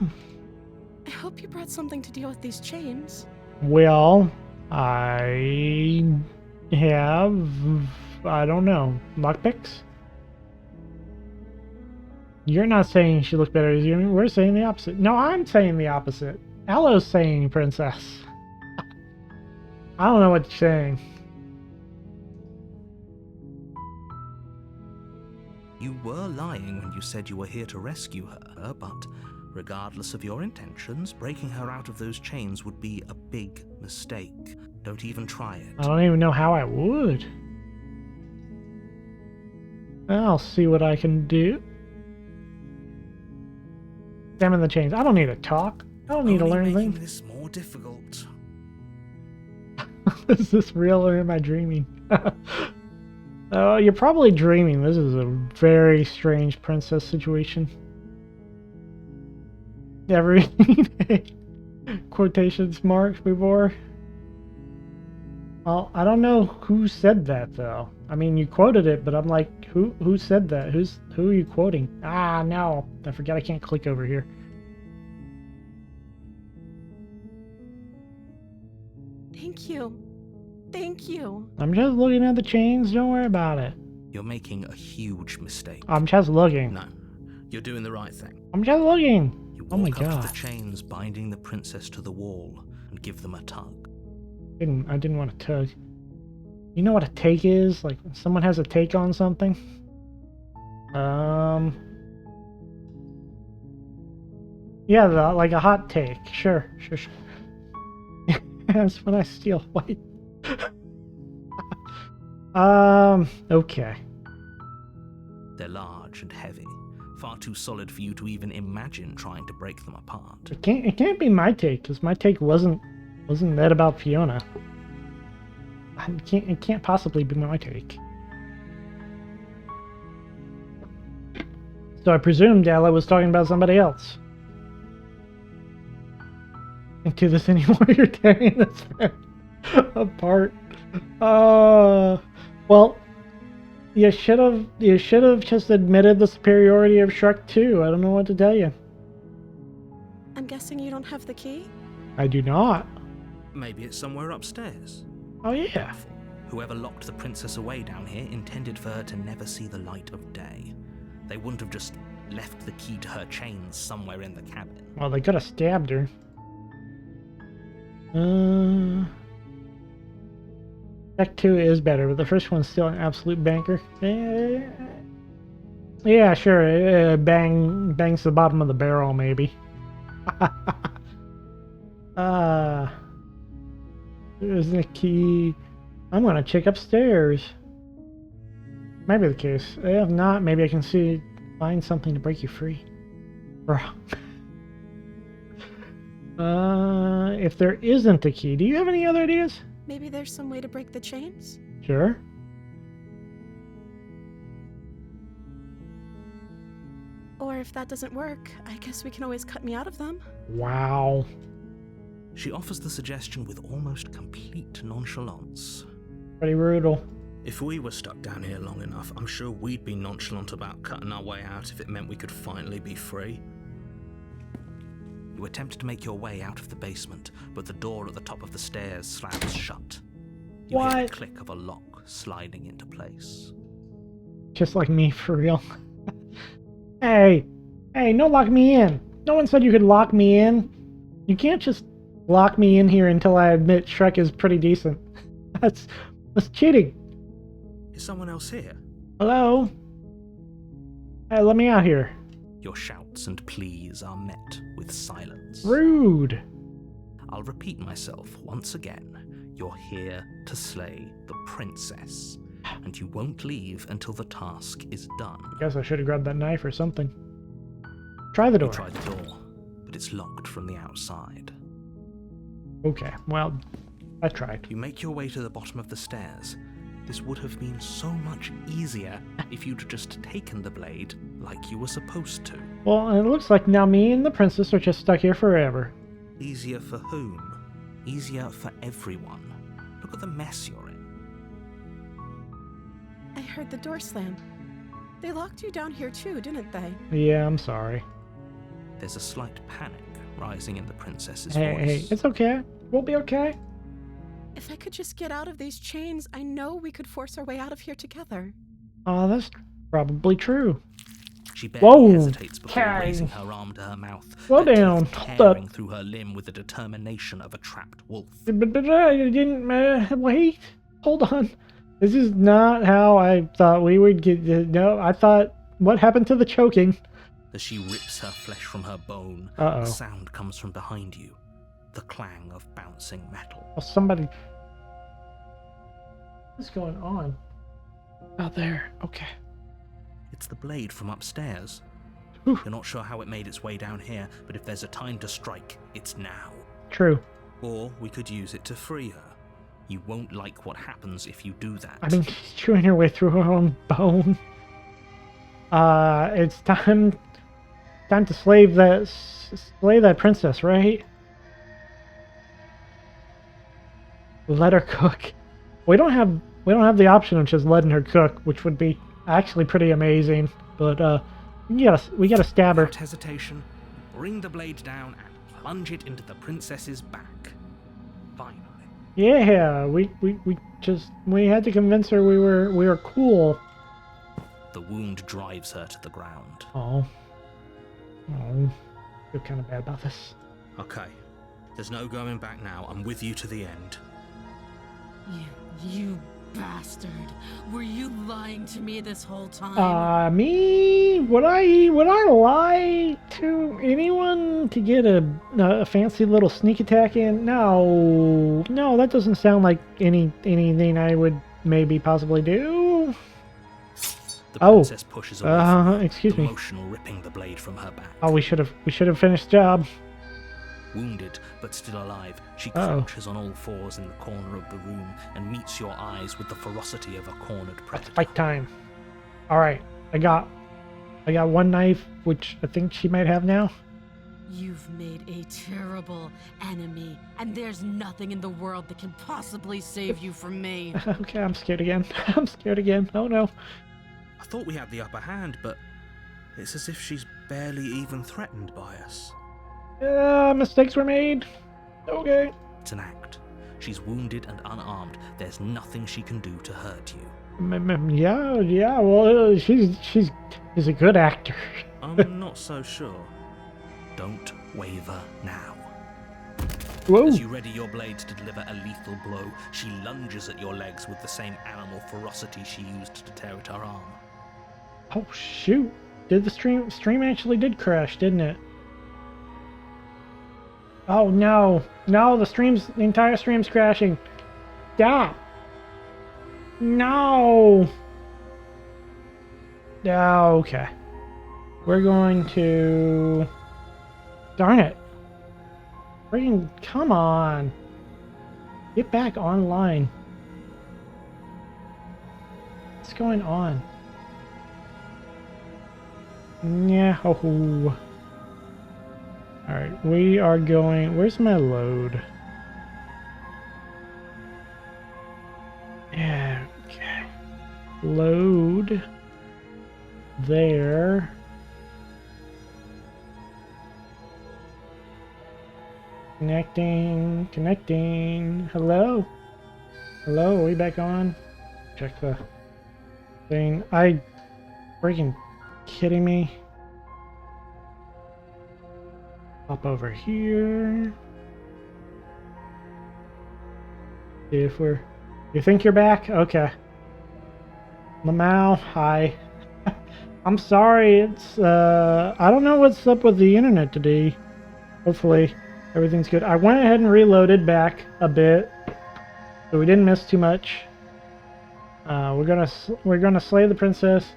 G: hope you brought something to deal with these chains.
A: Well, I have... I don't know. Lockpicks? You're not saying she looked better as you. We're saying the opposite. No, I'm saying the opposite. Aloe's saying princess. I don't know what you're saying.
B: You were lying when you said you were here to rescue her, but regardless of your intentions, breaking her out of those chains would be a big mistake. Don't even try it.
A: I don't even know how I would. I'll see what I can do. Examine the chains. I don't need to talk. I don't need to learn
B: making
A: anything.
B: this more difficult.
A: Is this real or am I dreaming? Oh, you're probably dreaming. This is a very strange princess situation. Every quotations marks before. Well, I don't know who said that though. I mean, you quoted it, but I'm like, who said that? Who are you quoting? Ah, no. I forgot I can't click over here.
G: Thank you. Thank you.
A: I'm just looking at the chains. Don't worry about it.
B: You're making a huge mistake.
A: I'm just looking.
B: No, you're doing the right thing.
A: I'm just looking.
B: You
A: Oh my
B: walk up
A: god.
B: to the chains binding the princess to the wall and give them a tug.
A: I didn't want to tug. You know what a take is? Like, when someone has a take on something? Yeah, like a hot take. Sure. That's when I steal white. Okay.
B: They're large and heavy, far too solid for you to even imagine trying to break them apart.
A: It can't be my take, because my take wasn't that about Fiona. It can't possibly be my take. So I presumed Ella was talking about somebody else. Can't do this anymore. You're tearing this apart. Well, you should have just admitted the superiority of Shrek 2. I don't know what to tell you.
G: I'm guessing you don't have the key?
A: I do not.
B: Maybe it's somewhere upstairs.
A: Oh yeah.
B: Whoever locked the princess away down here intended for her to never see the light of day. They wouldn't have just left the key to her chains somewhere in the cabin.
A: Well, they could have stabbed her. Shrek 2 is better, but the first one's still an absolute banker. Yeah, sure. Bangs the bottom of the barrel, maybe. There's the key. I'm gonna check upstairs. Might be the case. If not, maybe I can find something to break you free. Bro. If there isn't a key, do you have any other ideas?
G: Maybe there's some way to break the chains?
A: Sure.
G: Or if that doesn't work, I guess we can always cut me out of them.
A: Wow.
B: She offers the suggestion with almost complete nonchalance.
A: Pretty brutal.
B: If we were stuck down here long enough, I'm sure we'd be nonchalant about cutting our way out if it meant we could finally be free. You attempt to make your way out of the basement, but the door at the top of the stairs slams shut. You hear the click of a lock sliding into place.
A: Just like me, for real. Hey, no lock me in. No one said you could lock me in. You can't just lock me in here until I admit Shrek is pretty decent. That's cheating.
B: Is someone else here?
A: Hello? Hey, let me out here.
B: Your shouts and pleas are met with silence.
A: Rude.
B: I'll repeat myself once again. You're here to slay the princess, and you won't leave until the task is done.
A: I guess I should have grabbed that knife or something. Try the door.
B: You try the door, but it's locked from the outside.
A: Okay, well, I tried.
B: You make your way to the bottom of the stairs. This would have been so much easier if you'd just taken the blade like you were supposed to.
A: Well, it looks like now me and the princess are just stuck here forever.
B: Easier for whom? Easier for everyone. Look at the mess you're in.
G: I heard the door slam. They locked you down here too, didn't they?
A: Yeah, I'm sorry.
B: There's a slight panic rising in the princess's
A: Hey,
B: voice.
A: it's okay. We'll be okay.
G: If I could just get out of these chains, I know we could force our way out of here together.
A: Oh, that's probably true.
B: She barely hesitates before
A: Okay.
B: raising her arm to her mouth.
A: Slow
B: her teeth
A: down. Hold
B: tearing
A: up.
B: through her limb with the determination of a trapped wolf.
A: But I didn't. Wait. Hold on. This is not how I thought we would get. No, I thought. What happened to the choking?
B: As she rips her flesh from her bone,
A: Uh-oh.
B: a sound comes from behind you. The clang of bouncing metal.
A: Oh, somebody. What's going on? Out there. Okay.
B: It's the blade from upstairs.
A: Whew.
B: You're not sure how it made its way down here, but if there's a time to strike, it's now.
A: True.
B: Or we could use it to free her. You won't like what happens if you do that.
A: I mean, she's chewing her way through her own bone. It's time to slay that princess, right? Let her cook. We don't have the option of just letting her cook, which would be actually pretty amazing. But we gotta stab her.
B: Without hesitation, bring the blade down and plunge it into the princess's back. Finally.
A: Yeah, we had to convince her we were cool.
B: The wound drives her to the ground.
A: Oh, I feel kind of bad about this.
B: Okay. There's no going back now. I'm with you to the end.
C: You bastard. Were you lying to me this whole time?
A: Me? Would I lie to anyone to get a fancy little sneak attack in? No, that doesn't sound like anything I would maybe possibly do.
B: The princess pushes away from her,
A: excuse
B: the
A: me.
B: motion ripping the blade from her back.
A: Oh, we should have finished the job.
B: Wounded, but still alive, she crouches on all fours in the corner of the room and meets your eyes with the ferocity of a cornered predator.
A: Fight time. All right, I got one knife, which I think she might have now.
C: You've made a terrible enemy, and there's nothing in the world that can possibly save you from me.
A: Okay, I'm scared again. Oh no.
B: I thought we had the upper hand, but it's as if she's barely even threatened by us.
A: Mistakes were made. Okay.
B: It's an act. She's wounded and unarmed. There's nothing she can do to hurt you.
A: Yeah. Well, she's a good actor.
B: I'm not so sure. Don't waver now.
A: Whoa.
B: As you ready your blade to deliver a lethal blow, she lunges at your legs with the same animal ferocity she used to tear at her arm.
A: Oh shoot! Did the stream actually did crash, didn't it? Oh no! No, the entire stream's crashing. Stop! No! Okay. We're going to... Darn it. Freaking, come on. Get back online. What's going on? Yeah. Oh. Alright, we are going... Where's my load? Yeah, okay. Load. There. Connecting. Hello? Hello, are we back on? Check the thing. Freaking kidding me? Hop over here. See if we're... You think you're back? Okay. Lamau, hi. I'm sorry, it's, I don't know what's up with the internet today. Hopefully, everything's good. I went ahead and reloaded back a bit, so we didn't miss too much. We're gonna slay the princess,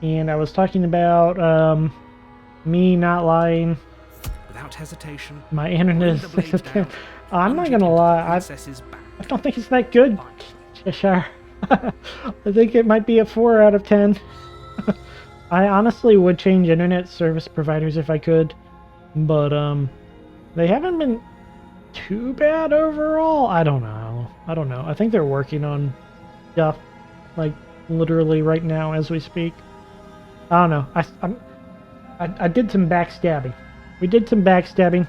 A: and I was talking about, me not lying.
B: Without hesitation,
A: My internet is 6 of 10. I'm not gonna lie, I don't think it's that good, Cheshire. I think it might be a 4 out of 10. I honestly would change internet service providers if I could, but they haven't been too bad overall. I don't know. I think they're working on stuff like literally right now as we speak. I don't know. I did some backstabbing. We did some backstabbing.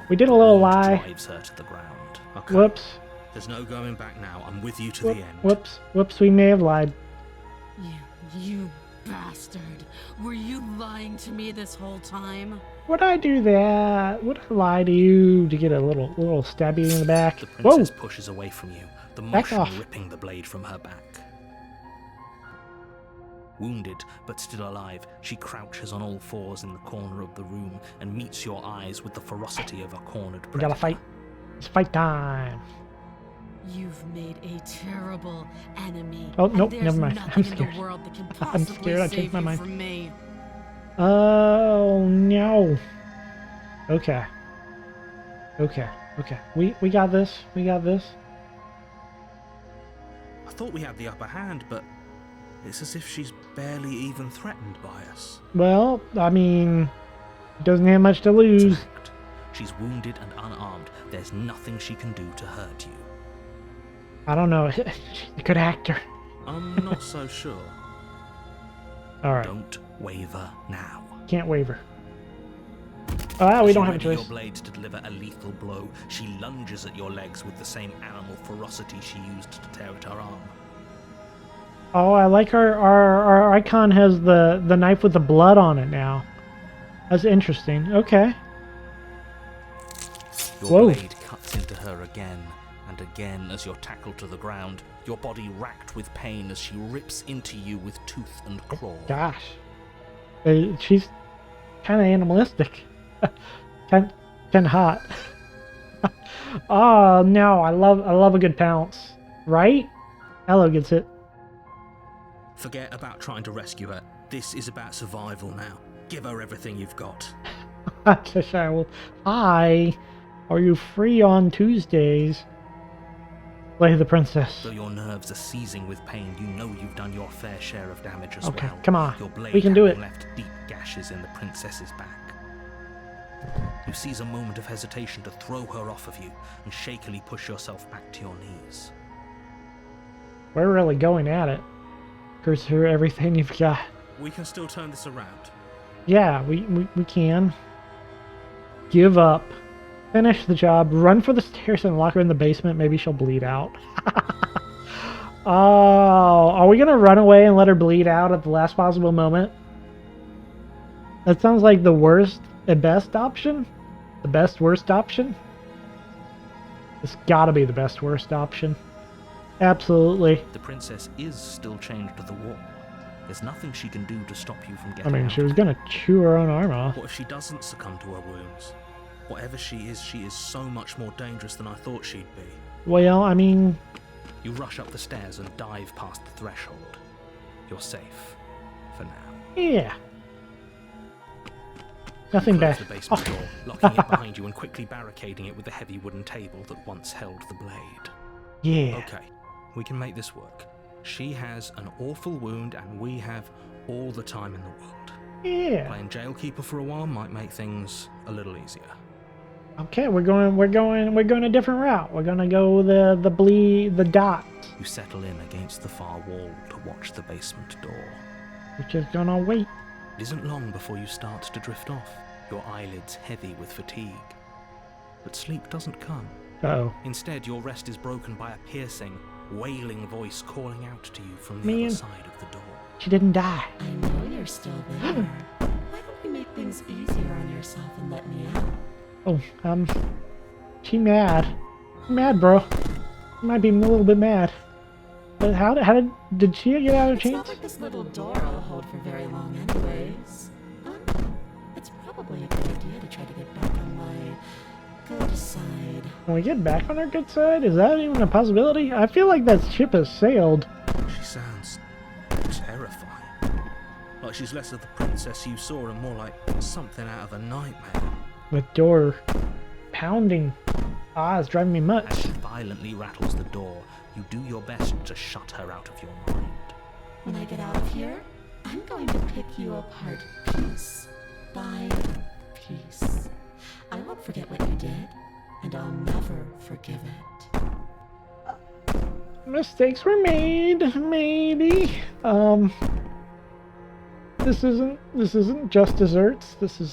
A: We did a little lie.
B: Drives her to the ground. Okay.
A: Whoops.
B: There's no going back now. I'm with you to the end.
A: Whoops. We may have lied.
C: You bastard. Were you lying to me this whole time?
A: Would I do that? Would I lie to you to get a little stabby in the back?
B: The princess
A: Whoa!
B: pushes away from you, the
A: Back
B: motion
A: off.
B: ripping the blade from her back. Wounded, but still alive, she crouches on all fours in the corner of the room and meets your eyes with the ferocity of a cornered predator.
A: We gotta fight. It's fight time.
C: You've made a terrible enemy.
A: Oh,
C: and
A: nope,
C: there's
A: never mind.
C: nothing
A: I'm
C: in
A: scared.
C: the world that can
A: I'm
C: possibly
A: scared. I
C: save
A: changed my
C: you
A: mind.
C: from me.
A: Oh no. Okay. We got this.
B: I thought we had the upper hand, but it's as if she's barely even threatened by us.
A: Well, I mean, doesn't have much to lose.
B: It's an act. She's wounded and unarmed. There's nothing she can do to hurt you.
A: I don't know. She's a good actor.
B: I'm not so sure.
A: All right.
B: Don't waver now.
A: Can't waver. Ah, we
B: As
A: don't
B: you
A: have a
B: ready
A: choice.
B: your blade to deliver a lethal blow, she lunges at your legs with the same animal ferocity she used to tear at her arm.
A: Oh, I like our icon has the knife with the blood on it now. That's interesting. Okay.
B: Your
A: Whoa.
B: blade cuts into her again and again as you're tackled to the ground, your body racked with pain as she rips into you with tooth and claw.
A: Gosh. She's kind of animalistic. kind of hot. Oh no, I love a good pounce. Right? Hello gets it.
B: Forget about trying to rescue her. This is about survival now. Give her everything you've got.
A: Cheshire Wolf. Hi. Are you free on Tuesdays? Slay the princess.
B: Though your nerves are seizing with pain, you know you've done your fair share of damage as
A: Okay,
B: well.
A: come on.
B: Your blade
A: We can do
B: having
A: it.
B: left deep gashes in the princess's back. You seize a moment of hesitation to throw her off of you and shakily push yourself back to your knees.
A: We're really going at it. Curse her everything you've got.
B: We can still turn this around.
A: Yeah, we can. Give up. Finish the job. Run for the stairs and lock her in the basement. Maybe she'll bleed out. Oh, are we gonna run away and let her bleed out at the last possible moment? That sounds like the worst and best option? The best worst option? It's gotta be the best worst option. Absolutely.
B: The princess is still chained to the wall. There's nothing she can do to stop you from
A: I
B: getting
A: mean,
B: out.
A: she was gonna chew her own arm off.
B: What if she doesn't succumb to her wounds? Whatever she is so much more dangerous than I thought she'd be.
A: Well, I mean,
B: You rush up the stairs and dive past the threshold. You're safe. For now.
A: yeah. Nothing
B: Close
A: bad.
B: the basement door, locking it behind you and quickly barricading it with the heavy wooden table that once held the blade.
A: Yeah.
B: Okay, we can make this work. She has an awful wound and we have all the time in the world.
A: Yeah.
B: Playing jailkeeper for a while might make things a little easier.
A: Okay, we're going a different route. We're gonna go the dot,
B: You settle in against the far wall to watch the basement door.
A: which is gonna wait.
B: It isn't long before you start to drift off, your eyelids heavy with fatigue. But sleep doesn't come.
A: Uh-oh.
B: Instead, your rest is broken by a piercing, wailing voice calling out to you from the
A: Man.
B: other side of the door.
A: She didn't die.
F: I know you're still there. Why don't you make things easier on yourself and let me out?
A: Oh, she mad. Mad, bro. She might be a little bit mad. But how did she get out of
G: It's
A: chains?
G: not like this little door will hold for very long anyways. But it's probably a good idea to try to get back on my good side.
A: Can we get back on our good side? Is that even a possibility? I feel like that ship has sailed.
D: She sounds terrifying. Like she's less of the princess you saw and more like something out of a nightmare.
A: The door pounding. It's driving me
B: As
A: nuts.
B: she violently rattles the door, you do your best to shut her out of your mind.
G: When I get out of here, I'm going to pick you apart piece by piece. I won't forget what you did, and I'll never forgive it.
A: Mistakes were made, maybe. This isn't just desserts. This is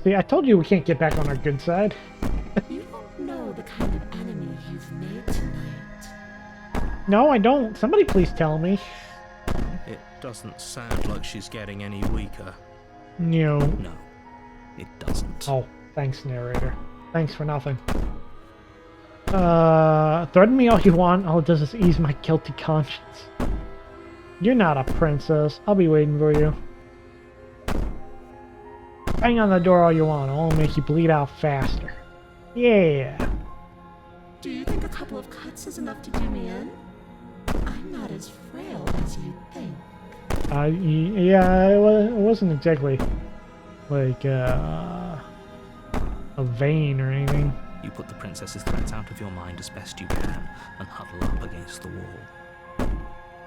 A: see, I told you we can't get back on our good side.
G: You don't know the kind of enemy you've made tonight.
A: No, I don't. Somebody please tell me.
D: It doesn't sound like she's getting any weaker.
A: No.
B: No, it doesn't.
A: Oh, thanks, narrator. Thanks for nothing. Threaten me all you want. All it does is ease my guilty conscience. You're not a princess. I'll be waiting for you. Bang on the door all you want. I'll make you bleed out faster. Yeah.
G: Do you think a couple of cuts is enough to do me in? I'm not as frail as you think.
A: Yeah, it wasn't exactly like a vein or anything.
B: You put the princess's threats out of your mind as best you can and huddle up against the wall.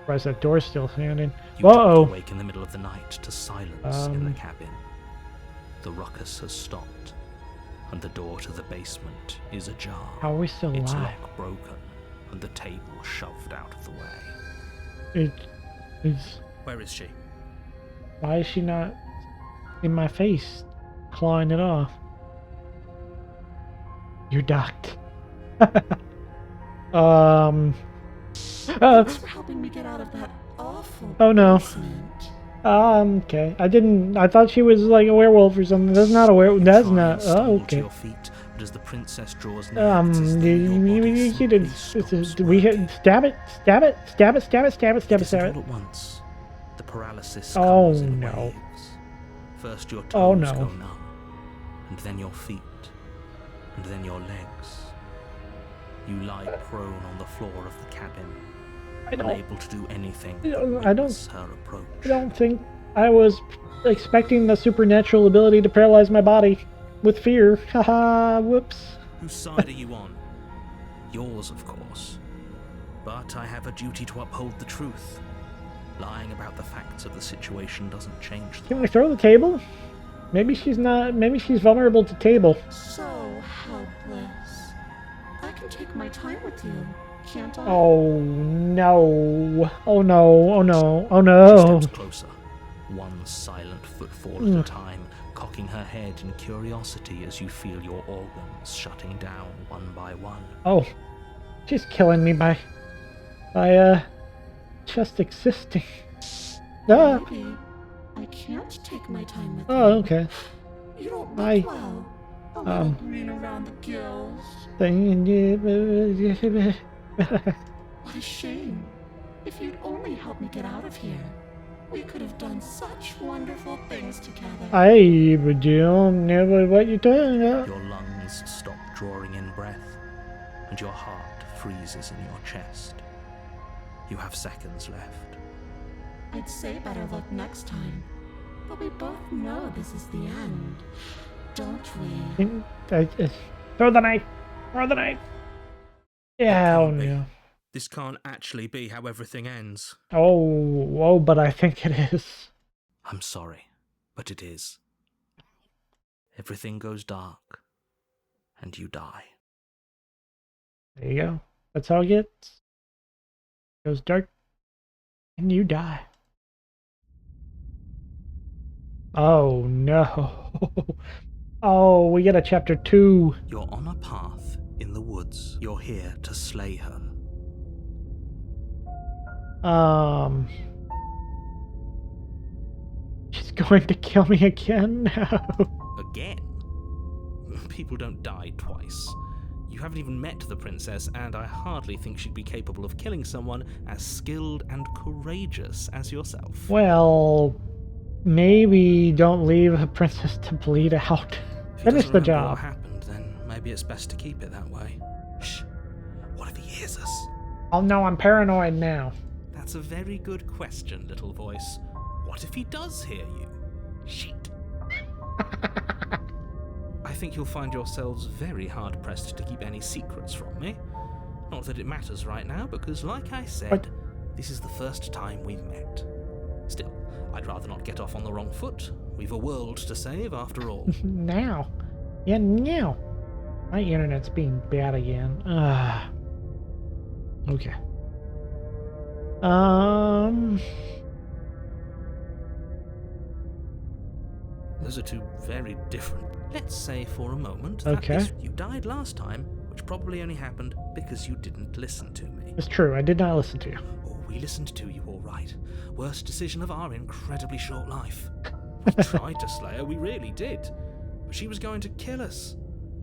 A: Surprised that door's still standing.
B: You
A: Whoa!
B: drift awake in the middle of the night to silence in the cabin. The ruckus has stopped, and the door to the basement is ajar.
A: How are we still
B: Its
A: alive?
B: lock broken, and the table shoved out of the way.
A: It's.
D: Where is she?
A: Why is she not in my face, clawing it off? You're docked.
G: Thanks for helping me get out of that awful
A: Oh no.
G: basement.
A: Okay. I thought she was like a werewolf or something. That's not a werewolf. That's
B: Try
A: not.
B: and stumble to
A: Okay.
B: your feet, but as the princess draws near, it's as though your body
A: You
B: simply
A: did.
B: stops
A: We hit.
B: working.
A: Stab it. Stab it. Stab it. Stab it. Stab it. Stab it.
B: It isn't
A: Stab it.
B: all at once. The paralysis
A: Oh,
B: comes in
A: no.
B: waves. First your toes
A: Oh, no.
B: go numb, and then your feet, and then your legs. You lie prone on the floor of the cabin, unable to do anything but
A: I don't-
B: witness her approach.
A: I don't think I was expecting the supernatural ability to paralyze my body with fear. Haha. Whoops.
B: Whose side are you on? Yours, of course. But I have a duty to uphold the truth. Lying about the facts of the situation doesn't change them.
A: Can we throw the table? Maybe she's not. Maybe she's vulnerable to table.
G: So helpless. I can take my time with you, can't I?
A: Oh no! Oh no! Oh no! Oh
B: She
A: no!
B: steps closer, one silent footfall at a time, cocking her head in curiosity as you feel your organs shutting down one by one.
A: Oh, she's killing me by just existing. Ah.
G: Maybe I can't take my time with
A: Oh,
G: you.
A: okay.
G: You don't
A: I-
G: look well. A little green around the gills. What a shame. If you'd only helped me get out of here, we could have done such wonderful things together.
A: I don't know what you're talking about.
B: Your lungs stop drawing in breath, and your heart freezes in your chest. You have seconds left.
G: I'd say better luck next time. But we both know this is the end, don't we?
A: Throw the knife! Throw the knife! Yeah, oh no.
D: This can't actually be how everything ends.
A: Oh, but I think it is.
B: I'm sorry, but it is. Everything goes dark, and you die.
A: There you go. That's how it gets. Goes dark, and you die. Oh no. Oh, we get a chapter 2.
B: You're on a path in the woods. You're here to slay her.
A: She's going to kill me again? No.
B: Again? People don't die twice. You haven't even met the princess, and I hardly think she'd be capable of killing someone as skilled and courageous as yourself.
A: Well, maybe don't leave a princess to bleed out.
B: If he
A: Finish
B: doesn't
A: the
B: remember
A: job.
B: what happened, then maybe it's best to keep it that way.
E: Shh. What if he hears us?
A: Oh no, I'm paranoid now.
B: That's a very good question, little voice. What if he does hear you? Shit. I think you'll find yourselves very hard-pressed to keep any secrets from me. Not that it matters right now, because like I said, this is the first time we've met. Still, I'd rather not get off on the wrong foot. We've a world to save, after all.
A: Now. Yeah, now. My internet's being bad again. Okay.
B: Those are two very different... Let's say for a moment that
A: Okay.
B: you died last time, which probably only happened because you didn't listen to me.
A: It's true, I did not listen to you.
B: Oh, we listened to you all right. Worst decision of our incredibly short life. We tried to slay her, we really did. But she was going to kill us.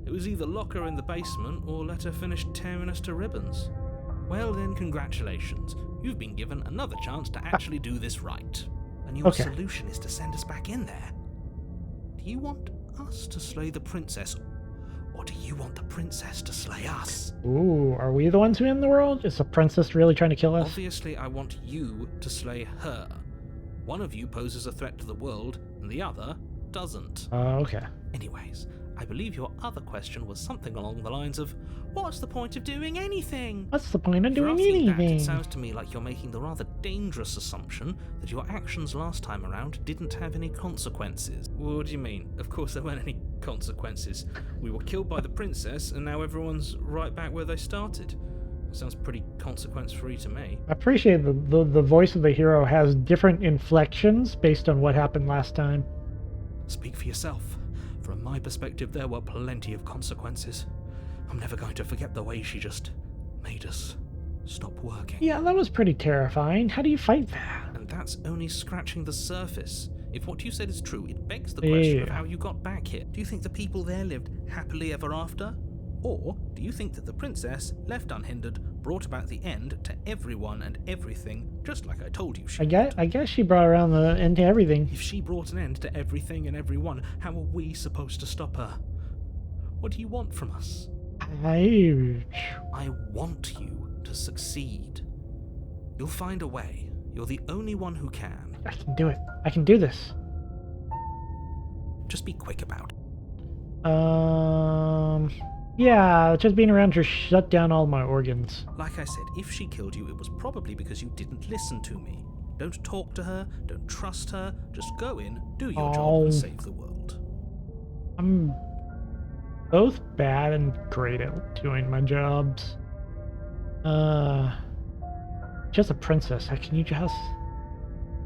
B: It was either lock her in the basement or let her finish tearing us to ribbons. Well then, congratulations. You've been given another chance to actually do this right. And your
A: Okay.
B: solution is to send us back in there. Do you want us to slay the princess, or do you want the princess to slay us?
A: Ooh, are we the ones who end the world? Is the princess really trying to kill us?
B: Obviously, I want you to slay her. One of you poses a threat to the world, and the other doesn't.
A: Okay.
B: Anyways, I believe your other question was something along the lines of, what's the point of doing anything?
A: What's the point of
B: If you're
A: doing
B: asking that,
A: anything?
B: it sounds to me like you're making the rather dangerous assumption that your actions last time around didn't have any consequences. What do you mean? Of course there weren't any consequences. We were killed by the princess, and now everyone's right back where they started. Sounds pretty consequence-free to me.
A: I appreciate the voice of the hero has different inflections based on what happened last time.
B: Speak for yourself. From my perspective, there were plenty of consequences. I'm never going to forget the way she just made us stop working.
A: Yeah, that was pretty terrifying. How do you fight that?
B: And that's only scratching the surface. If what you said is true, it begs the question of
A: Yeah.
B: how you got back here. Do you think the people there lived happily ever after? Or do you think that the princess, left unhindered, brought about the end to everyone and everything, just like I told you she would?
A: I guess she brought around the end to everything.
B: If she brought an end to everything and everyone, how are we supposed to stop her? What do you want from us?
A: I
B: want you to succeed. You'll find a way. You're the only one who can.
A: can do it. I can do this.
B: Just be quick about it.
A: Yeah, just being around her shut down all my organs.
B: Like I said, if she killed you, it was probably because you didn't listen to me. Don't talk to her, don't trust her, just go in, do your job, and save the world.
A: I'm both bad and great at doing my jobs. Just a princess. How can you just...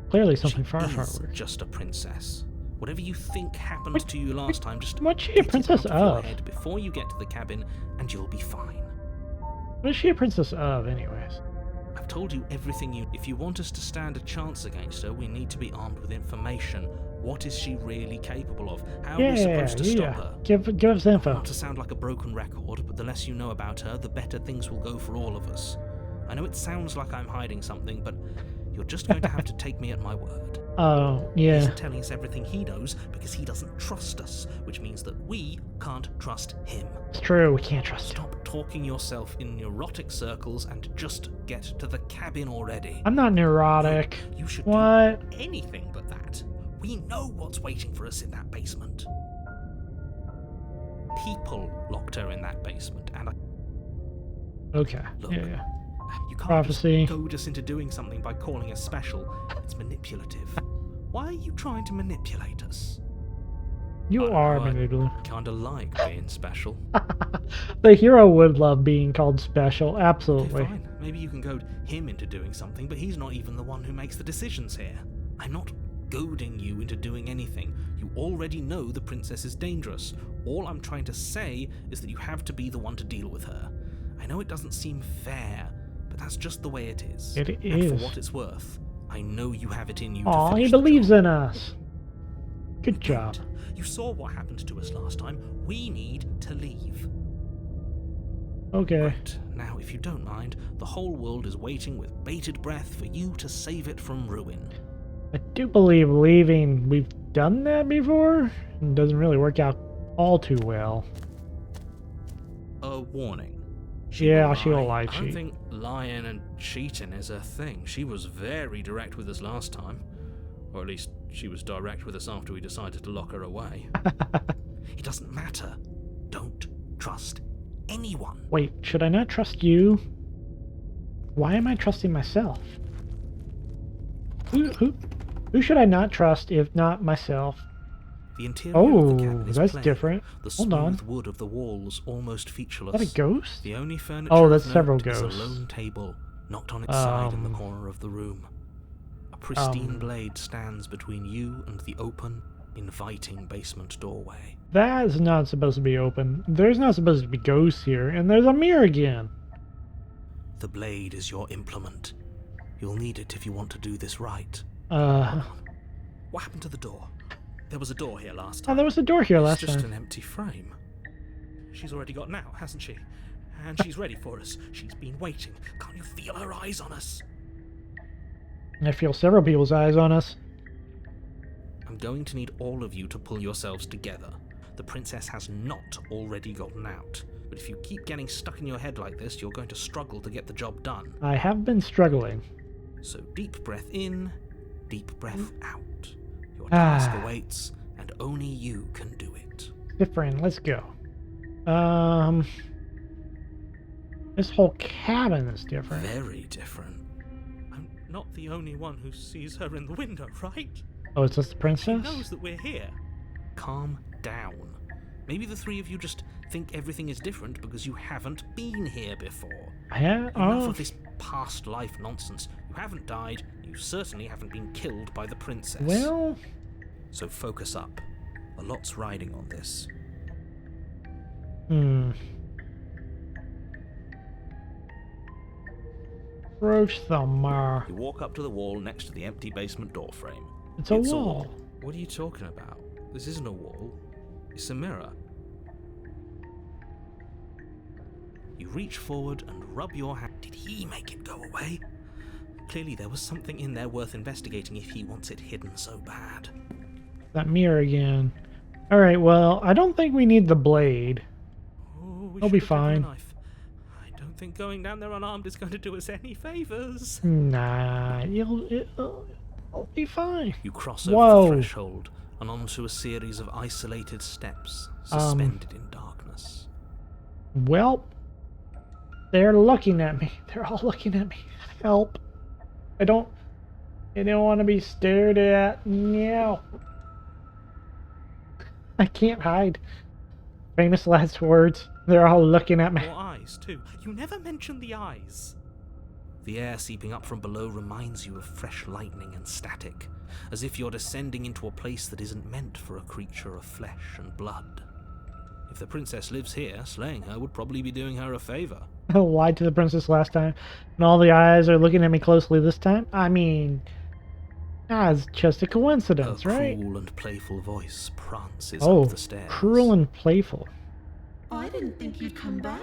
A: Clearly something far worse.
B: Just a princess. Whatever you think happened to you last time, just
A: what's she a
B: get it
A: princess
B: out of your
A: of?
B: head before you get to the cabin, and you'll be fine.
A: What is she a princess of, anyways?
B: I've told you everything you... If you want us to stand a chance against her, we need to be armed with information. What is she really capable of? How are we supposed to stop her?
A: Give us info.
B: Not to sound like a broken record, but the less you know about her, the better things will go for all of us. I know it sounds like I'm hiding something, but you're just going to have to take me at my word.
A: Oh,
B: He
A: yeah.
B: isn't telling us everything he knows because he doesn't trust us, which means that we can't trust him.
A: It's true, we can't trust him.
B: Stop talking yourself in neurotic circles and just get to the cabin already.
A: I'm not neurotic.
B: You should
A: What?
B: do anything but that. We know what's waiting for us in that basement. People locked her in that basement, and
A: Okay.
B: Look,
A: Yeah.
B: you can't
A: Prophecy.
B: just goad us into doing something by calling us special. It's manipulative. Why are you trying to manipulate us?
A: You are
B: I
A: manipulative.
B: kinda like being special.
A: The hero would love being called special,
B: Okay,
A: absolutely.
B: fine. Maybe you can goad him into doing something, but he's not even the one who makes the decisions here. I'm not goading you into doing anything. You already know the princess is dangerous. All I'm trying to say is that you have to be the one to deal with her. I know it doesn't seem fair, but that's just the way it is.
A: It
B: And for
A: is.
B: what it's worth, I know you have it in you to
A: Aw,
B: finish
A: he
B: the
A: believes
B: job.
A: in us. Good job.
B: You saw what happened to us last time. We need to leave.
A: Okay.
B: Right, now if you don't mind, the whole world is waiting with bated breath for you to save it from ruin.
A: I do believe leaving, we've done that before. It doesn't really work out all too well.
B: A warning.
A: Yeah, she'll lie,
B: I don't
A: cheat.
B: think lying and cheating is a thing. She was very direct with us last time. Or at least she was direct with us after we decided to lock her away. It doesn't matter. Don't trust anyone.
A: Wait, should I not trust you? Why am I trusting myself? Who should I not trust if not myself?
B: The interior of the cabin
A: Oh,
B: is
A: that's
B: plain.
A: different.
B: The
A: Hold on.
B: smooth wood of the walls almost featureless.
A: Is that a ghost?
B: The only furniture
A: Oh,
B: of
A: that's
B: note
A: several
B: is
A: ghosts.
B: a lone table, knocked on its side in the corner of the room. A pristine blade stands between you and the open, inviting basement doorway.
A: That's not supposed to be open. There's not supposed to be ghosts here, and there's a mirror again.
B: The blade is your implement. You'll need it if you want to do this right. What happened to the door? There was a door here last time.
A: Oh, there was a door here last
B: It's just
A: time.
B: an empty frame. She's already got out, hasn't she? And she's ready for us. She's been waiting. Can't you feel her eyes on us?
A: I feel several people's eyes on us.
B: I'm going to need all of you to pull yourselves together. The princess has not already gotten out. But if you keep getting stuck in your head like this, you're going to struggle to get the job done.
A: I have been struggling.
B: So deep breath in, deep breath out. Your task awaits, and only you can do it.
A: Different. Let's go. This whole cabin is different.
B: Very different. I'm not the only one who sees her in the window, right?
A: Oh, is this the
B: She
A: princess?
B: knows that we're here. Calm down. Maybe the three of you just think everything is different because you haven't been here before. Enough of this past life nonsense. You haven't died. You certainly haven't been killed by the princess.
A: Well,
B: So focus up. A lot's riding on this.
A: Approach the mar.
B: You walk up to the wall next to the empty basement door frame.
A: It's a wall.
B: What are you talking about? This isn't a wall. It's a mirror. You reach forward and rub your hand. Did he make it go away? Clearly there was something in there worth investigating if he wants it hidden so bad.
A: That mirror again. Alright, well, I don't think we need the blade. It'll be fine.
B: I don't think going down there unarmed is going to do us any favors.
A: Nah, it'll be fine.
B: You cross over the threshold and onto a series of isolated steps suspended in darkness.
A: Well, they're looking at me. They're all looking at me. Help. I don't want to be stared at. No. I can't hide. Famous last words. They're all looking at me.
B: Your eyes, too. You never mention the eyes. The air seeping up from below reminds you of fresh lightning and static, as if you're descending into a place that isn't meant for a creature of flesh and blood. If the princess lives here, slaying her would probably be doing her a favor.
A: I lied to the princess last time, and all the eyes are looking at me closely this time. I mean, that's just a coincidence,
B: Her
A: right?
B: cruel and playful voice prances up the stairs.
A: Cruel and playful.
G: I didn't think you'd come back.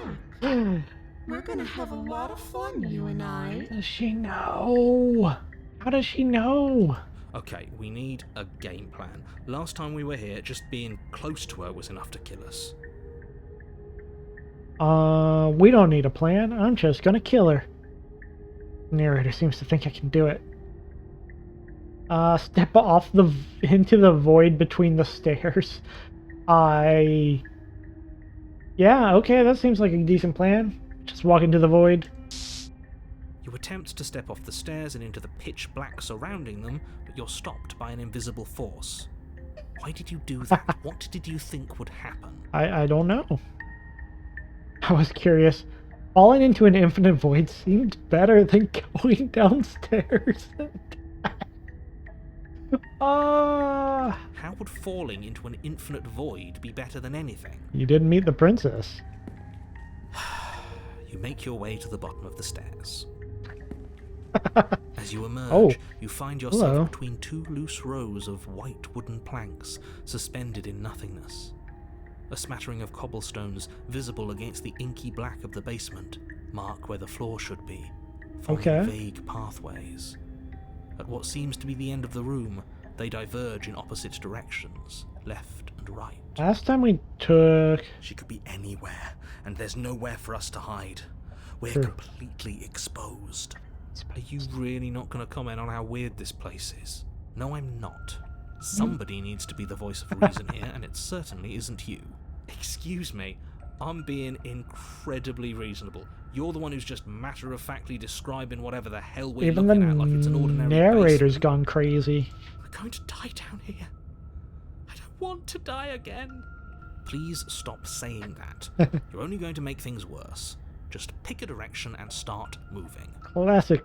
G: We're gonna have a lot of fun, you and I.
A: Does she know? How does she know?
B: Okay, we need a game plan. Last time we were here, just being close to her was enough to kill us.
A: We don't need a plan. I'm just gonna kill her. Narrator seems to think I can do it. Step off into the void between the stairs. Yeah, okay, that seems like a decent plan. Just walk into the void.
B: You attempt to step off the stairs and into the pitch black surrounding them, but you're stopped by an invisible force. Why did you do that? What did you think would happen?
A: I don't know. I was curious. Falling into an infinite void seemed better than going downstairs.
B: How would falling into an infinite void be better than anything?
A: You didn't meet the princess.
B: You make your way to the bottom of the stairs. As you emerge, you find yourself between two loose rows of white wooden planks suspended in nothingness.
D: A smattering of cobblestones visible against the inky black of the basement mark where the floor should be, forming vague pathways. At what seems to be the end of the room, they diverge in opposite directions, left and right.
A: Last time we took...
D: She could be anywhere, and there's nowhere for us to hide. We're completely exposed. Are you really not going to comment on how weird this place is? No, I'm not. Somebody needs to be the voice of reason here, and it certainly isn't you. Excuse me, I'm being incredibly reasonable. You're the one who's just matter-of-factly describing whatever the hell we're looking at like it's an ordinary
A: narrator's
D: basement.
A: gone crazy.
D: We're going to die down here. I don't want to die again. Please stop saying that. You're only going to make things worse. Just pick a direction and start moving.
A: Classic.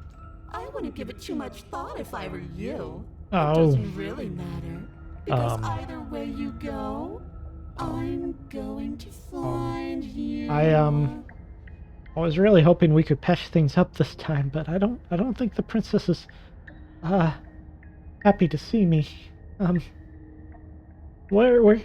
G: I wouldn't give it too much thought if I were you.
A: Oh.
G: It doesn't really matter. Because either way you go, I'm going to find you.
A: I was really hoping we could patch things up this time, but I don't think the princess is happy to see me. We're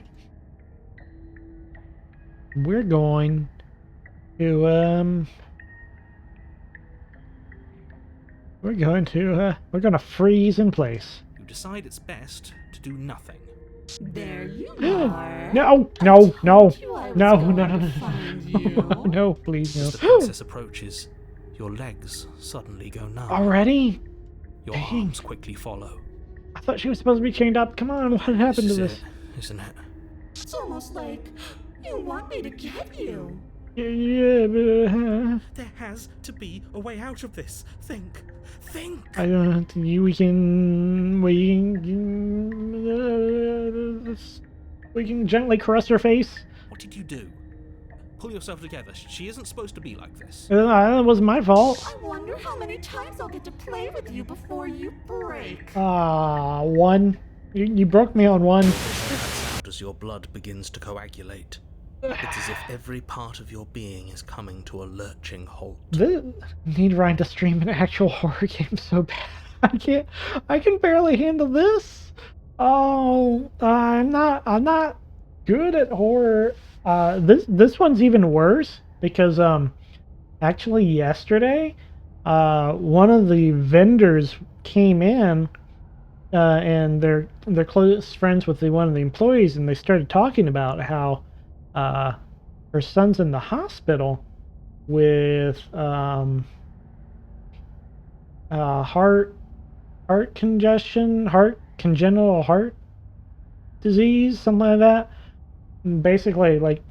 A: going to we're gonna freeze in place.
D: You decide it's best to do nothing.
G: There you are.
A: No, please, no.
D: As the princess approaches, your legs suddenly go numb.
A: Already?
D: Your arms quickly follow.
A: I thought she was supposed to be chained up. Come on, what happened to this?
D: Isn't it?
G: It's almost like you want me to get you.
A: Yeah, but,
D: There has to be a way out of this. Think.
A: I don't think we can gently caress her face.
D: What did you do? Pull yourself together. She isn't supposed to be like this.
A: It wasn't my fault.
G: I wonder how many times I'll get to play with you before you break.
A: One. You broke me on one.
D: As your blood begins to coagulate, it's as if every part of your being is coming to a lurching halt.
A: Need Ryan to stream an actual horror game so bad. I can barely handle this. Oh, I'm not good at horror. This one's even worse because actually yesterday, one of the vendors came in, and they're close friends with one of the employees, and they started talking about how her son's in the hospital with heart congestion, congenital heart disease, something like that. And basically, like,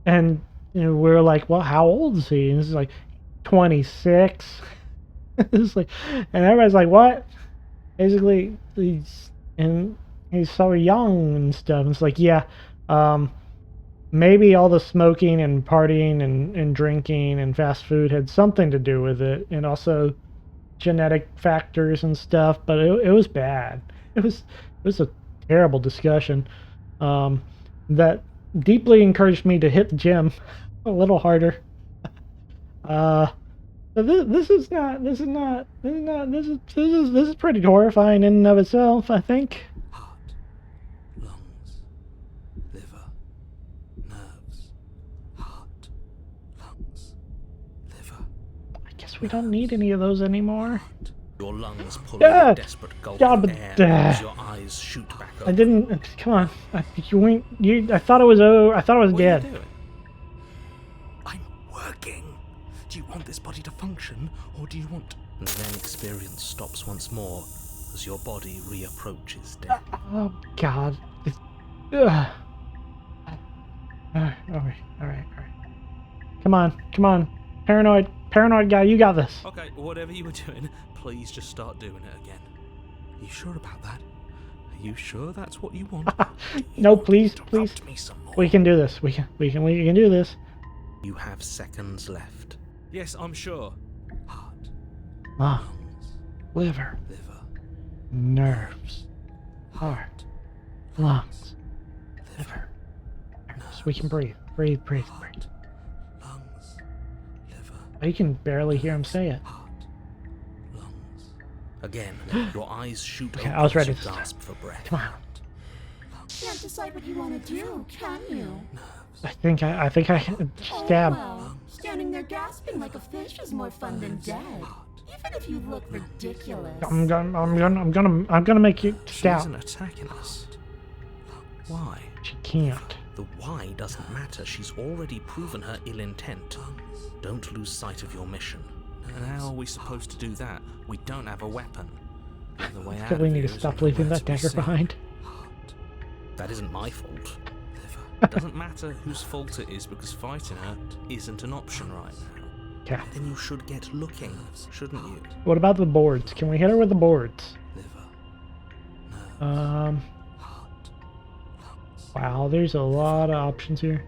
A: and we're like, well, how old is he? And it's like 26. It's like, and everybody's like, what? Basically, he's so young and stuff. And it's like, yeah, maybe all the smoking and partying and drinking and fast food had something to do with it, and also genetic factors and stuff. But it was bad. It was a terrible discussion that deeply encouraged me to hit the gym a little harder. So this is pretty horrifying in and of itself, I think.
D: Heart, lungs, liver, nerves. Heart, lungs, liver.
A: I guess we don't need any of those anymore.
D: Your lungs pull in a desperate gulp of air as your eyes shoot back open.
A: I didn't. Come on. I thought it was over. I thought I was dead.
D: What are you doing? I'm working. Do you want this body to function, or do you want... And then experience stops once more as your body reapproaches death.
A: Oh, God. Alright. Come on. Paranoid guy, you got this.
D: Okay, whatever you were doing, please just start doing it again. Are you sure about that? Are you sure that's what you want?
A: No, please.
D: Me some more?
A: We can do this. We can do this.
D: You have seconds left. Yes, I'm sure. Heart.
A: Lungs.
D: Lungs.
A: Liver.
D: Liver.
A: Nerves. Heart. Lungs. Liver. Nerves. We can breathe. Breathe.
D: Heart. Lungs. Liver.
A: You can barely hear him say it.
D: Heart. Lungs. Again, your eyes shoot
A: Okay,
D: open
A: I was ready
D: as you
A: to
D: gasp for breath.
A: Come on.
G: You're can't decide what you want to do, can you?
A: I think I stab.
G: Oh, well, standing there gasping like a fish is more fun than dead. Even if you look ridiculous.
A: I'm gonna make you
D: She
A: stab.
D: isn't attacking us. Why?
A: She can't.
B: The why doesn't matter. She's already proven her ill intent. Don't lose sight of your mission.
D: And how are we supposed to do that? We don't have a weapon. The way out
A: Still, we
D: of
A: need
D: here
A: to
D: is
A: stop
D: nowhere
A: leaving that
D: to be
A: dagger
D: seen.
A: behind.
B: That isn't my fault.
D: It doesn't matter whose fault it is because fighting her isn't an option right now.
A: Okay.
B: Then you should get looking, shouldn't you?
A: What about the boards? Can we hit her with the boards?
D: Liver,
A: Wow, there's a lot of options here.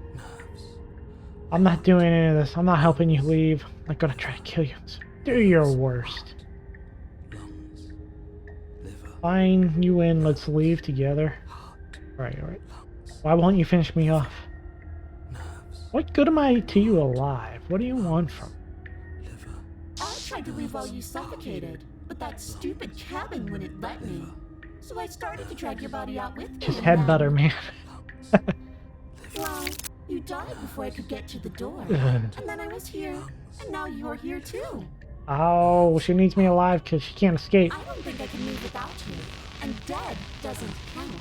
A: I'm not doing any of this. I'm not helping you leave. I'm not gonna try to kill you. So do your worst.
D: lungs, liver,
A: Fine, you win. Let's leave together. Alright, alright. Why won't you finish me off?
D: nerves,
A: What good am I to you alive? What do you want from me?
D: liver,
G: I tried to leave while you suffocated, but that stupid cabin wouldn't let me. So I started to drag your body out with me.
A: Just
G: and
A: head
G: then-
A: butter, man.
G: Well, you died before I could get to the door.
A: Ugh.
G: And then I was here, and now you're here too.
A: Oh, she needs me alive because she can't escape.
G: I don't think I can move without you. And dead doesn't count.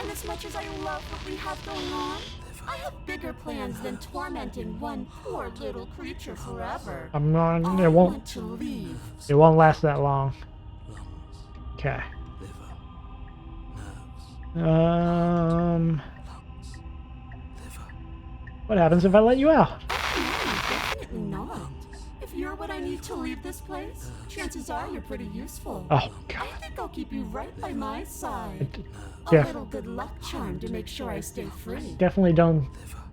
G: And as much as I love what we have going on, I have bigger plans than tormenting one poor little creature forever.
A: I'm not.
G: I
A: It
G: want
A: won't.
G: to leave.
A: It won't last that long.
D: lungs,
A: Okay.
D: liver, nerves,
A: What happens if I let you out?
G: No, definitely not. If you're what I need to leave this place, chances are you're pretty useful.
A: Oh
G: I
A: God.
G: think I'll keep you right by my side. A
A: Def-
G: little good luck charm to make sure I stay free.
A: Definitely don't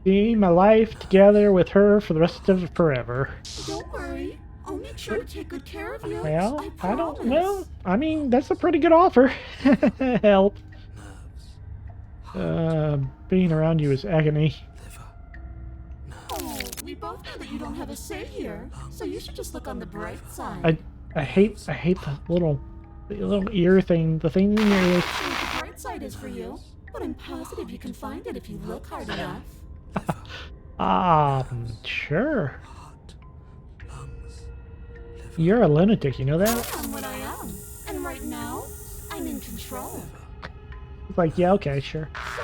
A: see my life together with her for the rest of forever.
G: Don't worry. I'll make sure to take good care of you.
A: Well, I don't.
G: promise.
A: Well, I mean, that's a pretty good offer. Help. Being around you is agony.
G: Oh, we both know that you don't have a say here, so you should just look on the bright side.
A: I hate the little ear thing. The thing in your ears.
G: I'm sure what the bright side is for you, but I'm positive you can find it if you look hard enough.
A: Sure. You're a lunatic, you know that?
G: I am what I am, and right now, I'm in control.
A: It's like, yeah, okay, sure.
G: So,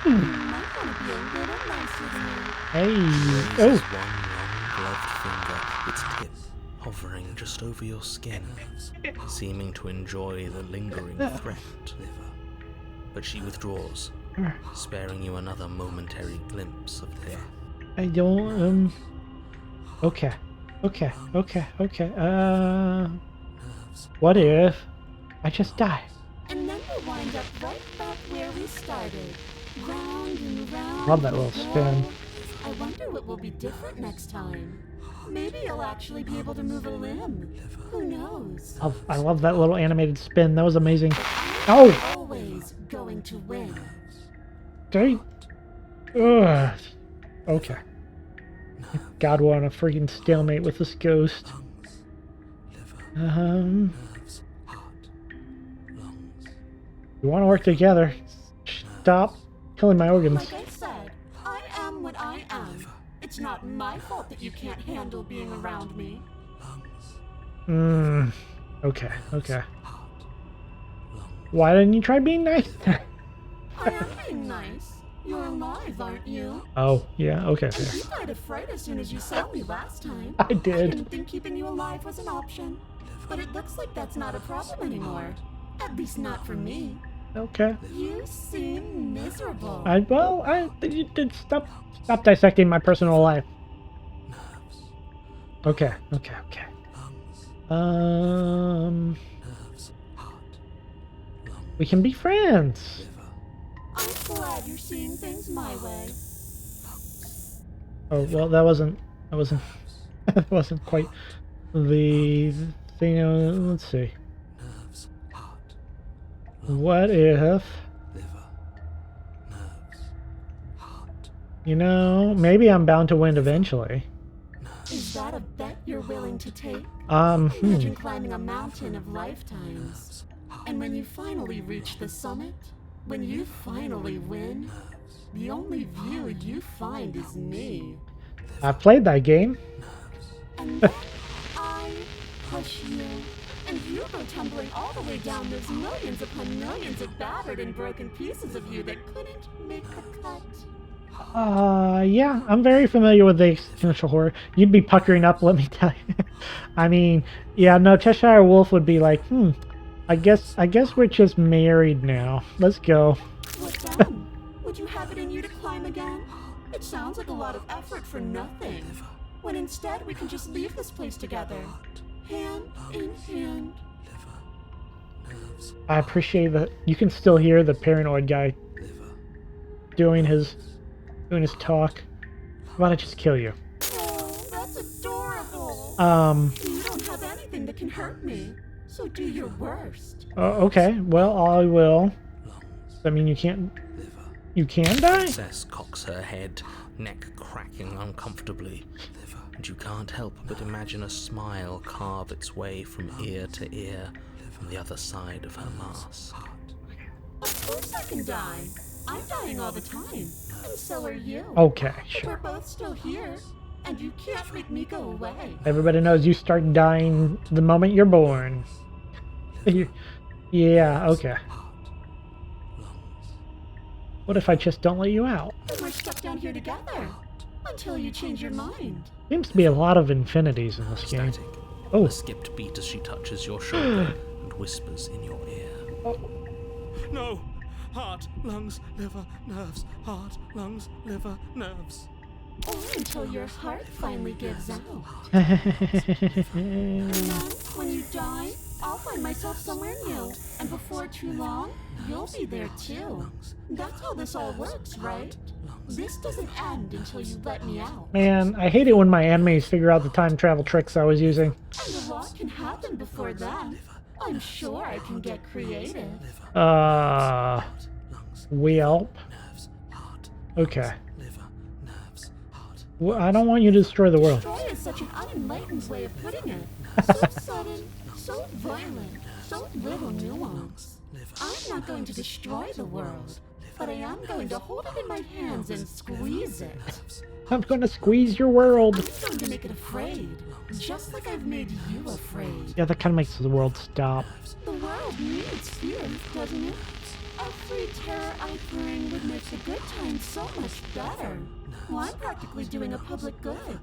G: you might want to be a little nicer to me.
A: Hey.
B: Raises
A: Oh.
B: one long gloved finger, its tip hovering just over your skin, seeming to enjoy the lingering threat. But she withdraws, sparing you another momentary glimpse of death.
A: I don't. Okay. What if I just die?
G: And then we'll wind up right back where we started. Round and round.
A: Love that
G: we
A: little
G: go.
A: spin.
G: I wonder what will be different next time. Maybe you'll actually be able to move a limb. Who knows?
A: I love that little animated spin. That was amazing.
G: I'm
A: Oh!
G: always going to win.
A: Dang. Ugh. Okay. God, we're on a freaking stalemate with this ghost. You want to work together. Stop killing my organs.
G: Like I said, I am what I am. It's not my fault that you can't handle being around me.
A: Okay. Why didn't you try being nice?
G: I am being nice. You're alive, aren't you?
A: Oh, yeah, okay.
G: And
A: Fair.
G: you died of fright as soon as you saw me last time.
A: I
G: I
A: did.
G: didn't think keeping you alive was an option. But it looks like that's not a problem anymore. At least not for me.
A: Okay.
G: You seem miserable.
A: You did stop dissecting my personal life. Okay. We can be friends.
G: I'm glad you're seeing things my way.
A: Oh well, that wasn't that wasn't quite the thing. Let's see. What if? You know, maybe I'm bound to win eventually.
G: Is that a bet you're willing to take?
A: Hmm.
G: Imagine climbing a mountain of lifetimes. And when you finally reach the summit, when you finally win, the only view you find is me.
A: I played that game.
G: And then I push you, and you go tumbling all the way down those millions upon millions of battered and broken pieces of you that couldn't make the cut.
A: Yeah, I'm very familiar with the existential horror. You'd be puckering up, let me tell you. I mean, yeah, no, Cheshire Wolf would be like, I guess we're just married now. Let's go.
G: What then? Would you have it in you to climb again? It sounds like a lot of effort for nothing. When instead we can just leave this place together, hand in hand.
A: I appreciate that you can still hear the paranoid guy doing his talk. How about I just kill you?
G: Oh, that's adorable. You don't have anything that can hurt me, so do your worst.
A: Okay, well, I will. I mean, you can die?
B: Princess cocks her head, neck cracking uncomfortably, and you can't help but imagine a smile carve its way from ear to ear from the other side of her mask.
G: Of course I can die. I'm dying all the time, and so are you.
A: Okay,
G: But
A: sure.
G: we're both still here, and you can't make me go away.
A: Everybody knows you start dying the moment you're born. Yeah, okay. What if I just don't let you out?
G: Then we're stuck down here together until you change your mind.
A: Seems to be a lot of infinities in this game.
B: Static.
A: Oh.
B: A skipped beat as she touches your shoulder and whispers in your ear.
D: No! Heart, lungs, liver, nerves. Heart, lungs, liver, nerves.
G: Or until your heart finally gives out. And then, when you die, I'll find myself somewhere new. And before too long, you'll be there too. That's how this all works, right? This doesn't end until you let me out.
A: Man, I hate it when my enemies figure out the time travel tricks I was using.
G: And a lot can happen before then. I'm sure I can get creative.
A: Welp. Okay. Well, I don't want you to destroy the world.
G: Destroy is such an unenlightened way of putting it. So sudden, so violent, so little nuance. I'm not going to destroy the world, but I am going to hold it in my hands and squeeze it.
A: I'm gonna squeeze your world.
G: I'm going to make it afraid, just like I've made you afraid.
A: Yeah, that kind of makes the world stop.
G: The world needs fear, doesn't it? Every terror I bring would make the good times so much better. Well, I'm practically doing a public good.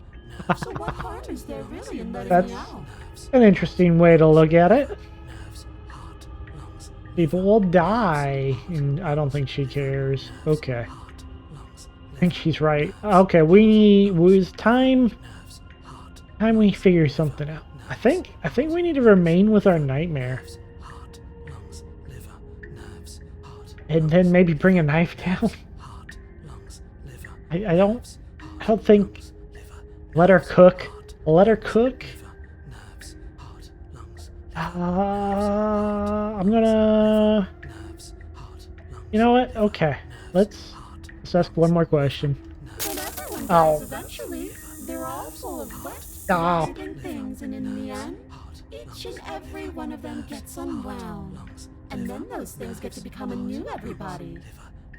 G: So what harm is there really in letting me out?
A: An interesting way to look at it. People will die, and I don't think she cares. Okay. I think she's right. Okay, it's time we figure something out. I think we need to remain with our nightmare. And then maybe bring a knife down. I don't think. Let her cook. Let her cook. I'm gonna. You know what? Okay. Let's ask one more question.
G: But everyone
A: Oh.
G: dies eventually. They're all full of wet,
A: Stop.
G: and things, and in the end, each and every one of them gets unwound. And then those things get to become a new everybody.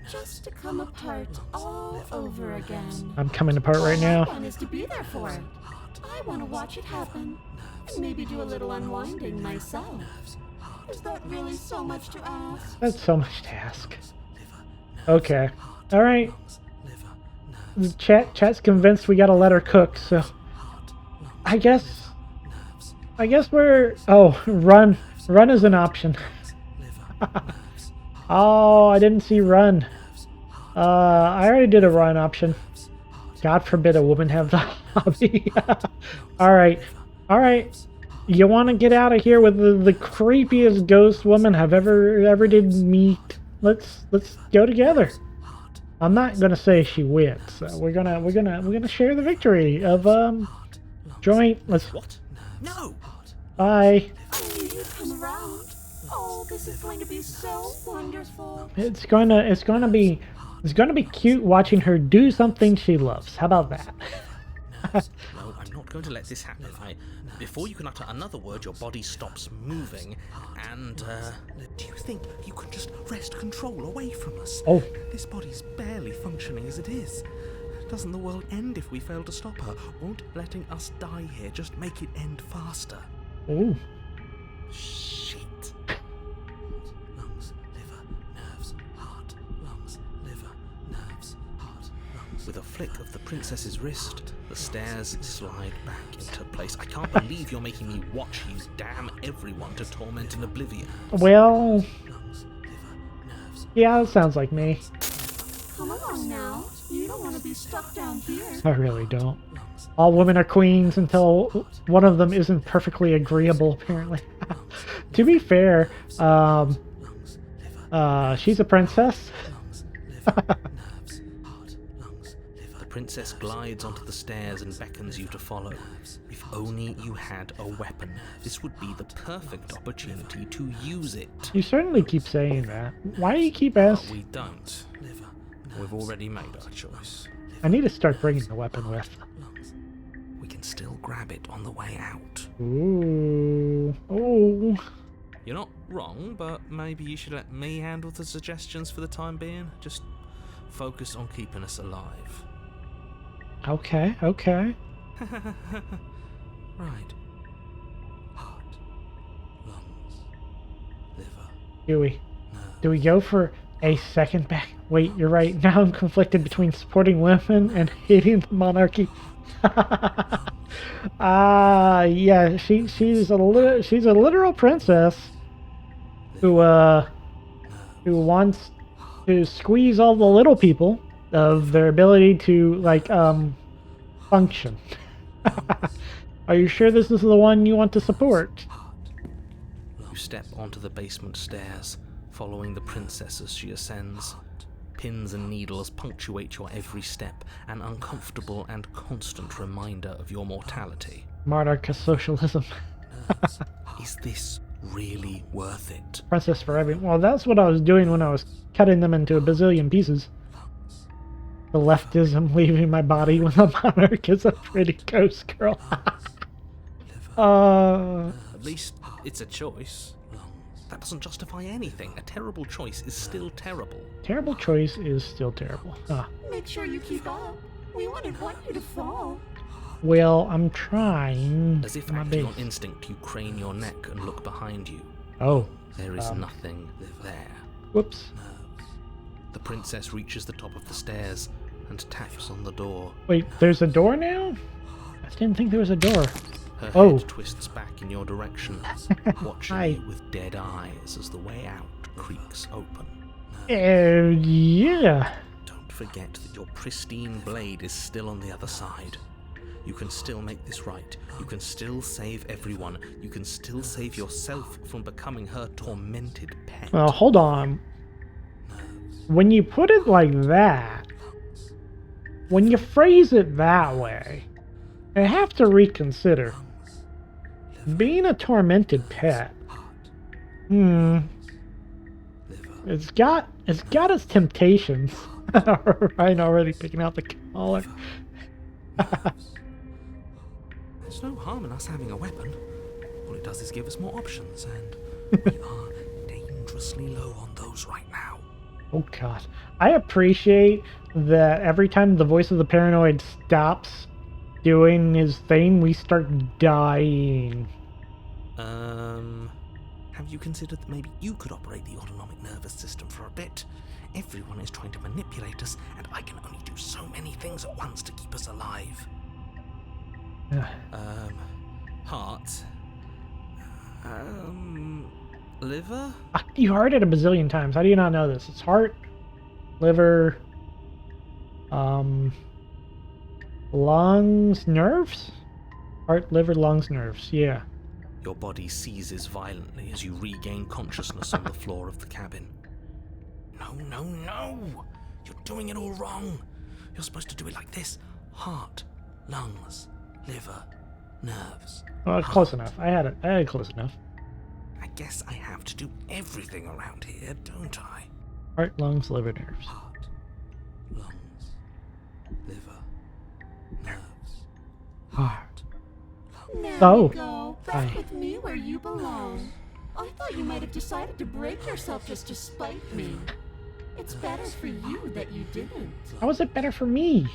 G: Just to come apart all over again.
A: I'm coming apart right
G: All
A: now.
G: I want is to be there for it. I want to watch it happen. And maybe do a little unwinding myself. Is that really so much to ask?
A: That's so much to ask. Okay. Alright. The chat's convinced we gotta let her cook, so I guess we're run is an option. Oh, I didn't see run. I already did a run option. God forbid a woman have the hobby. Alright. You want to get out of here with the creepiest ghost woman I've ever did meet. Let's go together. I'm not gonna say she wins. We're gonna share the victory of joint. Let's.
B: What? No!
A: Bye.
G: I knew you'd come around. Oh, this is going to be so wonderful.
A: It's gonna be cute watching her do something she loves. How about that?
B: No, I'm not not going to let this happen. Before you can utter another word, your body stops moving, and,
E: Do you think you can just wrest control away from us?
A: Oh.
E: This body's barely functioning as it is. Doesn't the world end if we fail to stop her? Won't letting us die here just make it end faster?
A: Ooh.
E: Shit. Lungs, liver, nerves, heart. Lungs, liver, nerves, heart. Lungs.
B: with a flick of the princess's wrist, the stairs slide back into place. I can't believe you're making me watch you damn everyone to torment in oblivion.
A: Well, yeah, that sounds like me.
G: Come along now. You don't want to be stuck down here.
A: I really don't. All women are queens until one of them isn't perfectly agreeable, apparently. To be fair, she's a princess.
B: The princess glides onto the stairs and beckons you to follow. If only you had a weapon, this would be the perfect opportunity to use it.
A: You certainly keep saying that. Why do you keep asking?
B: We don't. We've already made our choice.
A: I need to start bringing the weapon with.
B: We can still grab it on the way out.
A: Ooh. Oh.
B: You're not wrong, but maybe you should let me handle the suggestions for the time being. Just focus on keeping us alive.
A: Okay, okay.
B: Right. Heart, lungs, liver.
A: Do we go for a second back? Wait, you're right. Now I'm conflicted between supporting women and hating the monarchy. Yeah, she's a literal princess who wants to squeeze all the little people of their ability to function. Are you sure this is the one you want to support?
B: You step onto the basement stairs, following the princess as she ascends. Pins and needles punctuate your every step, an uncomfortable and constant reminder of your mortality.
A: Monarchist socialism.
B: Is this really worth it?
A: Princess for everyone. Well, that's what I was doing when I was cutting them into a bazillion pieces. The leftism leaving my body when the monarch is a pretty ghost girl.
B: At least it's a choice. That doesn't justify anything. A terrible choice is still terrible.
A: Terrible choice is still terrible.
G: Make sure you keep up. We wouldn't want you to fall.
A: Well, I'm trying.
B: As if
A: my
B: acting
A: best.
B: on instinct, you crane your neck and look behind you.
A: Oh.
B: There is nothing there.
A: Whoops.
B: The princess reaches the top of the stairs and taps on the door.
A: Wait, there's a door now? I didn't think there was a door.
B: Her
A: Oh.
B: head twists back in your direction, watching
A: Hi.
B: you with dead eyes as the way out creaks open.
A: Yeah.
B: Don't forget that your pristine blade is still on the other side. You can still make this right. You can still save everyone. You can still save yourself from becoming her tormented pet.
A: Well, hold on. When you put it like that, when you phrase it that way, I have to reconsider. Being a tormented pet, it's got its temptations. Ryan already picking out the collar.
B: There's no harm in us having a weapon. All it does is give us more options, and we are dangerously low on those right now.
A: Oh god. I appreciate that every time the voice of the paranoid stops doing his thing, we start dying.
B: Have you considered that maybe you could operate the autonomic nervous system for a bit? Everyone is trying to manipulate us, and I can only do so many things at once to keep us alive. Heart. Liver?
A: You heard it a bazillion times. How do you not know this? It's heart, liver, lungs, nerves? Heart, liver, lungs, nerves. Yeah.
B: Your body seizes violently as you regain consciousness on the floor of the cabin. No, no, no! You're doing it all wrong! You're supposed to do it like this. Heart, lungs, liver, nerves.
A: Well, close enough. I had it close enough.
B: I guess I have to do everything around here, don't I?
A: Heart, lungs, liver, nerves.
B: Heart, lungs, liver, nerves.
A: Heart, Oh.
G: you go.
A: Hi.
G: Back with me where you belong. I thought you might have decided to break yourself just to spite me. It's better for you that you didn't.
A: How is it better for me?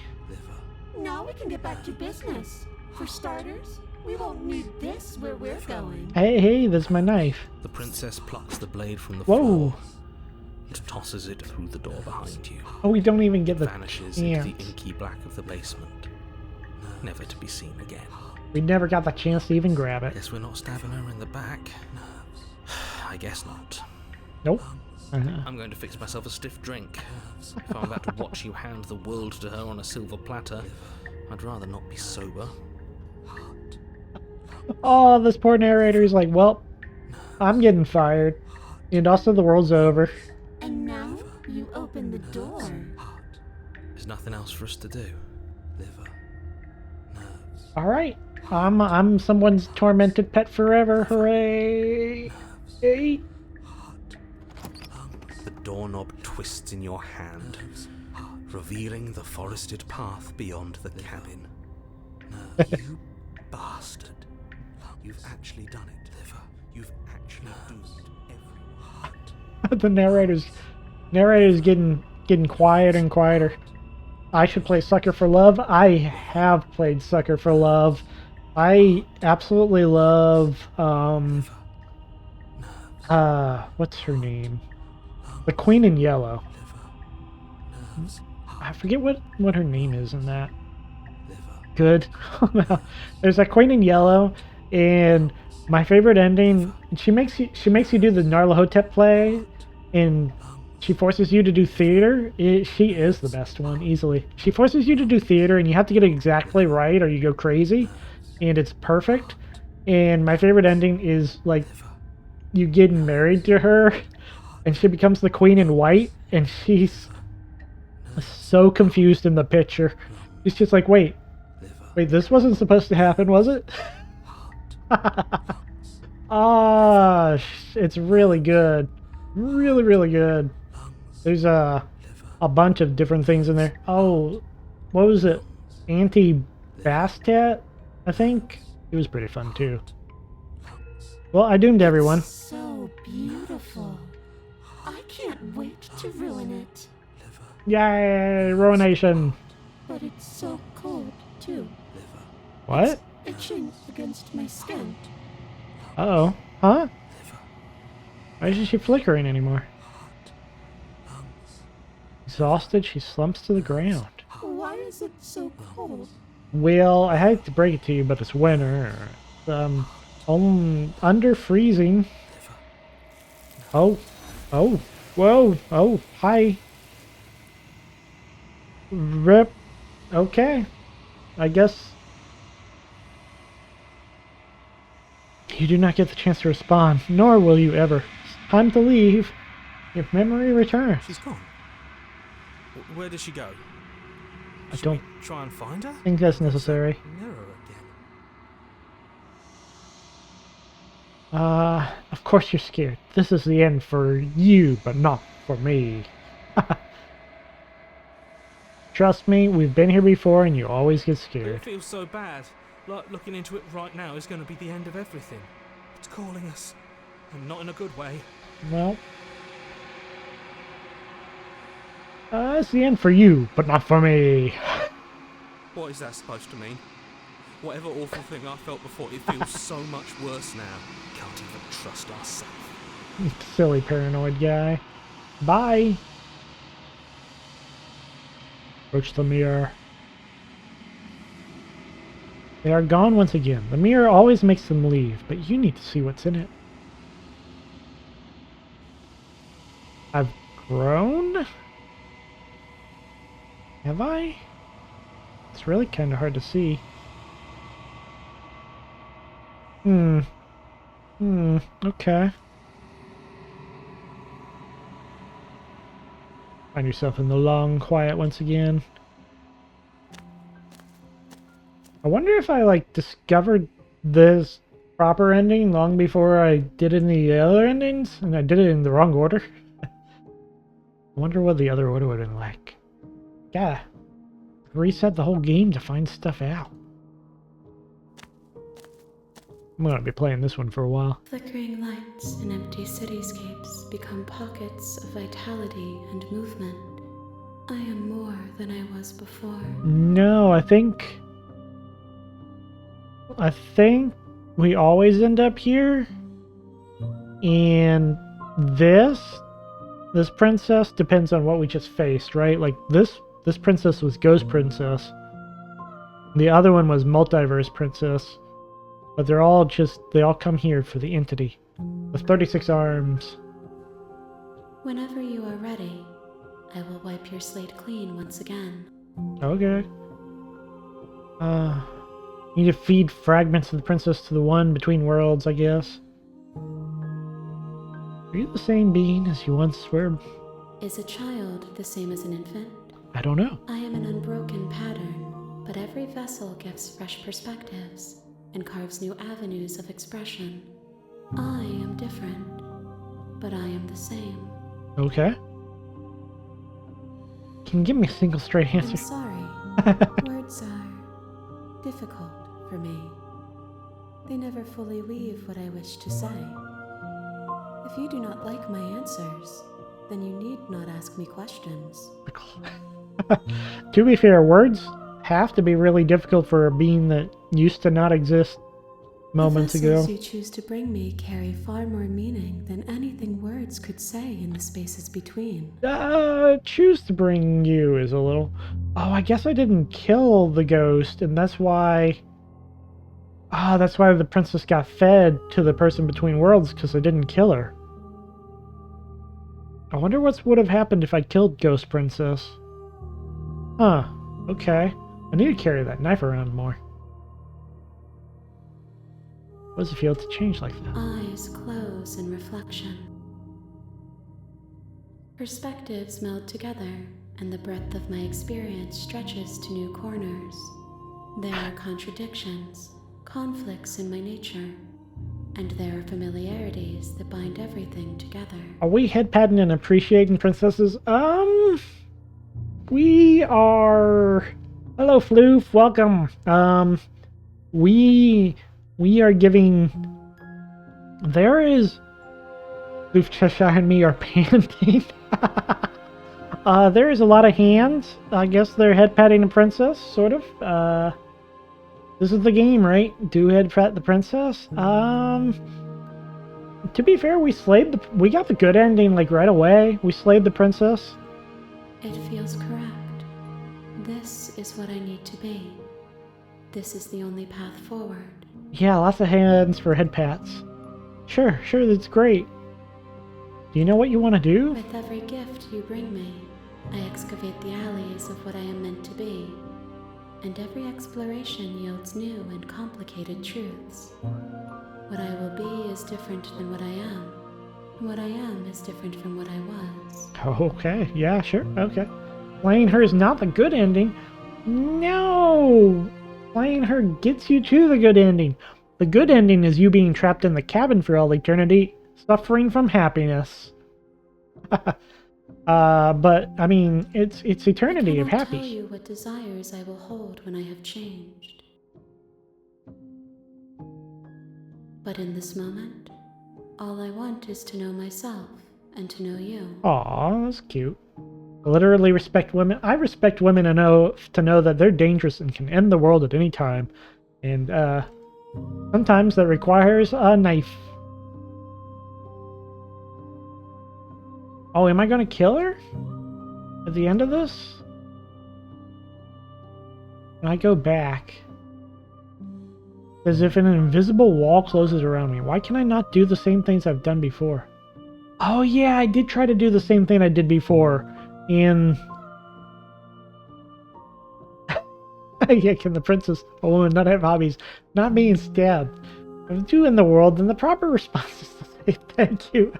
G: Now we can get back to business. For starters, we won't need this where we're going.
A: Hey, there's my knife.
B: The princess plucks the blade from the
A: Whoa.
B: floor and tosses it through the door behind you.
A: Oh, we don't even get the
B: Vanishes into
A: chance.
B: the inky black of the basement, never to be seen again.
A: We never got the chance to even grab it.
B: Guess we're not stabbing her in the back. I guess not.
A: Nope.
B: I'm going to fix myself a stiff drink. If I'm about to watch you hand the world to her on a silver platter, I'd rather not be sober.
A: Oh, this poor narrator is like, well, I'm getting fired. And also the world's over.
G: And now you open the door.
B: There's nothing else for us to do.
A: Alright. I'm someone's tormented pet forever. Hooray. Hey.
B: The doorknob twists in your hand, revealing the forested path beyond the cabin. You bastard. You've actually done it. You've actually doomed everyone.
A: The narrator's getting quieter and quieter. I should play Sucker for Love. I have played Sucker for Love. I absolutely love what's her name? The Queen in Yellow. I forget what her name is in that. Good. There's a Queen in Yellow, and my favorite ending. She makes you do the Nyarlathotep play, and she forces you to do theater. She is the best one, easily. She forces you to do theater, and you have to get it exactly right, or you go crazy, and it's perfect. And my favorite ending is like you getting married to her, and she becomes the Queen in White, and she's so confused in the picture. She's just like, wait, this wasn't supposed to happen, was it? It's really good. Really, really good. There's a bunch of different things in there. Oh, what was it? Anti-Bastet, I think? It was pretty fun, too. Well, I doomed everyone.
G: It's so beautiful. I can't wait to ruin it.
A: Yay, ruination.
G: But it's so cold, too.
A: What?
G: Itching against my skin.
A: Uh-oh. Huh? Why isn't she flickering anymore? Exhausted, she slumps to the ground.
G: Why is it so cold?
A: Well, I hate to break it to you, but it's winter. Under freezing. Oh. Whoa. Oh, hi. Rip. Okay. I guess. You do not get the chance to respond, nor will you ever. It's time to leave. If memory returns.
B: She's gone. Where did she go?
A: I don't
B: try and find her?
A: think that's necessary.
B: Mirror again.
A: Of course you're scared. This is the end for you, but not for me. Trust me, we've been here before and you always get scared.
B: It feels so bad. Like looking into it right now is going to be the end of everything. It's calling us. And not in a good way.
A: Well, it's the end for you, but not for me.
B: What is that supposed to mean? Whatever awful thing I felt before, it feels so much worse now. Can't even trust ourselves.
A: Silly paranoid guy. Bye. Approach the mirror. They are gone once again. The mirror always makes them leave, but you need to see what's in it. I've grown? Have I? It's really kind of hard to see. Okay. Find yourself in the long quiet once again. I wonder if I, like, discovered this proper ending long before I did in the other endings, and I did it in the wrong order. I wonder what the other order would have been like. Yeah. Reset the whole game to find stuff out. I'm gonna be playing this one for a while.
F: Flickering lights and empty cityscapes become pockets of vitality and movement. I am more than I was before.
A: No, I think we always end up here. And this princess depends on what we just faced, right? Like this princess was Ghost Princess. The other one was Multiverse Princess. But they all come here for the entity. With 36 arms.
F: Whenever you are ready, I will wipe your slate clean once again.
A: Okay. Need to feed fragments of the princess to the one between worlds, I guess. Are you the same being as you once were?
F: Is a child the same as an infant?
A: I don't know.
F: I am an unbroken pattern, but every vessel gives fresh perspectives and carves new avenues of expression. I am different, but I am the same.
A: Okay. Can you give me a single straight answer?
F: I'm sorry. Words are difficult for me. They never fully weave what I wish to say. If you do not like my answers, then you need not ask me questions.
A: To be fair, words have to be really difficult for a being that used to not exist moments
F: the
A: ago.
F: vessels you choose to bring me carry far more meaning than anything words could say in the spaces between.
A: Choose to bring you is a little... Oh, I guess I didn't kill the ghost, and that's why... that's why the princess got fed to the person between worlds, because I didn't kill her. I wonder what would have happened if I killed Ghost Princess. Huh, okay. I need to carry that knife around more. What does it feel to change like that?
F: Eyes close in reflection. Perspectives meld together, and the breadth of my experience stretches to new corners. There are contradictions, conflicts in my nature, and there are familiarities that bind everything together.
A: Are we head-patting and appreciating princesses? We are... Hello, Floof, welcome. We are giving... There is... Floof, Cheshire, and me are panting. There is a lot of hands. I guess they're head-patting a princess, sort of. This is the game, right? Do head-pat the princess? To be fair, we got the good ending, like, right away. We slayed the princess.
F: It feels correct. This is what I need to be. This is the only path forward.
A: Yeah, lots of hands for head pats. Sure, that's great. Do you know what you want to do?
F: With every gift you bring me, I excavate the alleys of what I am meant to be, and every exploration yields new and complicated truths. What I will be is different than what I am, and what I am is different from what I was.
A: Okay, yeah, sure, okay. Playing her is not the good ending. No! Playing her gets you to the good ending. The good ending is you being trapped in the cabin for all eternity, suffering from happiness. But, I mean, it's eternity of
F: I cannot
A: happy.
F: tell you what desires I will hold when I have changed. But in this moment, all I want is to know myself and to know you.
A: Aw, that's cute. I literally respect women. I respect women enough to know that they're dangerous and can end the world at any time. And, sometimes that requires a knife. Oh, am I gonna kill her? At the end of this? When I go back... As if an invisible wall closes around me. Why can I not do the same things I've done before? Oh yeah, I did try to do the same thing I did before. In... yeah, can the princess, a woman, not have hobbies? Not being stabbed. I'm doing the world, and the proper response is to say thank you.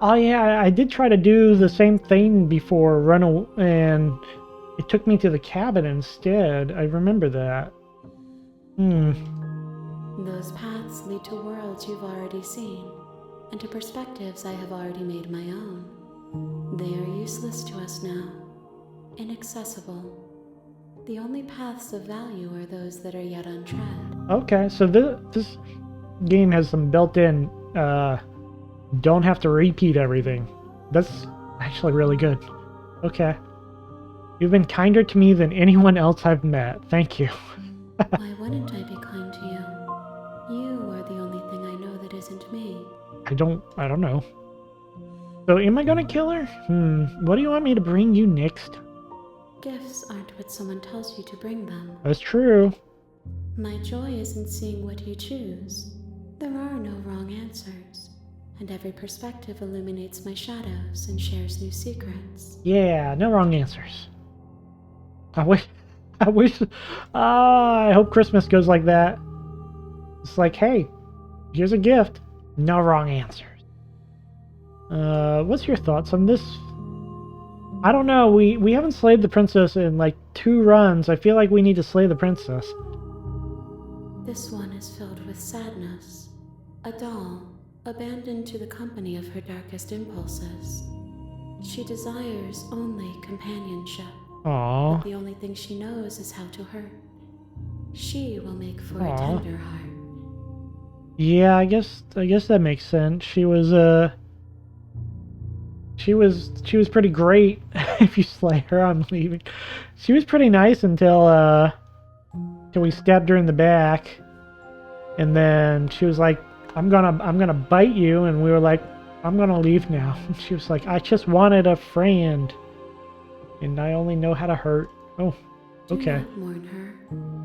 A: Oh yeah, I did try to do the same thing before, run away, and it took me to the cabin instead. I remember that.
F: Those paths lead to worlds you've already seen, and to perspectives I have already made my own. They are useless to us now, inaccessible. The only paths of value are those that are yet untread.
A: Okay, so this game has some built-in, don't have to repeat everything. That's actually really good. Okay. You've been kinder to me than anyone else I've met. Thank you.
F: Why wouldn't I be kind to you? You are the only thing I know that isn't me.
A: I don't know. So am I gonna kill her? What do you want me to bring you next?
F: Gifts aren't what someone tells you to bring them.
A: That's true.
F: My joy is in seeing what you choose. There are no wrong answers, and every perspective illuminates my shadows and shares new secrets.
A: Yeah, no wrong answers. I hope Christmas goes like that. It's like, hey, here's a gift. No wrong answers. What's your thoughts on this? I don't know. We haven't slayed the princess in like 2 runs. I feel like we need to slay the princess.
F: This one is filled with sadness. A doll, abandoned to the company of her darkest impulses. She desires only companionship.
A: Aww.
F: But the only thing she knows is how to hurt. She will make for
A: Aww.
F: a tender heart.
A: Yeah, I guess that makes sense. She was pretty great. If you slay her, I'm leaving. She was pretty nice until we stabbed her in the back, and then she was like, I'm gonna bite you, and we were like, I'm gonna leave now. And she was like, I just wanted a friend, and I only know how to hurt. Oh, okay.
F: Do not mourn her.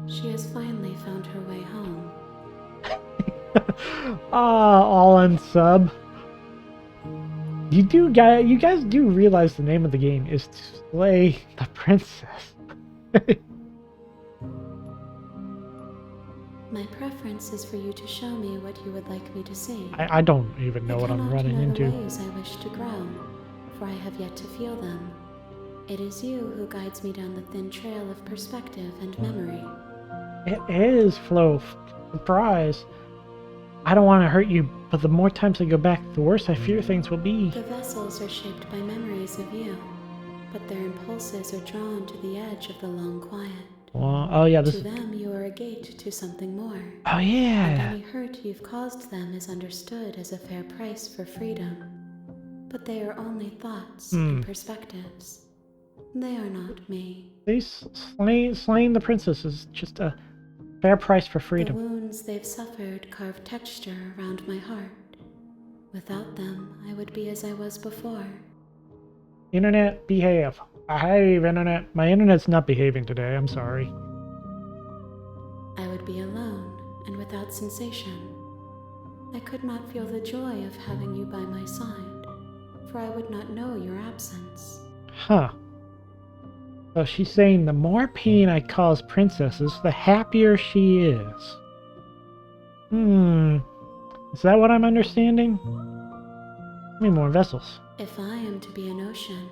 F: She has finally found her way home.
A: All unsub. You guys do realize the name of the game is to slay the princess.
F: My preference is for you to show me what you would like me to see.
A: I don't even know what I'm running into.
F: I cannot know the ways I wish to grow, for I have yet to feel them. It is you who guides me down the thin trail of perspective and memory.
A: It is, Flo. Surprise. I don't want to hurt you, but the more times I go back, the worse I fear things will be.
F: The vessels are shaped by memories of you, but their impulses are drawn to the edge of the long quiet.
A: Well, oh yeah,
F: To them, you are a gate to something more.
A: Oh yeah.
F: And any hurt you've caused them is understood as a fair price for freedom. But they are only thoughts and perspectives. They are not me.
A: Slaying the princess is just a fair price for freedom.
F: The wounds they've suffered carve texture around my heart. Without them, I would be as I was before.
A: Internet, behave. Behave, Internet. My internet's not behaving today, I'm sorry.
F: I would be alone and without sensation. I could not feel the joy of having you by my side, for I would not know your absence.
A: Huh. So she's saying the more pain I cause princesses, the happier she is. Is that what I'm understanding? How many more vessels?
F: If I am to be an ocean,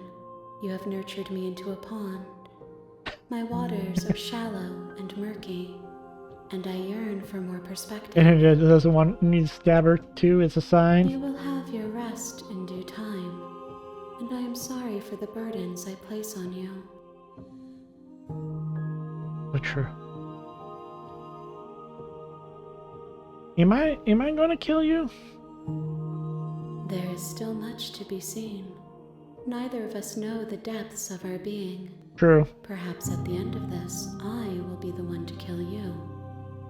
F: you have nurtured me into a pond. My waters are shallow and murky, and I yearn for more perspective.
A: And it doesn't want me to stab her too, it's a sign.
F: You will have your rest in due time, and I am sorry for the burdens I place on you.
A: So true. Am I gonna kill you?
F: There is still much to be seen. Neither of us know the depths of our being.
A: True.
F: Perhaps at the end of this, I will be the one to kill you.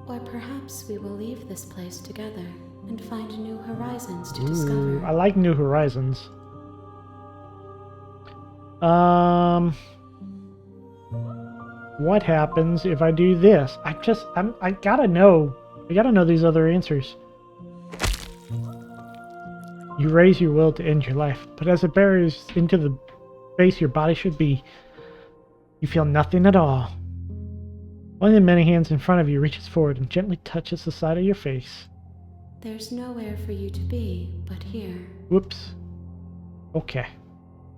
F: Or perhaps we will leave this place together and find new horizons to discover.
A: I like new horizons. What happens if I do this? I gotta know. I gotta know these other answers. You raise your will to end your life, but as it buries into the space your body should be, you feel nothing at all. One of the many hands in front of you reaches forward and gently touches the side of your face.
F: There's nowhere for you to be but here.
A: Whoops. Okay.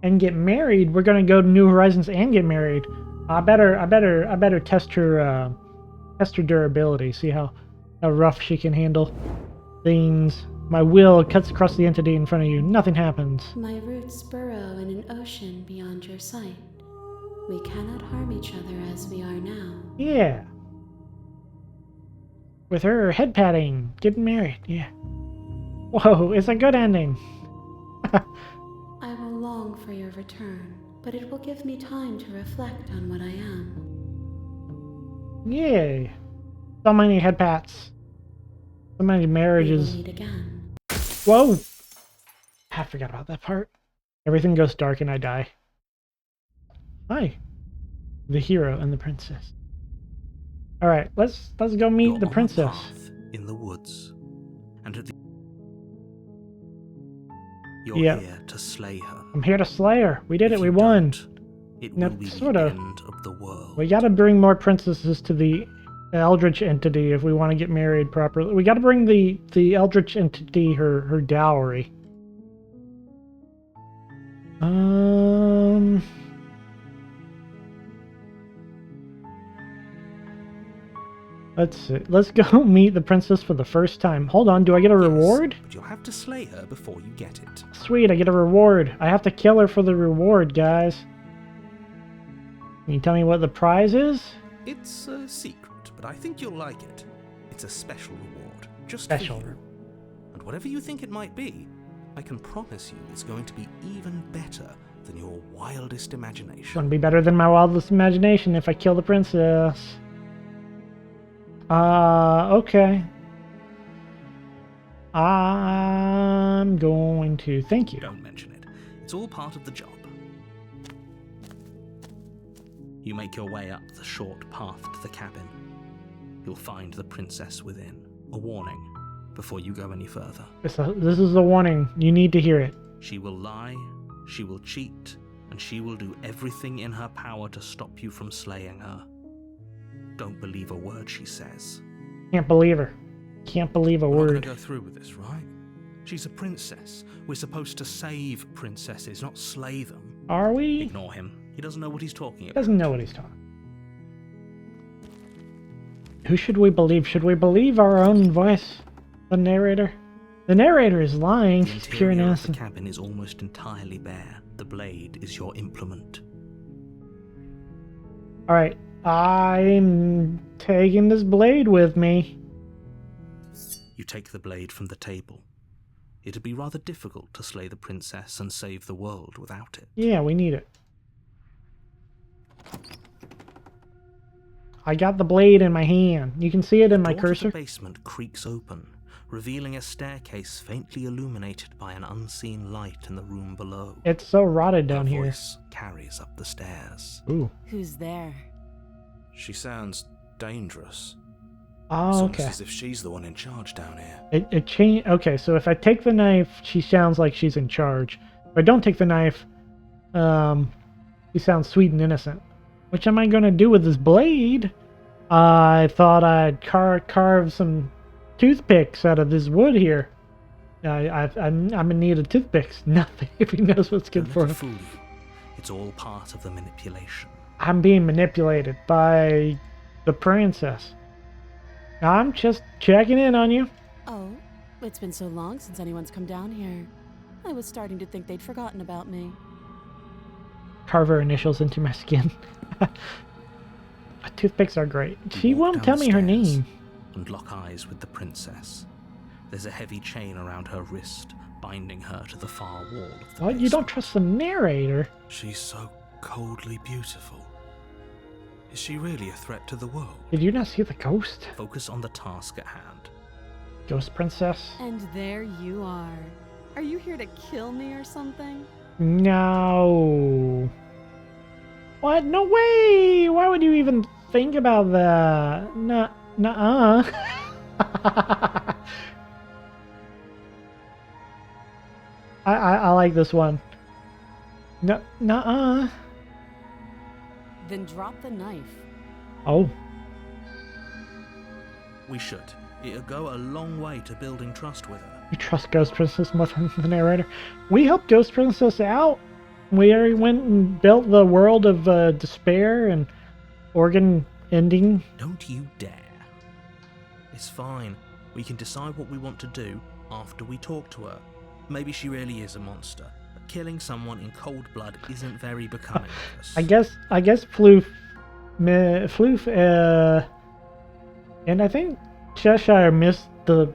A: And get married? We're gonna go to New Horizons and get married. I better test her durability. See how rough she can handle things. My will cuts across the entity in front of you. Nothing happens.
F: My roots burrow in an ocean beyond your sight. We cannot harm each other as we are now.
A: Yeah. With her head patting, getting married, yeah. Whoa, it's a good ending.
F: I will long for your return, but it will give me time to reflect on what I am.
A: Yay. So many head pats. So many
F: We will
A: marriages.
F: meet again.
A: Whoa! I forgot about that part. Everything goes dark and I die. Hi. The hero and the princess. Alright, let's go meet
B: You're
A: the
B: on a
A: princess.
B: path in the woods, and at the you're
A: Yep.
B: here to slay her.
A: I'm here to slay her. We did
B: If
A: it, we
B: you
A: won.
B: don't, it
A: No,
B: will be
A: sorta.
B: the end of the world.
A: We gotta bring more princesses to the Eldritch entity if we want to get married properly. We gotta bring the Eldritch entity her dowry. Let's see. Let's go meet the princess for the first time. Hold on, do I get a
B: Yes,
A: reward?
B: but you'll have to slay her before you get it.
A: Sweet, I get a reward. I have to kill her for the reward, guys. Can you tell me what the prize is?
B: It's a secret, but I think you'll like it. It's a special reward, just
A: Special.
B: for you. And whatever you think it might be, I can promise you it's going to be even better than your wildest
A: It's
B: imagination.
A: gonna be better than my wildest imagination if I kill the princess. Okay. I'm going to thank you.
B: Don't mention it. It's all part of the job. You make your way up the short path to the cabin. You'll find the princess within. A warning before you go any further.
A: This is a warning. You need to hear it.
B: She will lie, she will cheat, and she will do everything in her power to stop you from slaying her. Don't believe a word she says.
A: Can't believe her. Can't believe a
B: We're not
A: word.
B: going to go through with this, right? She's a princess. We're supposed to save princesses, not slay them.
A: Are we?
B: Ignore him. He doesn't know what he's talking
A: He
B: about.
A: doesn't know what he's talking. Who should we believe? Should we believe our own voice? The narrator? The narrator is lying.
B: The
A: He's pure and
B: interior of the
A: innocent.
B: cabin is almost entirely bare. The blade is your implement.
A: Alright. I'm taking this blade with me.
B: You take the blade from the table. It'd be rather difficult to slay the princess and save the world without it.
A: Yeah, we need it. I got the blade in my hand. You can see it in my
B: The door to
A: cursor.
B: the basement creaks open, revealing a staircase faintly illuminated by an unseen light in the room below.
A: It's so rotted down
B: Her
A: here.
B: voice carries up the stairs.
A: Ooh.
C: Who's there?
D: She sounds dangerous.
A: Oh,
D: It's
A: okay.
D: almost as if she's the one in charge down here.
A: It changed. Okay, so if I take the knife, she sounds like she's in charge. If I don't take the knife, she sounds sweet and innocent. Which am I gonna do with this blade? I thought I'd carve some toothpicks out of this wood here. I'm in need of toothpicks. Nothing. If he knows what's good
B: Don't
A: for
B: let
A: him.
B: it fool you. It's all part of the manipulation.
A: I'm being manipulated by the princess. I'm just checking in on you.
C: Oh, it's been so long since anyone's come down here. I was starting to think they'd forgotten about me.
A: Carve her initials into my skin. But toothpicks are great. She
B: You walk
A: won't tell me her
B: downstairs
A: name.
B: And lock eyes with the princess. There's a heavy chain around her wrist, binding her to the far wall of the
A: What? You don't
B: basement.
A: trust the narrator?
D: She's so coldly beautiful. Is she really a threat to the world?
A: Did you not see the ghost?
B: Focus on the task at hand.
A: Ghost princess?
C: And there you are. Are you here to kill me or something?
A: No. What? No way! Why would you even think about that? Nuh-uh. I like this one. Nuh-uh.
C: Then drop the knife.
A: Oh.
B: We should. It'll go a long way to building trust with her.
A: You trust Ghost Princess more than the narrator. We helped Ghost Princess out. We already went and built the world of despair and organ ending.
B: Don't you dare. It's fine. We can decide what we want to do after we talk to her. Maybe she really is a monster, but killing someone in cold blood isn't very becoming of us.
A: I guess Floof, and I think Cheshire missed the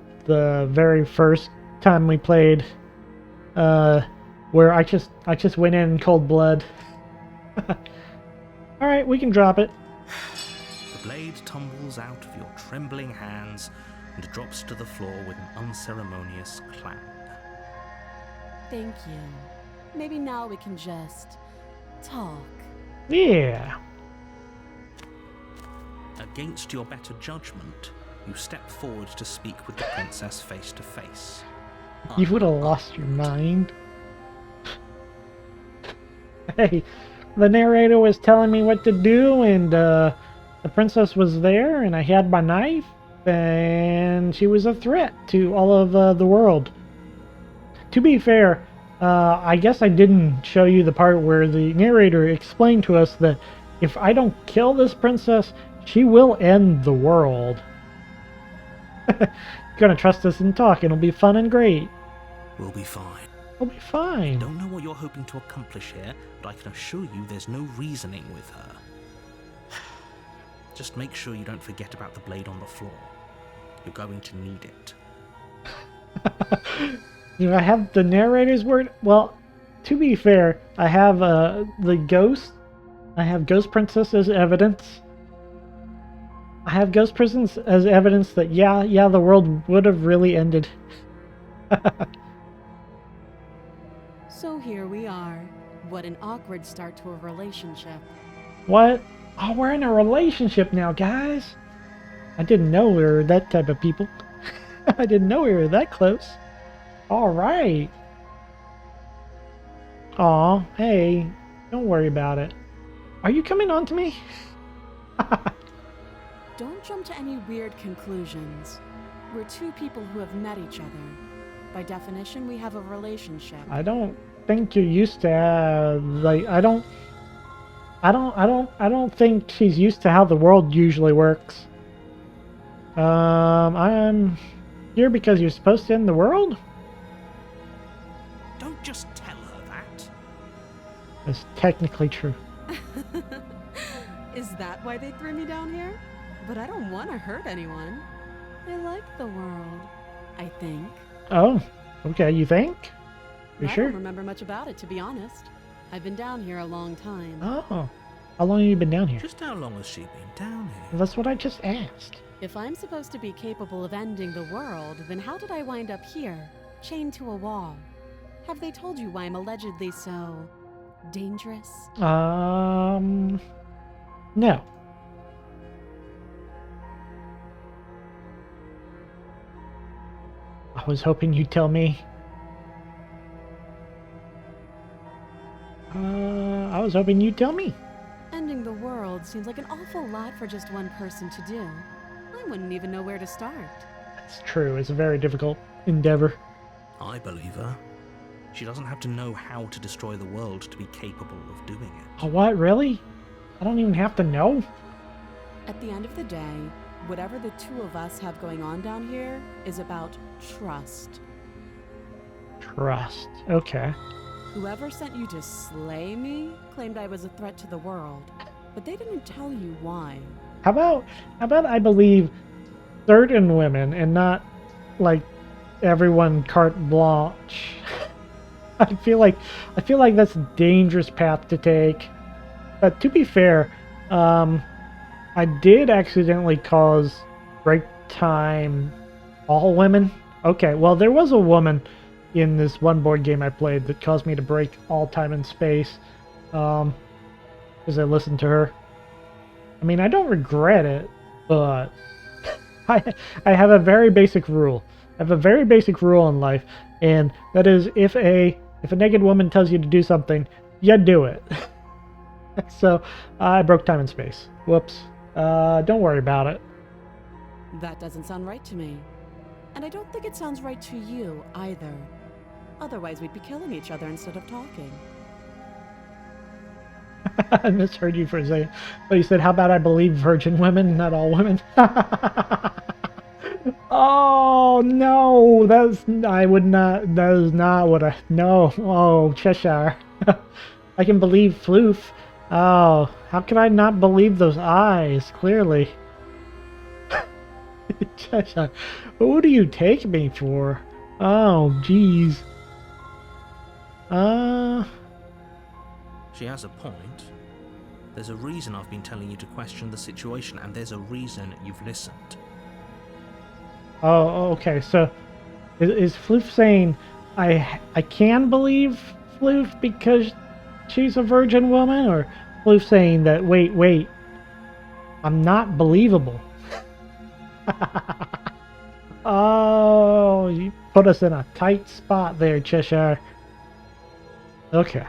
A: very first time we played, where I just went in cold blood. All right, we can drop it.
B: The blade tumbles out of your trembling hands and drops to the floor with an unceremonious clang.
C: Thank you. Maybe now we can just talk.
A: Yeah.
B: Against your better judgment, you step forward to speak with the princess face to face.
A: You would have lost your mind. Hey, the narrator was telling me what to do, and the princess was there, and I had my knife, and she was a threat to all of the world. To be fair, I guess I didn't show you the part where the narrator explained to us that if I don't kill this princess, she will end the world. Gonna trust us and talk, and it'll be fun and great.
B: We'll be fine.
A: We'll be fine.
B: Don't know what you're hoping to accomplish here, but I can assure you there's no reasoning with her. Just make sure you don't forget about the blade on the floor. You're going to need it.
A: Do I have the narrator's word? Well, to be fair, I have the ghost. I have Ghost Princess as evidence. I have Ghost Princess as evidence that yeah, the world would have really ended.
C: So here we are. What an awkward start to a relationship.
A: What? Oh, we're in a relationship now, guys. I didn't know we were that type of people. I didn't know we were that close. All right. Aw, hey, don't worry about it. Are you coming on to me?
C: Don't jump to any weird conclusions. We're two people who have met each other. By definition, we have a relationship.
A: I don't think you're used to like I don't think she's used to how the world usually works. I'm here because you're supposed to end the world?
B: Don't just tell her that.
A: That's technically true.
C: Is that why they threw me down here? But I don't want to hurt anyone. I like the world, I think.
A: Oh, okay, you think? You
C: I
A: sure?
C: don't remember much about it, to be honest. I've been down here a long time.
A: Oh, how long have you been down here?
B: Just how long has she been down here?
A: That's what I just asked.
C: If I'm supposed to be capable of ending the world, then how did I wind up here, chained to a wall? Have they told you why I'm allegedly so dangerous?
A: No. I was hoping you'd tell me. I was hoping you'd tell me.
C: Ending the world seems like an awful lot for just one person to do. I wouldn't even know where to start.
A: That's true. It's a very difficult endeavor.
B: I believe her. She doesn't have to know how to destroy the world to be capable of doing it.
A: Oh, what? Really? I don't even have to know?
C: At the end of the day, whatever the two of us have going on down here is about trust.
A: Trust. Okay.
C: Whoever sent you to slay me claimed I was a threat to the world, but they didn't tell you why.
A: How about I believe certain women and not like everyone carte blanche? I feel like that's a dangerous path to take. But to be fair, I did accidentally cause break time all women. Okay, well there was a woman in this one board game I played that caused me to break all time and space. Because I listened to her. I mean, I don't regret it, but I have a very basic rule. I have a very basic rule in life, and that is if a naked woman tells you to do something, you do it. So I broke time and space. Whoops. Don't worry about it.
C: That doesn't sound right to me. And I don't think it sounds right to you either. Otherwise, we'd be killing each other instead of talking.
A: I misheard you for a second. But you said, how about I believe virgin women, not all women? Oh, no. That is not what I... No. Oh, Cheshire. I can believe floof. Oh, how could I not believe those eyes, clearly? Cheshire, who do you take me for? Oh, jeez.
B: She has a point. There's a reason I've been telling you to question the situation, and there's a reason you've listened.
A: Oh, okay. So, is Floof saying I can believe Floof because she's a virgin woman, or Floof saying that wait, I'm not believable? Oh, you put us in a tight spot there, Cheshire. Okay.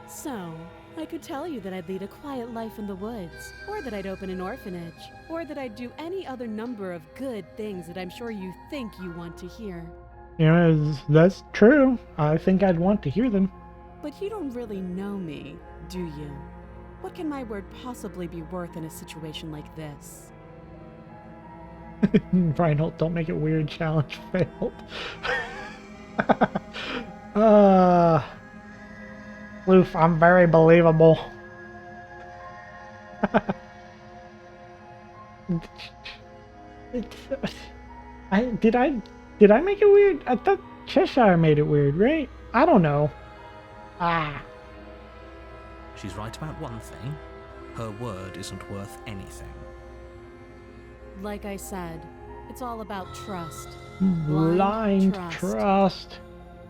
C: So, I could tell you that I'd lead a quiet life in the woods, or that I'd open an orphanage, or that I'd do any other number of good things that I'm sure you think you want to hear.
A: Yeah, that's true. I think I'd want to hear them.
C: But you don't really know me, do you? What can my word possibly be worth in a situation like this?
A: Reinhold, don't make it weird. Challenge failed. Floof, I'm very believable. Did I make it weird? I thought Cheshire made it weird, right? I don't know.
B: She's right about one thing. Her word isn't worth anything.
C: Like I said, it's all about trust.
A: Blind trust.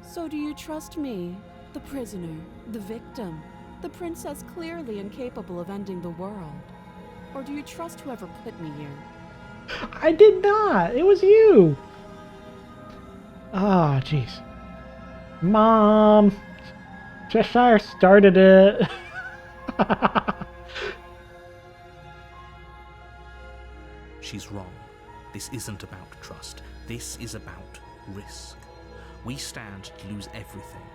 C: So do you trust me, the prisoner, the victim, the princess clearly incapable of ending the world? Or do you trust whoever put me here?
A: I did not. It was you. Ah, jeez. Mom. Cheshire started it.
B: She's wrong. This isn't about trust. This is about risk. We stand to lose everything,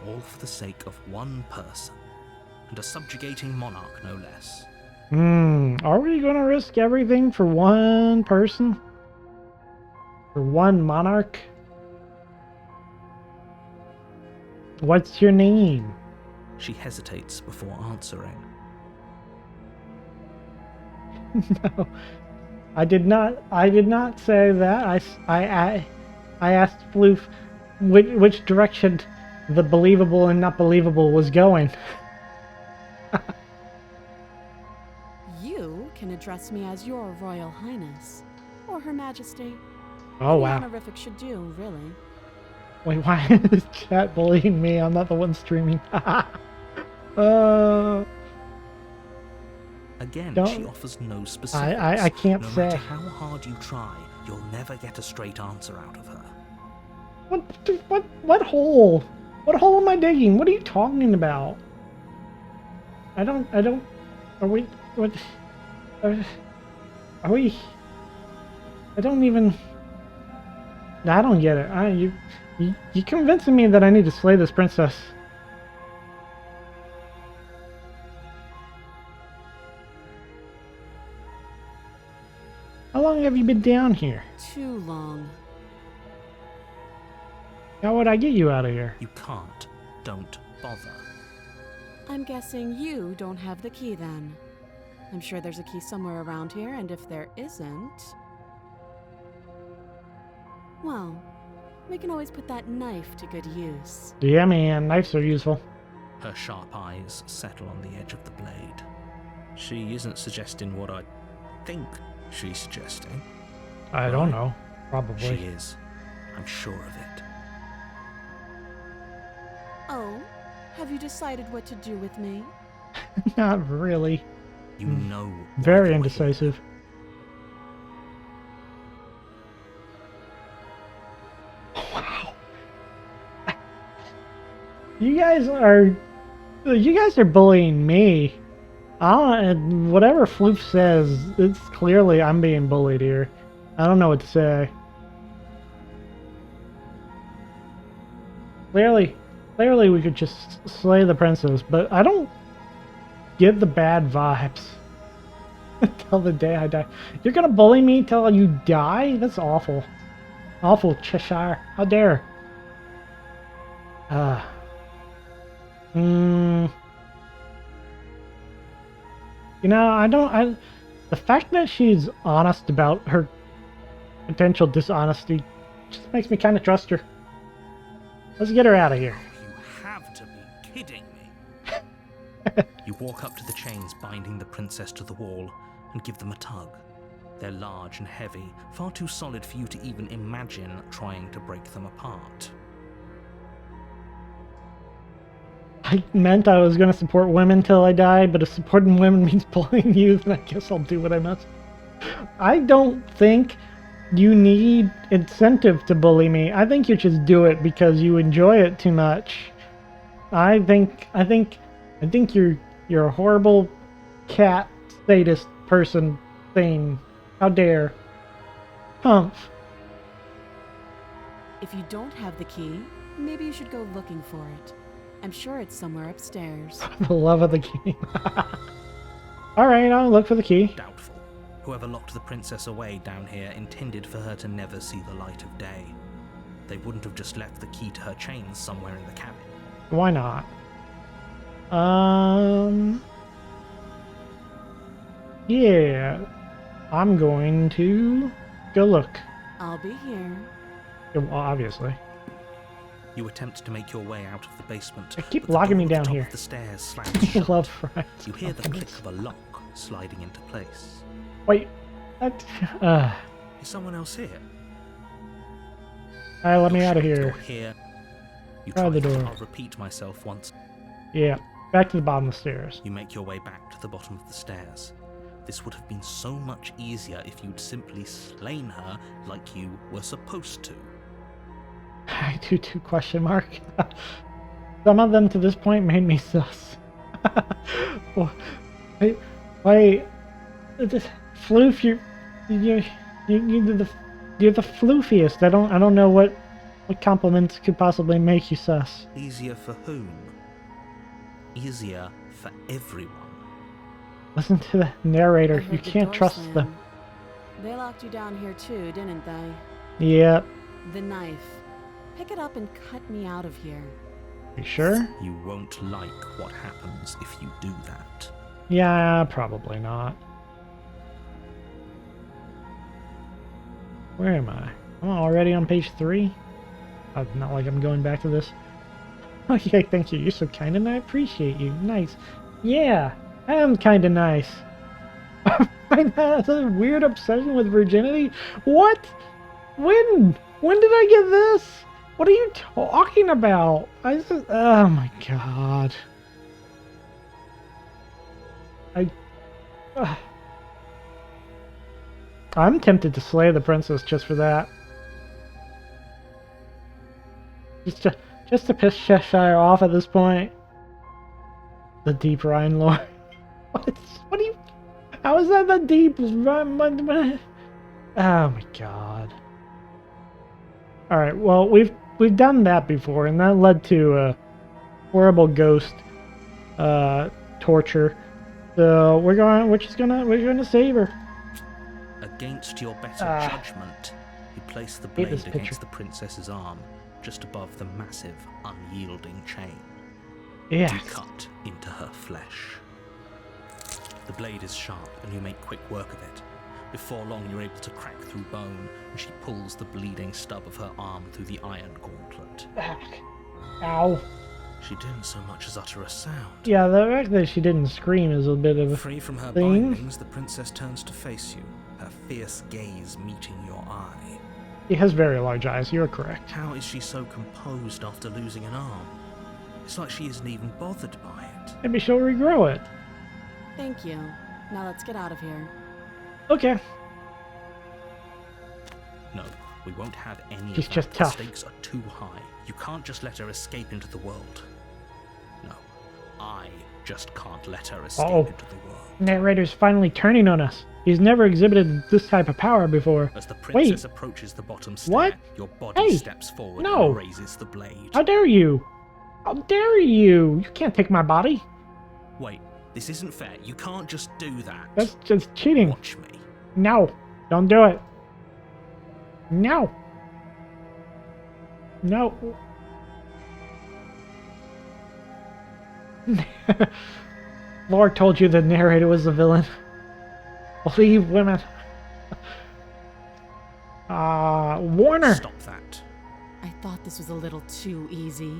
B: all for the sake of one person, and a subjugating monarch no less.
A: Are we gonna risk everything for one person? For one monarch? What's your name?
B: She hesitates before answering.
A: No, I did not say that. I asked Floof which direction the believable and not believable was going.
C: You can address me as your Royal Highness, or Her Majesty.
A: Oh,
C: Any
A: wow.
C: honorific should do, really.
A: Wait, why is chat bullying me? I'm not the one streaming.
B: Again,
A: Don't-
B: she offers no specifics.
A: I can't
B: no
A: say.
B: matter how hard you try, you'll never get a straight answer out of her.
A: What hole? What hole am I digging? What are you talking about? I don't, are we, what, are we, I don't even, I don't get it. You convincing me that I need to slay this princess. How long have you been down here?
C: Too long.
A: How would I get you out of here?
B: You can't. Don't bother.
C: I'm guessing you don't have the key then. I'm sure there's a key somewhere around here, and if there isn't... well, we can always put that knife to good use.
A: Yeah, man, knives are useful.
B: Her sharp eyes settle on the edge of the blade. She isn't suggesting what I think she's suggesting.
A: I don't know. Probably.
B: She is. I'm sure of it.
C: Oh, have you decided what to do with me?
A: Not really.
B: You know. why
A: Very
B: you're here.
A: indecisive. Wow. You guys are bullying me. Whatever Floof says, it's clearly I'm being bullied here. I don't know what to say. Clearly we could just slay the princess, but I don't get the bad vibes. Till the day I die. You're gonna bully me till you die? That's awful. Awful, Cheshire. How dare. You know, The fact that she's honest about her potential dishonesty just makes me kind of trust her. Let's get her out of here.
B: You have to be kidding me. You walk up to the chains binding the princess to the wall and give them a tug. They're large and heavy, far too solid for you to even imagine trying to break them apart.
A: I meant I was going to support women till I die, but if supporting women means bullying you, then I guess I'll do what I must. I don't think you need incentive to bully me. I think you just do it because you enjoy it too much. I think you're a horrible cat sadist person thing. How dare. Humph.
C: If you don't have the key, maybe you should go looking for it. I'm sure it's somewhere upstairs.
A: The love of the key. Alright, I'll look for the key.
B: Doubtful. Whoever locked the princess away down here intended for her to never see the light of day. They wouldn't have just left the key to her chains somewhere in the cabin.
A: Why not? Yeah. I'm going to go look.
C: I'll be here.
A: Well, obviously.
B: You attempt to make your way out of the basement.
A: They keep
B: but the
A: locking me
B: door at
A: down
B: the top
A: here.
B: of the stairs slams
A: I
B: shut.
A: love fries.
B: You hear the click of a lock sliding into place.
A: Wait. That,
B: Is someone else here?
A: Alright, let me
B: You're
A: out of
B: shut,
A: here.
B: you're here. You
A: Try the
B: try,
A: door.
B: I'll repeat myself once.
A: Yeah. Back to the bottom of the stairs.
B: You make your way back to the bottom of the stairs. This would have been so much easier if you'd simply slain her like you were supposed to.
A: I do too, question mark. Some of them to this point made me sus. Wait, this floof, you're the floofiest. I don't know what compliments could possibly make you sus.
B: Easier for whom? Easier for everyone.
A: Listen to the narrator.
C: I heard
A: You
C: the
A: can't
C: door
A: trust
C: slam.
A: them.
C: They locked you down here too, didn't they?
A: Yep.
C: The knife. Pick it up and cut me out of here.
A: You sure?
B: You won't like what happens if you do that.
A: Yeah, probably not. Where am I? I'm already on page 3. Not like I'm going back to this. Okay, thank you. You're so kind and I appreciate you. Nice. Yeah, I am kind of nice. That's a weird obsession with virginity? What? When? When did I get this? What are you talking about? Oh my god. I'm tempted to slay the princess just for that. Just to piss Cheshire off at this point. The deep Rhine lore. What do you... How is that the deep... Oh my god. Alright, well, we've done that before, and that led to a horrible ghost torture. So we're just gonna save her.
B: Against your better judgment, you place the
A: hate this
B: blade
A: picture.
B: against the princess's arm, just above the massive, unyielding chain.
A: Yeah.
B: You cut into her flesh. The blade is sharp, and you make quick work of it. Before long, you're able to crack through bone, and she pulls the bleeding stub of her arm through the iron gauntlet.
A: Ow.
B: She didn't so much as utter a sound.
A: Yeah, the fact that she didn't scream is a bit of a
B: Free from her
A: thing.
B: bindings, the princess turns to face you, her fierce gaze meeting your eye.
A: He has very large eyes, you're correct.
B: How is she so composed after losing an arm? It's like she isn't even bothered by it.
A: Maybe she'll regrow it.
C: Thank you. Now let's get out of here.
A: Okay.
B: No, we won't have any
A: She's
B: of that.
A: just
B: The
A: tough.
B: stakes are too high. You can't just let her escape into the world. No, I just can't let her escape
A: Uh-oh.
B: into the world.
A: Narrator's finally turning on us. He's never exhibited this type of power before.
B: As the princess approaches the bottom stair,
A: What?
B: your body
A: Hey,
B: steps forward
A: no.
B: and raises the blade.
A: How dare you? How dare you? You can't take my body.
B: Wait, this isn't fair. You can't just do that.
A: That's just cheating.
B: Watch me.
A: No. Don't do it. No. No. Lord told you the narrator was the villain. Leave women. Warner.
B: Stop that.
C: I thought this was a little too easy.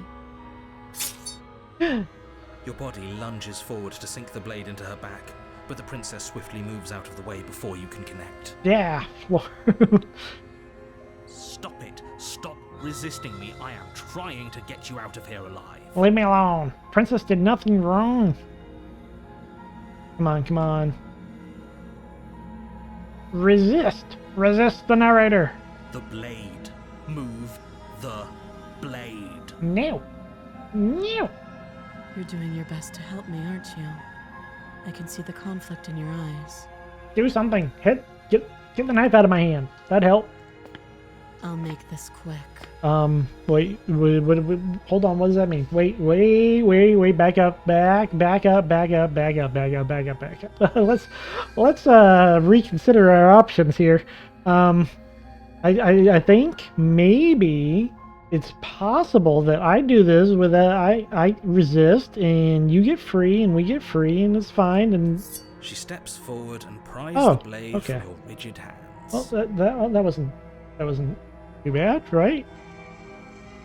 B: Your body lunges forward to sink the blade into her back, but the princess swiftly moves out of the way before you can connect.
A: Yeah.
B: Stop it. Stop resisting me. I am trying to get you out of here alive.
A: Leave me alone. Princess did nothing wrong. Come on, come on. Resist. Resist the narrator.
B: The blade. Move the blade.
A: No. No.
C: You're doing your best to help me, aren't you? I can see the conflict in your eyes.
A: Do something. Get the knife out of my hand. That'd help.
C: I'll make this quick.
A: Wait, hold on, what does that mean? Wait, back up. Let's reconsider our options here. I think maybe it's possible that I do this with I resist and you get free and we get free and it's fine and...
B: She steps forward and pries
A: Oh,
B: the blade
A: okay.
B: from your rigid hands.
A: Well, that wasn't too bad, right?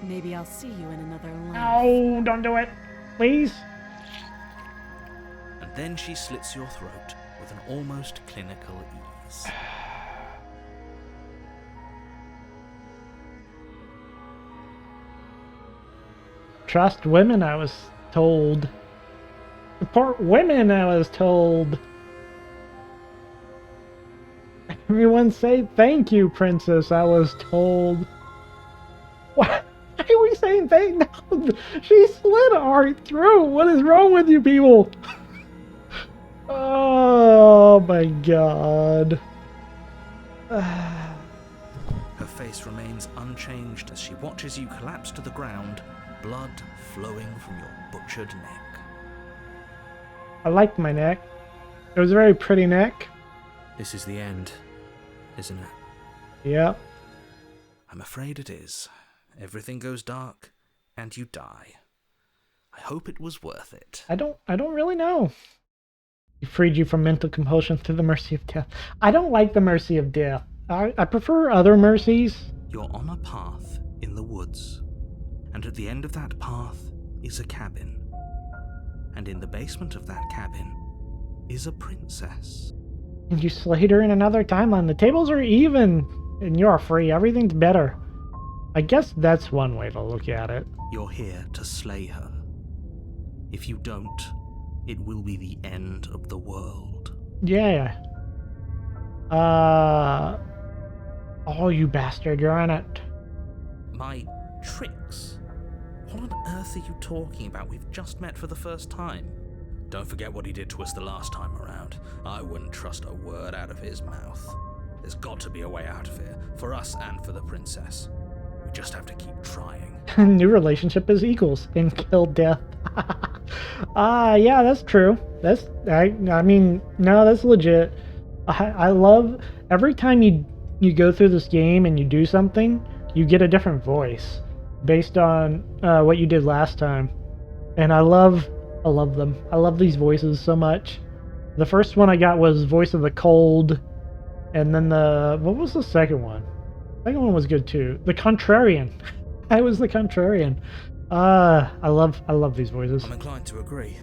C: Maybe I'll see you in another life.
A: No, don't do it. Please.
B: And then she slits your throat with an almost clinical ease.
A: Trust women, I was told. Support women, I was told. Everyone say thank you, princess, I was told. What? Why are we saying thank no, she slid our throat. What is wrong with you people? Oh my god.
B: Her face remains unchanged as she watches you collapse to the ground, blood flowing from your butchered neck.
A: I liked my neck. It was a very pretty neck.
B: This is the end, isn't it?
A: Yep.
B: I'm afraid it is. Everything goes dark, and you die. I hope it was worth it.
A: I don't really know. He freed you from mental compulsion through the mercy of death. I don't like the mercy of death. I prefer other mercies.
B: You're on a path in the woods, and at the end of that path is a cabin. And in the basement of that cabin is a princess.
A: And you slayed her in another timeline. The tables are even, and you're free. Everything's better. I guess that's one way to look at it.
B: You're here to slay her. If you don't, it will be the end of the world.
A: Yeah. Oh, you bastard, you're on it.
B: My tricks? What on earth are you talking about? We've just met for the first time. Don't forget what he did to us the last time around. I wouldn't trust a word out of his mouth. There's got to be a way out of here, for us and for the princess. We just have to keep trying.
A: New relationship is equals in kill death. Yeah, that's true. I mean, no, that's legit. I love every time you go through this game and you do something, you get a different voice based on what you did last time. And I love them. I love these voices so much. The first one I got was Voice of the Cold, and then what was the second one? The second one was good too. The Contrarian. I was the Contrarian. I love these voices.
B: I'm inclined to agree.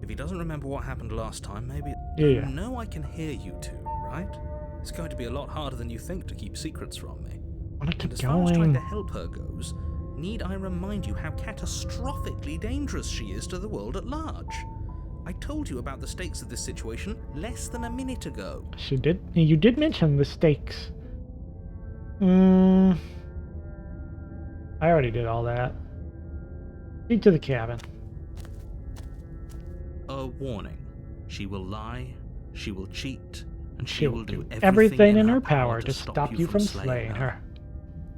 B: If he doesn't remember what happened last time, maybe...
A: Yeah.
B: You know I can hear you two, right? It's going to be a lot harder than you think to keep secrets from me.
A: I want to
B: And
A: keep
B: as far as trying
A: going.
B: to help her goes, need I remind you how catastrophically dangerous she is to the world at large? I told you about the stakes of this situation less than a minute ago.
A: You did mention the stakes. I already did all that. Speak to the cabin.
B: A warning. She will lie, she will cheat, and
A: She
B: will do
A: everything in her power to stop you from slaying her.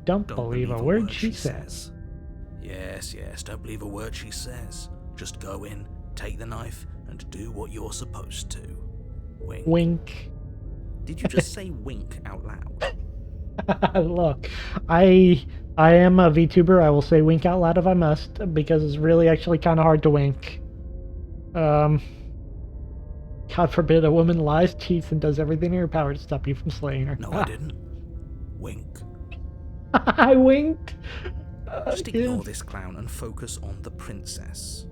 A: Don't believe a word she says.
B: Yes, don't believe a word she says. Just go in, take the knife, and do what you're supposed to. Wink.
A: Wink.
B: Did you just say wink out loud?
A: Look, I am a VTuber. I will say wink out loud if I must, because it's really actually kind of hard to wink. God forbid a woman lies, cheats, and does everything in her power to stop you from slaying her.
D: No, I didn't. Wink.
A: I winked.
D: Just ignore this clown and focus on the princess.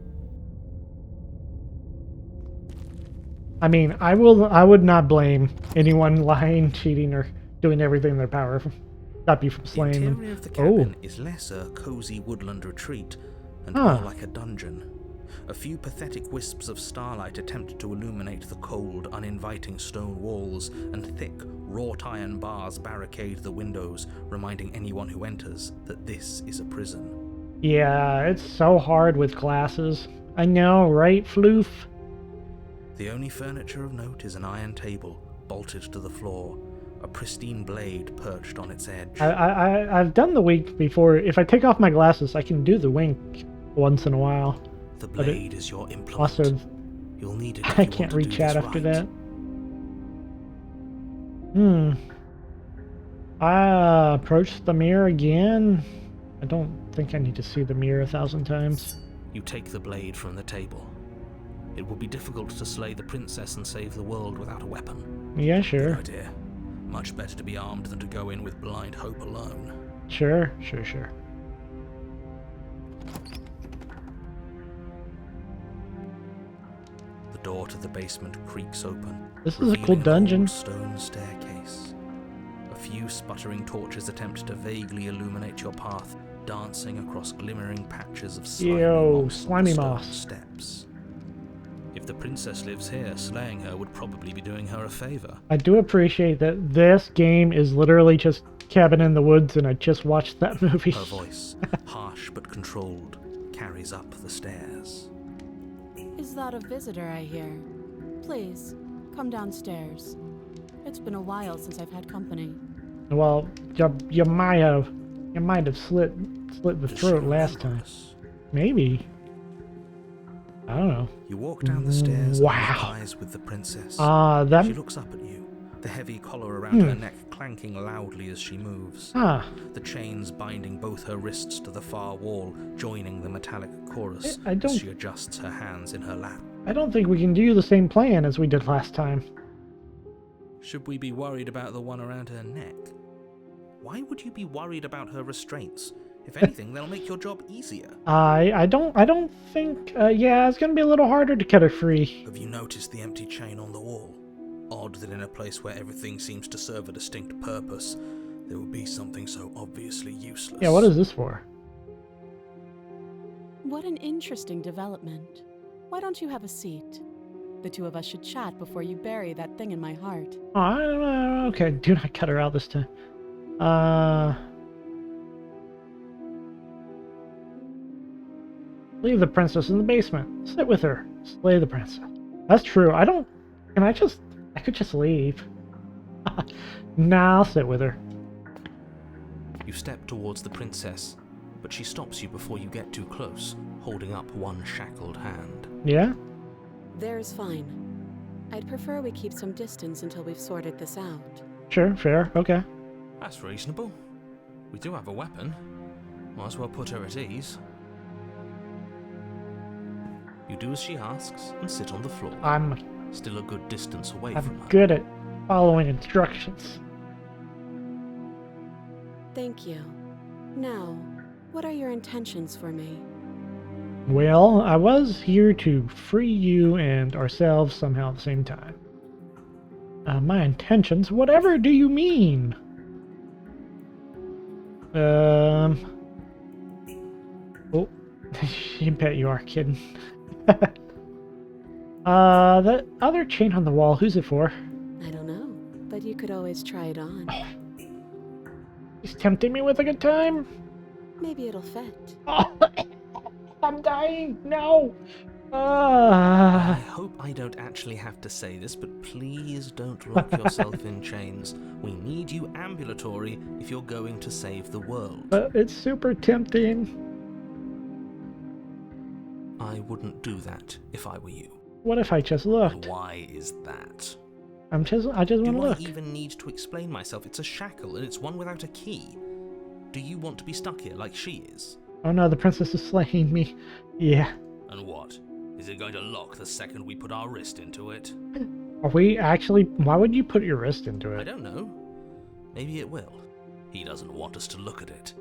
A: I mean, I would not blame anyone lying, cheating, or doing everything in their power to stop you from
D: The
A: slaying them.
D: interior of the cabin is less a cozy woodland retreat and more like a dungeon. A few pathetic wisps of starlight attempt to illuminate the cold, uninviting stone walls, and thick, wrought iron bars barricade the windows, reminding anyone who enters that this is a prison.
A: Yeah, it's so hard with glasses. I know, right, Floof?
D: The only furniture of note is an iron table, bolted to the floor, a pristine blade perched on its edge.
A: I've done the wink before. If I take off my glasses, I can do the wink once in a while.
D: The blade is your implement.
A: Also,
D: you'll need it if
A: I
D: you
A: can't
D: want to
A: reach
D: do
A: out
D: this
A: after
D: right.
A: that. I approach the mirror again. I don't think I need to see the mirror 1,000 times.
D: You take the blade from the table. It will be difficult to slay the princess and save the world without a weapon.
A: Yeah, sure.
D: Good idea. Much better to be armed than to go in with blind hope alone.
A: Sure.
D: The door to the basement creaks open.
A: This is a cool
D: revealing an
A: dungeon.
D: old stone staircase. A few sputtering torches attempt to vaguely illuminate your path, dancing across glimmering patches of slimy moss on the
A: slimy
D: stone
A: moss.
D: steps. If the princess lives here, slaying her would probably be doing her a favor.
A: I do appreciate that this game is literally just Cabin in the Woods, and I just watched that movie.
D: Her voice, harsh but controlled, carries up the stairs.
C: Is that a visitor I hear? Please, come downstairs. It's been a while since I've had company.
A: Well, you might have slit the
D: Does she
A: throat last time.
D: remember us?
A: Maybe. I don't know.
D: You walk down the stairs
A: Wow.
D: and lock eyes with the princess.
A: That.
D: She looks up at you, the heavy collar around her neck clanking loudly as she moves. The chains binding both her wrists to the far wall, joining the metallic chorus
A: I don't-
D: as she adjusts her hands in her lap.
A: I don't think we can do the same plan as we did last time.
D: Should we be worried about the one around her neck? Why would you be worried about her restraints? If anything, they'll make your job easier.
A: I don't think. Yeah, it's gonna be a little harder to cut her free.
D: Have you noticed the empty chain on the wall? Odd that in a place where everything seems to serve a distinct purpose, there would be something so obviously useless.
A: Yeah, what is this for?
C: What an interesting development. Why don't you have a seat? The two of us should chat before you bury that thing in my heart.
A: Oh, okay, do not cut her out this time. Leave the princess in the basement. Sit with her. Slay the princess. That's true. I could just leave. Nah, I'll sit with her.
D: You step towards the princess, but she stops you before you get too close, holding up one shackled hand.
A: Yeah?
C: There's fine. I'd prefer we keep some distance until we've sorted this out.
A: Sure, fair, okay.
D: That's reasonable. We do have a weapon. Might as well put her at ease. You do as she asks and sit on the floor,
A: I'm
D: still a good distance away from her.
A: good at following instructions.
C: Thank you. Now, what are your intentions for me?
A: Well, I was here to free you and ourselves somehow at the same time. My intentions? Whatever do you mean? Oh, you bet you are kidding. That other chain on the wall, who's it for?
C: I don't know, but you could always try it on.
A: He's tempting me with a good time.
C: Maybe it'll fit.
A: Oh, I'm dying. No.
D: I hope I don't actually have to say this, but please don't lock yourself in chains. We need you ambulatory if you're going to save the world.
A: But it's super tempting.
D: I wouldn't do that if I were you.
A: What if I just looked?
D: Why is that?
A: I just want to
D: Do
A: look.
D: I even need to explain myself? It's a shackle, and it's one without a key. Do you want to be stuck here like she is?
A: Oh no, the princess is slaying me. Yeah.
D: And what?
B: Is it going to lock the second we put our wrist into it?
A: Are we actually... Why would you put your wrist into
B: I
A: it?
B: don't know. Maybe it will. He doesn't want us to look at it.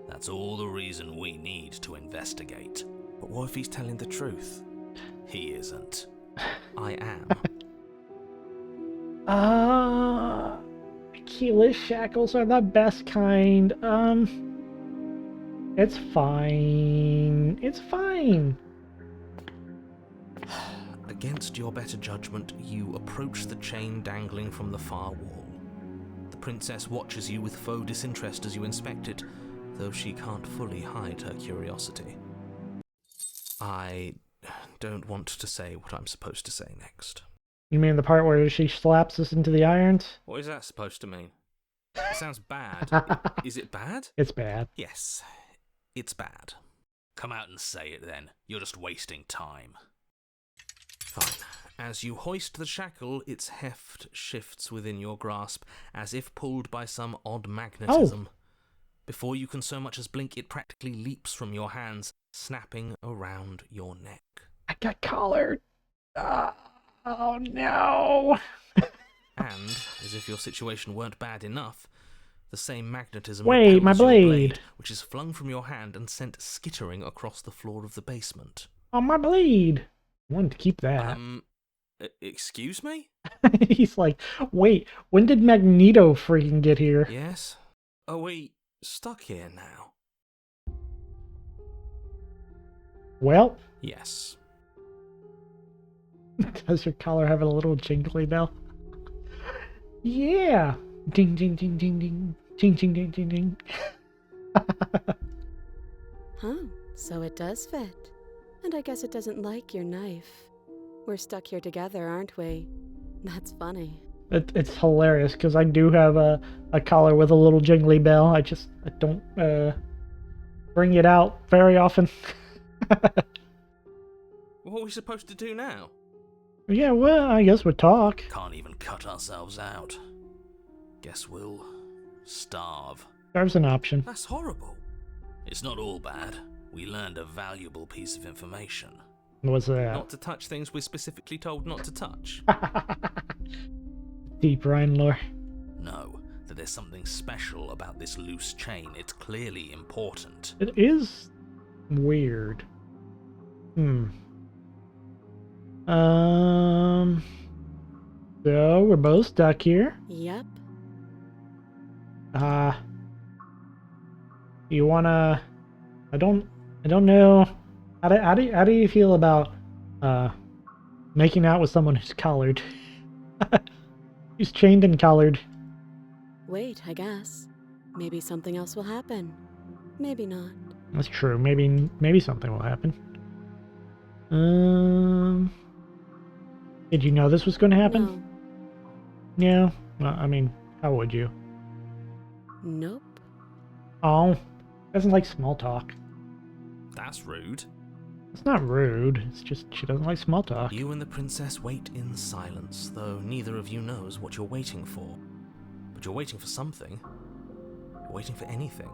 B: That's all the reason we need to investigate.
D: But what if he's telling the truth?
B: He isn't.
D: I am.
A: Keyless shackles are the best kind. It's fine. It's fine.
D: Against your better judgment, you approach the chain dangling from the far wall. The princess watches you with faux disinterest as you inspect it, though she can't fully hide her curiosity. I don't want to say what I'm supposed to say next.
A: You mean the part where she slaps us into the irons?
D: What is that supposed to mean? It sounds bad. Is it bad?
A: It's bad.
D: Yes, it's bad.
B: Come out and say it then. You're just wasting time.
D: Fine. As you hoist the shackle, its heft shifts within your grasp, as if pulled by some odd magnetism. Before you can so much as blink, it practically leaps from your hands, snapping around your neck.
A: I got collared. Oh no.
D: And, as if your situation weren't bad enough, the same magnetism
A: Wait, my
D: repels your
A: blade.
D: which is flung from your hand and sent skittering across the floor of the basement.
A: Oh, my blade. I wanted to keep that.
D: Excuse me?
A: He's like, wait, when did Magneto freaking get here?
D: Yes? Are we stuck here now?
A: Well,
D: Yes.
A: does your collar have a little jingly bell? Yeah. Ding, ding, ding, ding, ding. Ding, ding, ding, ding, ding.
C: Huh, so it does fit. And I guess it doesn't like your knife. We're stuck here together, aren't we? That's funny.
A: It's hilarious because I do have a collar with a little jingly bell. I don't bring it out very often.
D: What are we supposed to do now?
A: Yeah, well, I guess we'll talk.
B: Can't even cut ourselves out. Guess we'll starve.
A: There's an option.
D: That's horrible.
B: It's not all bad. We learned a valuable piece of information.
A: What's that?
D: Not to touch things we're specifically told not to touch.
A: Deep Rhine lore.
B: No, that there's something special about this loose chain. It's clearly important.
A: It is weird. So we're both stuck here.
C: Yep.
A: You wanna? I don't know. How do you feel about making out with someone who's collared? Who's chained and collared.
C: Wait, I guess. Maybe something else will happen. Maybe not.
A: That's true. Maybe something will happen. Did you know this was going to happen?
C: No.
A: Yeah. Well, I mean, how would you?
C: Nope.
A: Oh, doesn't like small talk.
D: That's rude.
A: It's not rude. It's just she doesn't like small talk.
D: You and the princess wait in silence, though neither of you knows what you're waiting for. But you're waiting for something. You're waiting for anything.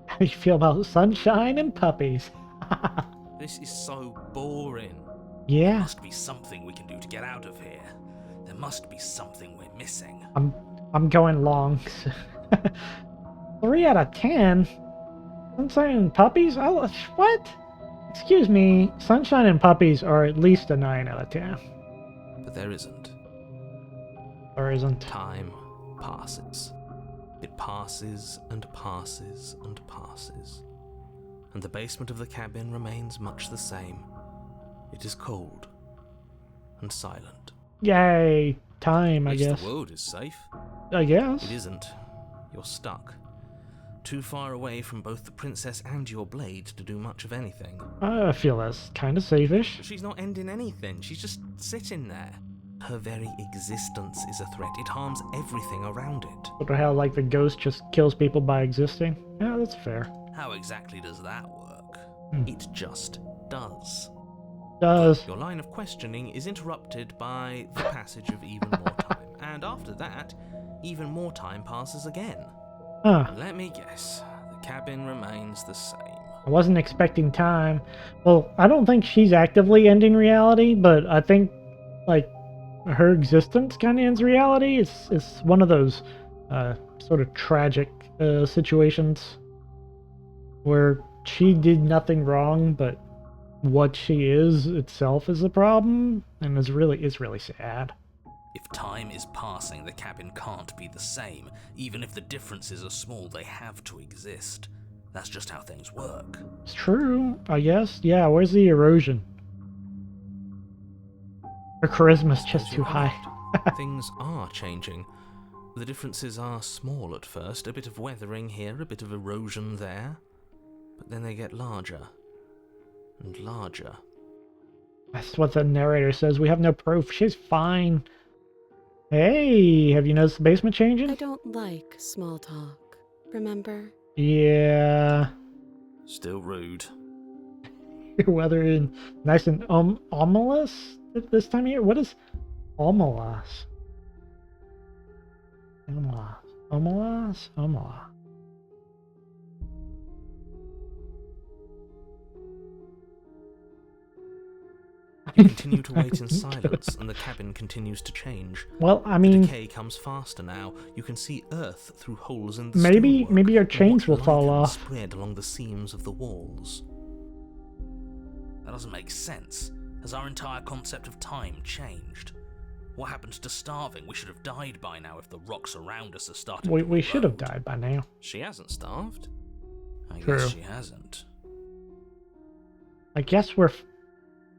A: How do you feel about sunshine and puppies?
D: This is so boring.
B: There
A: Yeah.
B: must be something we can do to get out of here. There must be something we're missing.
A: I'm going long. 3 out of 10. Sunshine and puppies? What? Excuse me. Sunshine and puppies are at least a 9 out of 10.
D: But there isn't.
A: Or isn't?
D: Time passes. It passes and passes and passes. And the basement of the cabin remains much the same. It is cold and silent.
A: Yay. Time,
D: At
A: I
D: least
A: guess.
D: the world is safe.
A: I guess.
D: It isn't. You're stuck. Too far away from both the princess and your blade to do much of anything.
A: I feel that's kind of safe-ish.
D: But she's not ending anything. She's just sitting there. Her very existence is a threat. It harms everything around it.
A: But how, like, the ghost just kills people by existing? Yeah, that's fair.
B: How exactly does that work?
D: It just does.
A: Does.
D: Your line of questioning is interrupted by the passage of even more time. And after that, even more time passes again.
A: Huh.
D: Let me guess. The cabin remains the same.
A: I wasn't expecting time. Well, I don't think she's actively ending reality, but I think, like, her existence kind of ends reality. It's one of those sort of tragic situations where she did nothing wrong, but what she is itself is a problem, and it's really sad.
B: If time is passing, the cabin can't be the same. Even if the differences are small, they have to exist. That's just how things work.
A: It's true, I guess. Yeah, where's the erosion? Her charisma's just too high.
D: Things are changing. The differences are small at first, a bit of weathering here, a bit of erosion there. But then they get larger and larger.
A: That's what the narrator says. We have no proof. She's fine. Hey, have you noticed the basement changing?
C: I don't like small talk, remember?
A: Yeah.
D: Still rude.
A: Weathering nice and ominous this time of year. What is ominous? Ominous.
D: You continue to wait in silence, and the cabin continues to change.
A: Well, I mean,
D: the decay comes faster now. You can see earth through holes in the
A: maybe
D: stonework,
A: our chains will
D: and
A: fall
D: lichens
A: off.
D: spread along the seams of the walls.
B: That doesn't make sense. Has our entire concept of time changed? What happened to starving? We should have died by now if the rocks around us have started.
A: We should have died by now.
D: She hasn't starved.
B: I
A: True.
B: guess she hasn't.
A: I guess we're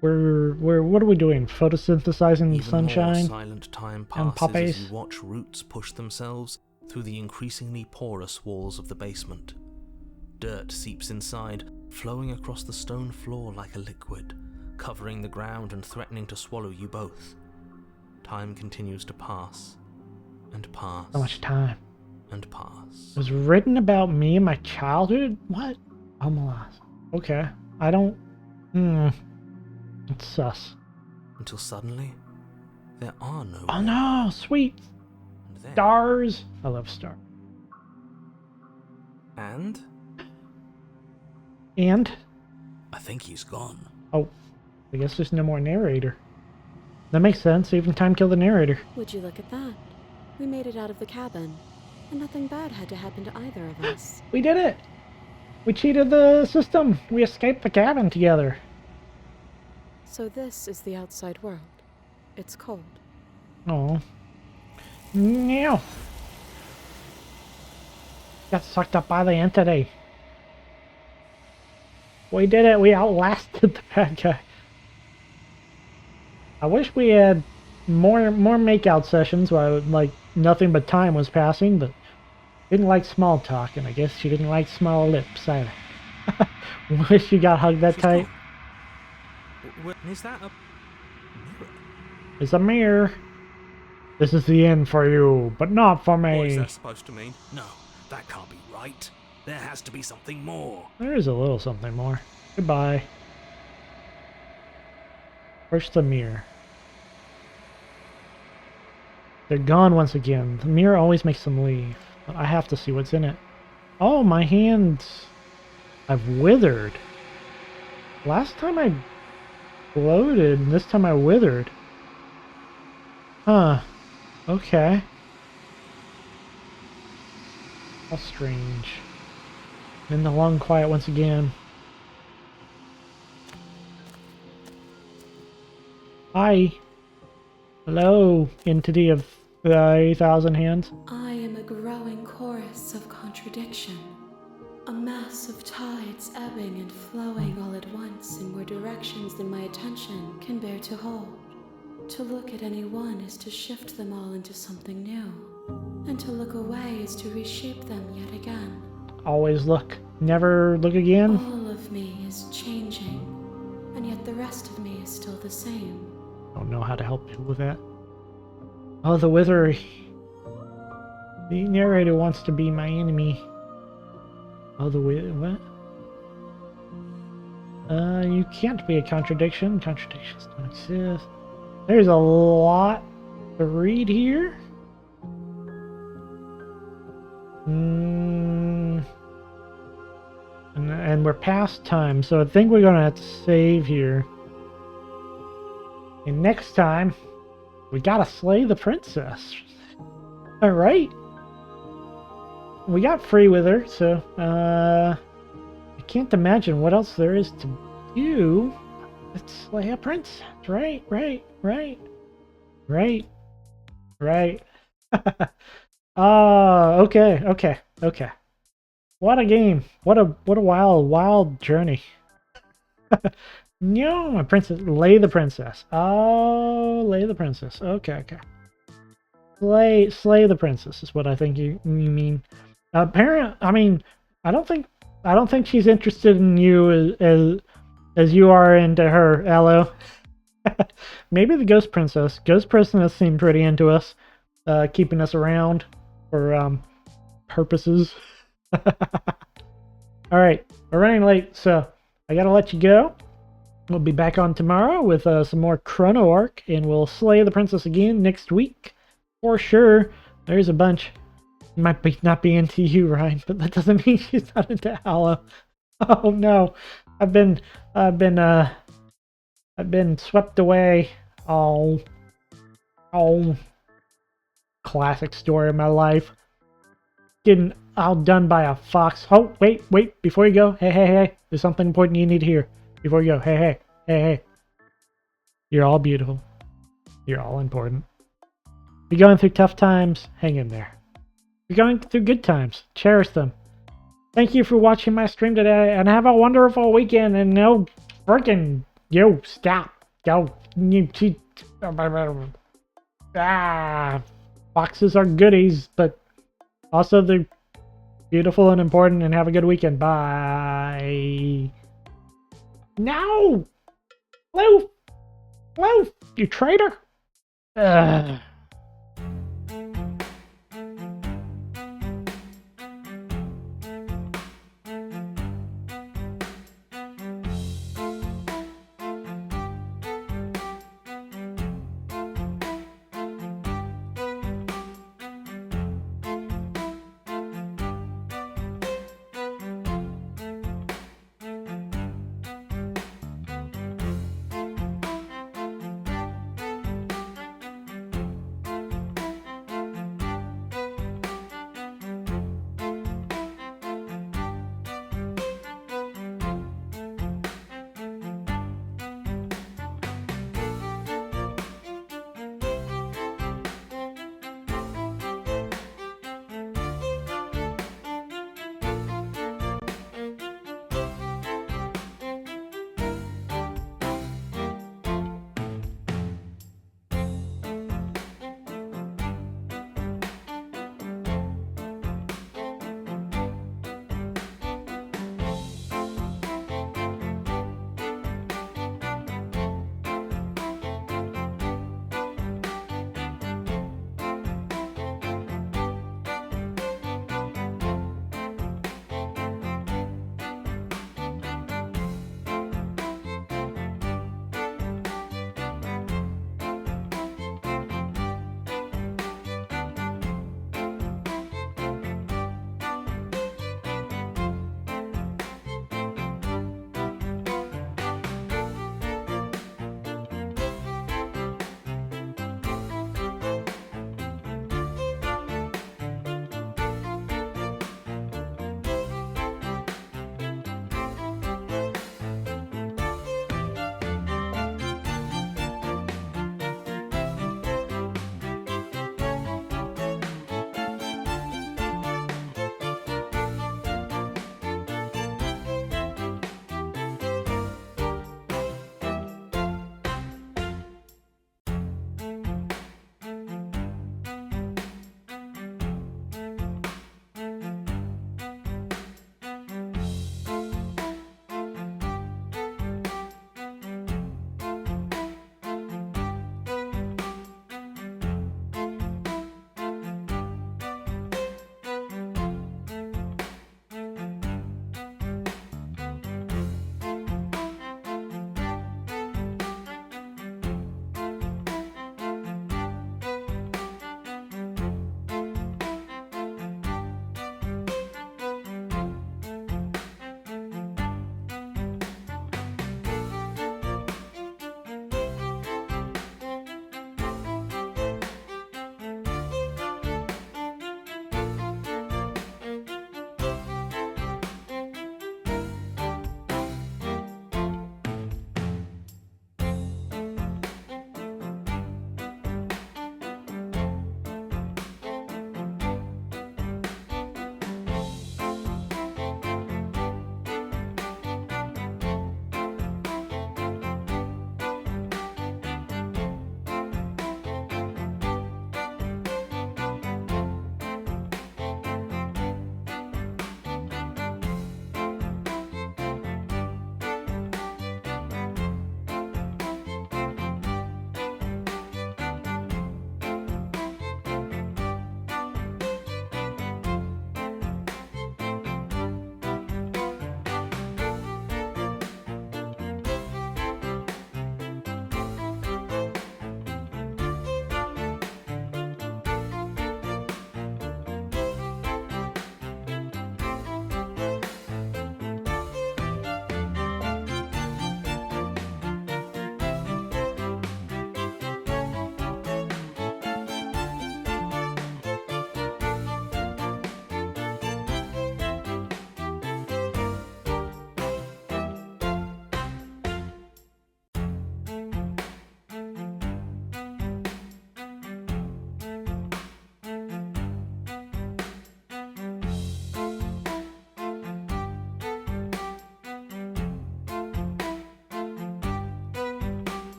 A: what are we doing? Photosynthesizing the
D: Even
A: sunshine?
D: more silent time
A: and
D: passes
A: poppies.
D: as you watch roots push themselves through the increasingly porous walls of the basement. Dirt seeps inside, flowing across the stone floor like a liquid, covering the ground and threatening to swallow you both. Time continues to pass, and pass,
A: So much time.
D: and pass.
A: It was written about me in my childhood? What? Ominous. Okay. I don't... It's sus.
D: Until suddenly, there are no
A: Oh
D: more.
A: no! Sweet!
D: And then-
A: Stars! I love stars.
D: And?
A: And?
B: I think he's gone.
A: Oh. I guess there's no more narrator. That makes sense. Even time killed the narrator.
C: Would you look at that? We made it out of the cabin, and nothing bad had to happen to either of us.
A: We did it! We cheated the system! We escaped the cabin together.
C: So this is the outside world. It's cold.
A: Oh. No. Got sucked up by the entity. We did it. We outlasted the bad guy. I wish we had more makeout sessions while like nothing but time was passing, but didn't like small talk, and I guess she didn't like small lips either. Wish you got hugged that
D: She's
A: tight.
D: gone. Is that a mirror?
A: It's a mirror. This is the end for you, but not for me.
D: What is that supposed to mean?
B: No, that can't be right. There has to be something more.
A: There is a little something more. Goodbye. Where's the mirror? They're gone once again. The mirror always makes them leave. But I have to see what's in it. Oh, my hands have withered. Last time I bloated, and this time I withered. Huh. Okay. How strange. In the long quiet once again. Hi. Hello, entity of 8,000 hands.
F: I am a growing chorus of contradiction, a mass of tides ebbing and flowing all at once in more directions than my attention can bear to hold. To look at any one is to shift them all into something new, and to look away is to reshape them yet again.
A: Always look. Never look again.
F: All of me is changing, and yet the rest of me is still the same.
A: Don't know how to help you with that. Oh, the Wither. The narrator wants to be my enemy. Oh, the what? You can't be a contradiction. Contradictions don't exist. There's a lot to read here. And we're past time, so I think we're gonna have to save here. And next time, we gotta slay the princess. Alright. We got free with her, so I can't imagine what else there is to do. Let's slay a princess. Right. Okay. What a game. What a wild journey. No, my princess. Lay the princess. Oh, lay the princess. Okay. Slay the princess is what I think you mean. I mean, I don't think she's interested in you as you are into her, Aloe. Maybe the ghost princess. Ghost princess seemed pretty into us, keeping us around for purposes. Alright, we're running late, so I gotta let you go. We'll be back on tomorrow with some more Chrono Arc, and we'll slay the princess again next week. For sure. There's a bunch. Might not be into you, Ryan, but that doesn't mean she's not into Aloe. Oh no. I've been swept away. Oh. Classic story of my life. Getting outdone by a fox. Oh, wait, before you go. Hey. There's something important you need to hear. Before you go. Hey. You're all beautiful. You're all important. If you're going through tough times, hang in there. If you're going through good times, cherish them. Thank you for watching my stream today, and have a wonderful weekend, and no freaking... Yo, stop. Yo, foxes are goodies, but also they're beautiful and important, and have a good weekend. Bye. No! Blue, you traitor! Ugh.